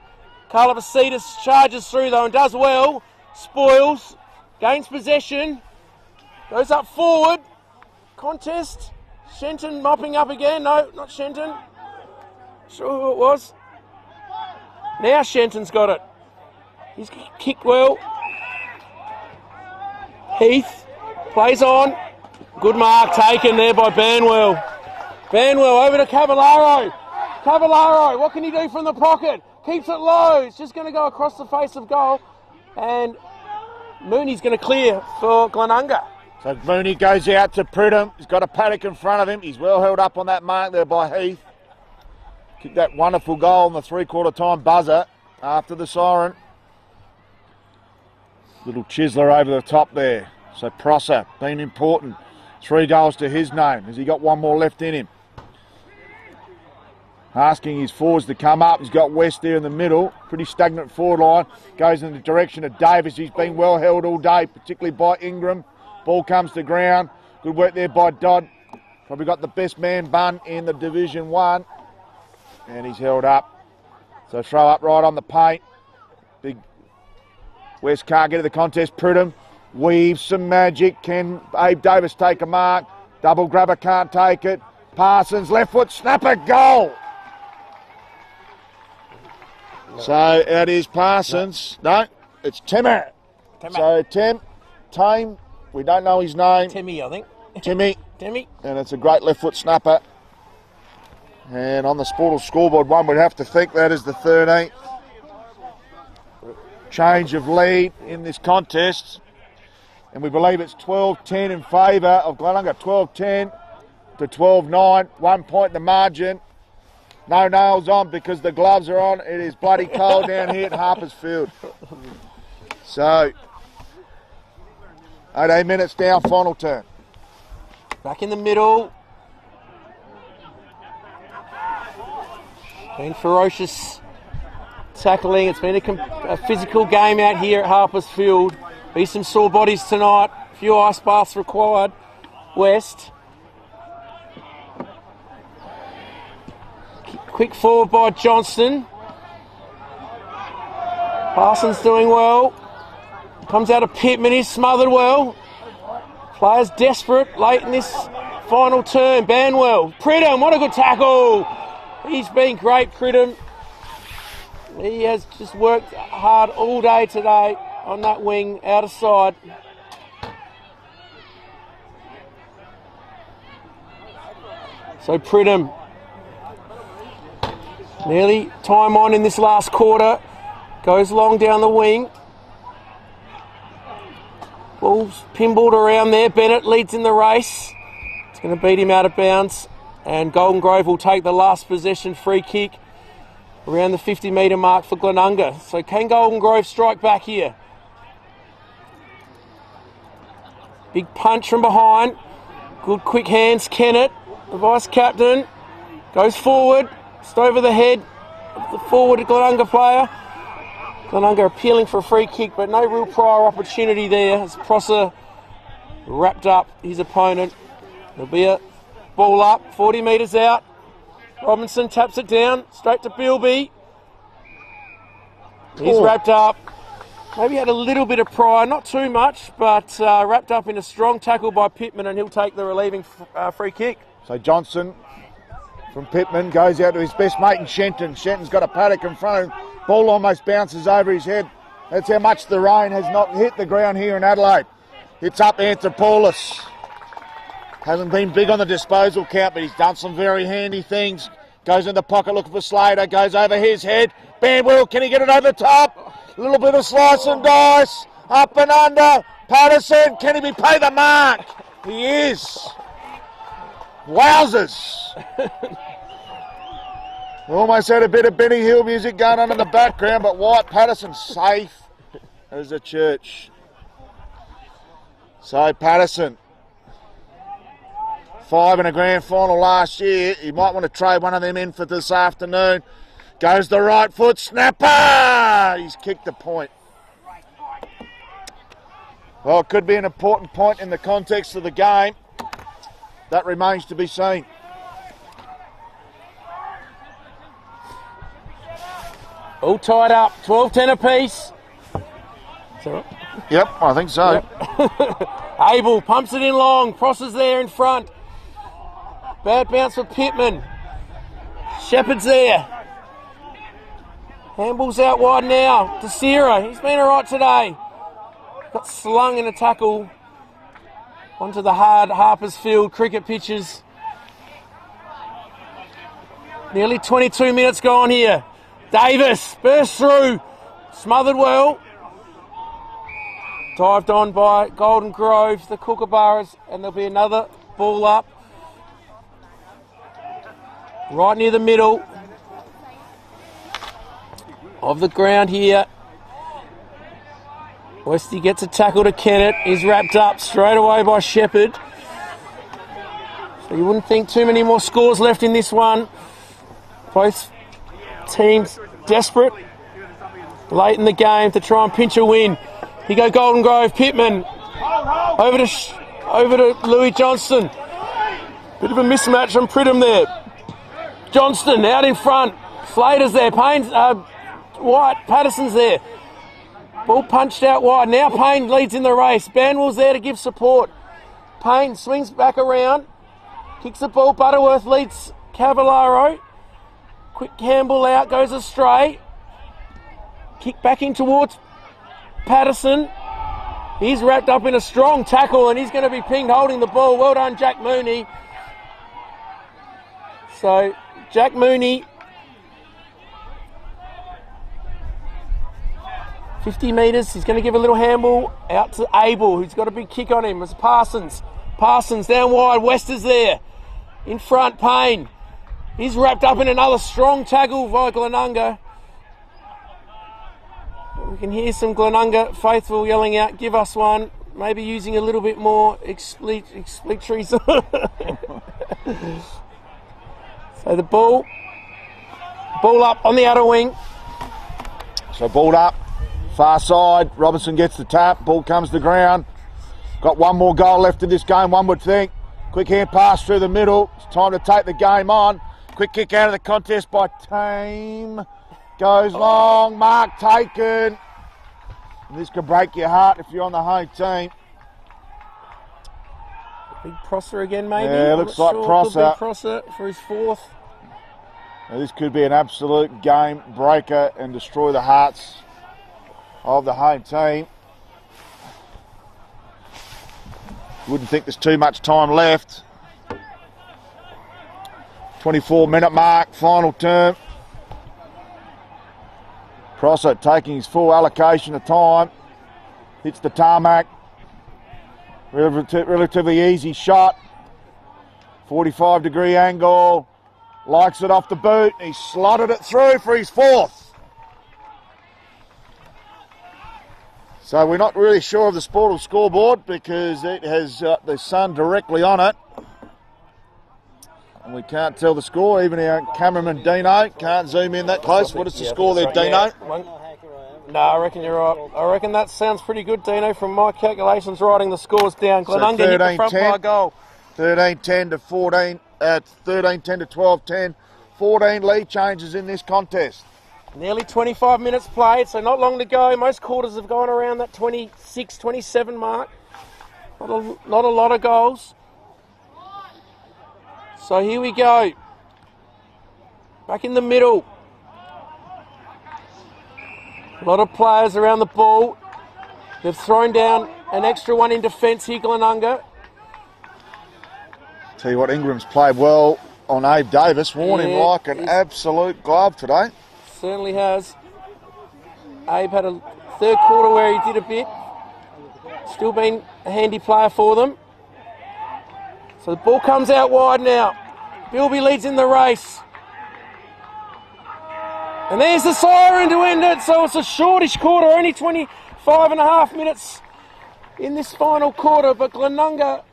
Carla Vasitas charges through though and does well. Spoils. Gains possession. Goes up forward. Contest. Shenton mopping up again. No, not Shenton. Sure who it was. Now Shenton's got it. He's kicked well. Heath plays on. Good mark taken there by Banwell. Banwell over to Cavallaro. Cavallaro, what can he do from the pocket? Keeps it low. It's just going to go across the face of goal. And Mooney's going to clear for Glenunga. So Mooney goes out to Pridham. He's got a paddock in front of him. He's well held up on that mark there by Heath. Kicked that wonderful goal on the three-quarter time buzzer after the siren. Little chiseler over the top there. So Prosser, been important. 3 goals to his name. Has he got one more left in him? Asking his forwards to come up. He's got West there in the middle. Pretty stagnant forward line. Goes in the direction of Davis. He's been well held all day, particularly by Ingram. Ball comes to ground. Good work there by Dodd. Probably got the best man bun in the Division 1. And he's held up. So throw up right on the paint. Big West can't get to the contest. Pridham weaves some magic. Can Abe Davis take a mark? Double grabber can't take it. Parsons left foot snapper goal. So it is Parsons. No, it's Timmer. So Tame. We don't know his name. Timmy, I think. Timmy. Timmy. And it's a great left foot snapper. And on the Sportal scoreboard, one would have to think that is the 13th. Change of lead in this contest. And we believe it's 12-10 in favour of Glenunga. 12-10 to 12-9. 1 point the margin. No nails on because the gloves are on. It is bloody cold down here at Harpers Field. So, 18 minutes down, final turn. Back in the middle. Been ferocious tackling. It's been a physical game out here at Harpers Field. Be some sore bodies tonight. A few ice baths required. West. Quick forward by Johnston. Parsons doing well. Comes out of Pittman. He's smothered well. Players desperate late in this final turn. Banwell. Pridham, what a good tackle. He's been great, Pridham. He has just worked hard all day today on that wing, out of side. So Pridham, nearly time on in this last quarter, goes long down the wing. Ball's pinballed around there. Bennett leads in the race. It's going to beat him out of bounds. And Golden Grove will take the last possession free kick around the 50-metre mark for Glenunga. So can Golden Grove strike back here? Big punch from behind. Good quick hands. Kennett, the vice-captain, goes forward. Just over the head of the forward Glenunga player. Glenunga appealing for a free kick, but no real prior opportunity there as Prosser wrapped up his opponent. There'll be a ball up, 40 metres out. Robinson taps it down, straight to Bilby. He's wrapped up. Maybe had a little bit of prior, not too much, but wrapped up in a strong tackle by Pittman, and he'll take the relieving free kick. So Johnson from Pittman goes out to his best mate in Shenton. Shenton's got a paddock in front of him. Ball almost bounces over his head. That's how much the rain has not hit the ground here in Adelaide. It's up Anthropoulos. Hasn't been big on the disposal count, but he's done some very handy things. Goes in the pocket looking for Slater. Goes over his head. Bandwheel, can he get it over the top? A little bit of slice and dice. Up and under. Patterson, can he be paid the mark? He is. Wowzers. We almost had a bit of Benny Hill music going on in the background, but White Patterson safe as a church. So Patterson, 5 in a grand final last year. You might want to trade one of them in for this afternoon. Goes the right foot, snapper! He's kicked the point. Well, it could be an important point in the context of the game. That remains to be seen. All tied up, 12-10 apiece. Is that right? Yep, I think so. Yep. Abel pumps it in long. Prosser's there in front. Bad bounce for Pittman. Shepherd's there. Handball's out wide now. DeSera, he's been all right today. Got slung in a tackle onto the hard Harpers Field cricket pitches. Nearly 22 minutes gone here. Davis bursts through. Smothered well. Dived on by Golden Grove, the Kookaburras, and there'll be another ball up. Right near the middle of the ground here. Westy gets a tackle to Kennett. He's wrapped up straight away by Shepherd. So you wouldn't think too many more scores left in this one. Both teams desperate late in the game to try and pinch a win. Here go Golden Grove. Pittman over to Louis Johnston. Bit of a mismatch from Pridham there. Johnston out in front. Slater's there. Payne's White. Patterson's there. Ball punched out wide. Now Payne leads in the race. Banwell's there to give support. Payne swings back around. Kicks the ball. Butterworth leads Cavallaro. Quick handball out. Goes astray. Kick back in towards Patterson. He's wrapped up in a strong tackle and he's going to be pinged holding the ball. Well done, Jack Mooney. So, Jack Mooney, 50 metres. He's going to give a little handball out to Abel, who's got a big kick on him. It's Parsons. Parsons down wide. West is there. In front, Payne. He's wrapped up in another strong tackle by Glenunga. We can hear some Glenunga faithful yelling out, give us one, maybe using a little bit more expletives. So the ball up on the outer wing. So ball up, far side, Robinson gets the tap, ball comes to ground. Got one more goal left in this game, one would think. Quick hand pass through the middle, it's time to take the game on. Quick kick out of the contest by Tame. Goes long, mark taken. And this could break your heart if you're on the home team. Big Prosser again, maybe? Yeah, looks like Prosser. Big Prosser for his fourth. Now, this could be an absolute game breaker and destroy the hearts of the home team. Wouldn't think there's too much time left. 24-minute mark, final term. Prosser taking his full allocation of time. Hits the tarmac. Relatively easy shot. 45-degree angle. Likes it off the boot. He slotted it through for his fourth. So we're not really sure of the Sportal scoreboard because it has the sun directly on it. And we can't tell the score. Even our cameraman Dino can't zoom in that close. What is the score there, Dino? No, I reckon you're right. I reckon that sounds pretty good, Dino. From my calculations, writing the scores down. Glenunga hit the front by a goal. 13-10 to 14. 13-10 to 12-10. 14 lead changes in this contest. Nearly 25 minutes played, so not long to go. Most quarters have gone around that 26, 27 mark. Not a lot of goals. So here we go. Back in the middle. A lot of players around the ball. They've thrown down an extra one in defence here, Glenunga. Tell you what, Ingram's played well on Abe Davis. Worn him like an absolute glove today. Certainly has. Abe had a third quarter where he did a bit. Still been a handy player for them. So the ball comes out wide now. Bilby leads in the race. And there's the siren to end it. So it's a shortish quarter, only 25 and a half minutes in this final quarter. But Glenunga,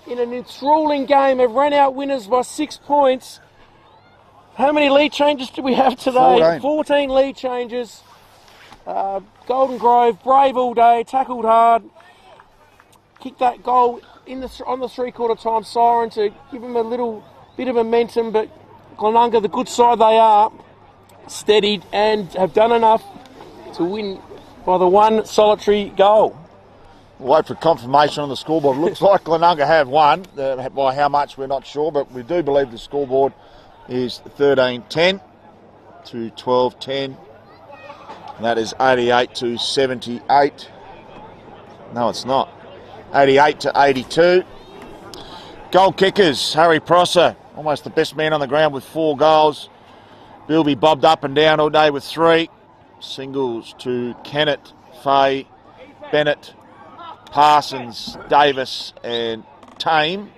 in an enthralling game, have run out winners by 6 points. How many lead changes do we have today? 14 lead changes. Golden Grove, brave all day, tackled hard. Kicked that goal on the three-quarter time siren to give them a little bit of momentum. But Glenunga, the good side they are, steadied and have done enough to win by the one solitary goal. We'll wait for confirmation on the scoreboard. Looks like Glenunga have won. By how much, we're not sure, but we do believe the scoreboard is 13-10 to 12-10. And that is 88 to 78. No, it's not. 88 to 82. Goal kickers, Harry Prosser, almost the best man on the ground with 4 goals. Bilby bobbed up and down all day with 3. Singles to Kennett, Fay, Bennett, Parsons, Davis and Tame.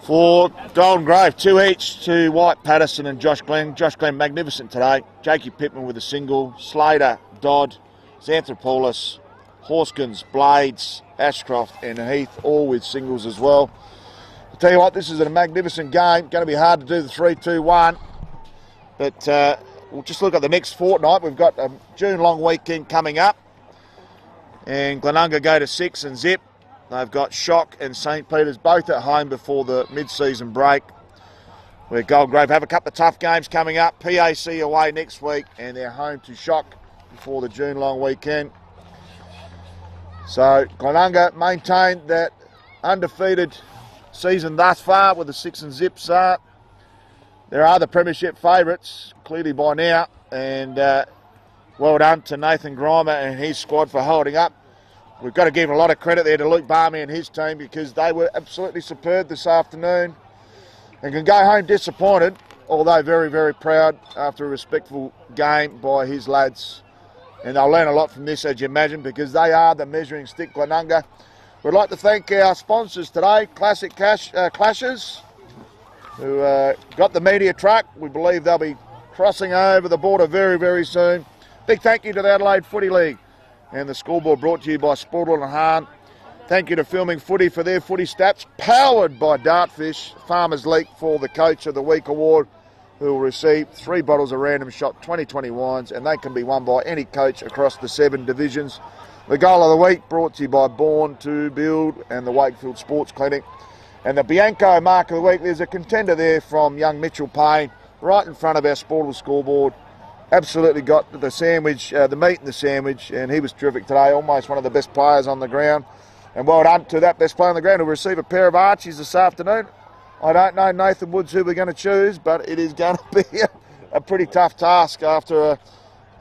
For Golden Grove, 2 each to White, Patterson and Josh Glenn. Josh Glenn magnificent today. Jakey Pittman with a single. Slater, Dodd, Xanthropoulos, Horskins, Blades, Ashcroft and Heath all with singles as well. I'll tell you what, this is a magnificent game. Going to be hard to do the 3-2-1. But we'll just look at the next fortnight. We've got a June long weekend coming up. And Glenunga go to 6 and zip. They've got Shock and St. Peter's both at home before the mid-season break. Where Golden Grove have a couple of tough games coming up. PAC away next week and they're home to Shock before the June long weekend. So Glenunga maintain that undefeated season thus far with a 6 and zip start. There are the premiership favourites, clearly by now, and well done to Nathan Grimer and his squad for holding up. We've got to give a lot of credit there to Luke Barmy and his team because they were absolutely superb this afternoon and can go home disappointed, although very, very proud after a respectful game by his lads. And they'll learn a lot from this, as you imagine, because they are the measuring stick, Glenunga. We'd like to thank our sponsors today, Classic Clashes, who got the media truck. We believe they'll be crossing over the border very, very soon. Big thank you to the Adelaide Footy League and the scoreboard brought to you by Sportal and Hahn. Thank you to Filming Footy for their footy stats, powered by Dartfish. Farmers League for the Coach of the Week award, who will receive 3 bottles of Random Shot 2020 wines, and they can be won by any coach across the 7 divisions. The Goal of the Week brought to you by Born to Build and the Wakefield Sports Clinic. And the Bianco Mark of the Week, there's a contender there from young Mitchell Payne, right in front of our Sportal scoreboard. Absolutely got the sandwich, the meat in the sandwich, and he was terrific today, almost one of the best players on the ground. And well done to that best player on the ground, who'll receive a pair of Archies this afternoon. I don't know, Nathan Woods, who we're going to choose, but it is going to be a pretty tough task after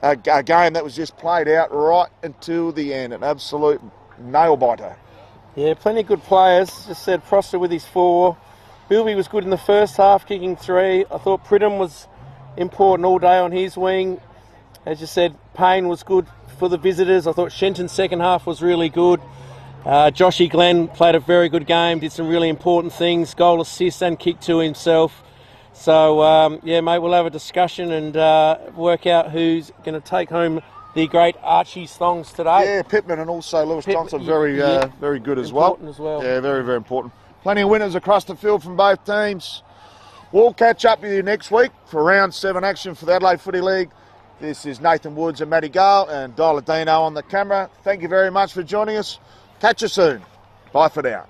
a game that was just played out right until the end. An absolute nail-biter. Yeah, plenty of good players. Just said Prosser with his 4. Bilby was good in the first half, kicking 3. I thought Pridham was important all day on his wing. As you said, Payne was good for the visitors. I thought Shenton's second half was really good. Joshy Glenn played a very good game, did some really important things, goal assist and kick to himself. So, yeah, mate, we'll have a discussion and work out who's going to take home the great Archie Thongs today. Yeah, Pittman and also Lewis Johnson, very good as important as well. Yeah, very, very important. Plenty of winners across the field from both teams. We'll catch up with you next week for round 7 action for the Adelaide Footy League. This is Nathan Woods and Matty Gale and Diladino on the camera. Thank you very much for joining us. Catch you soon. Bye for now.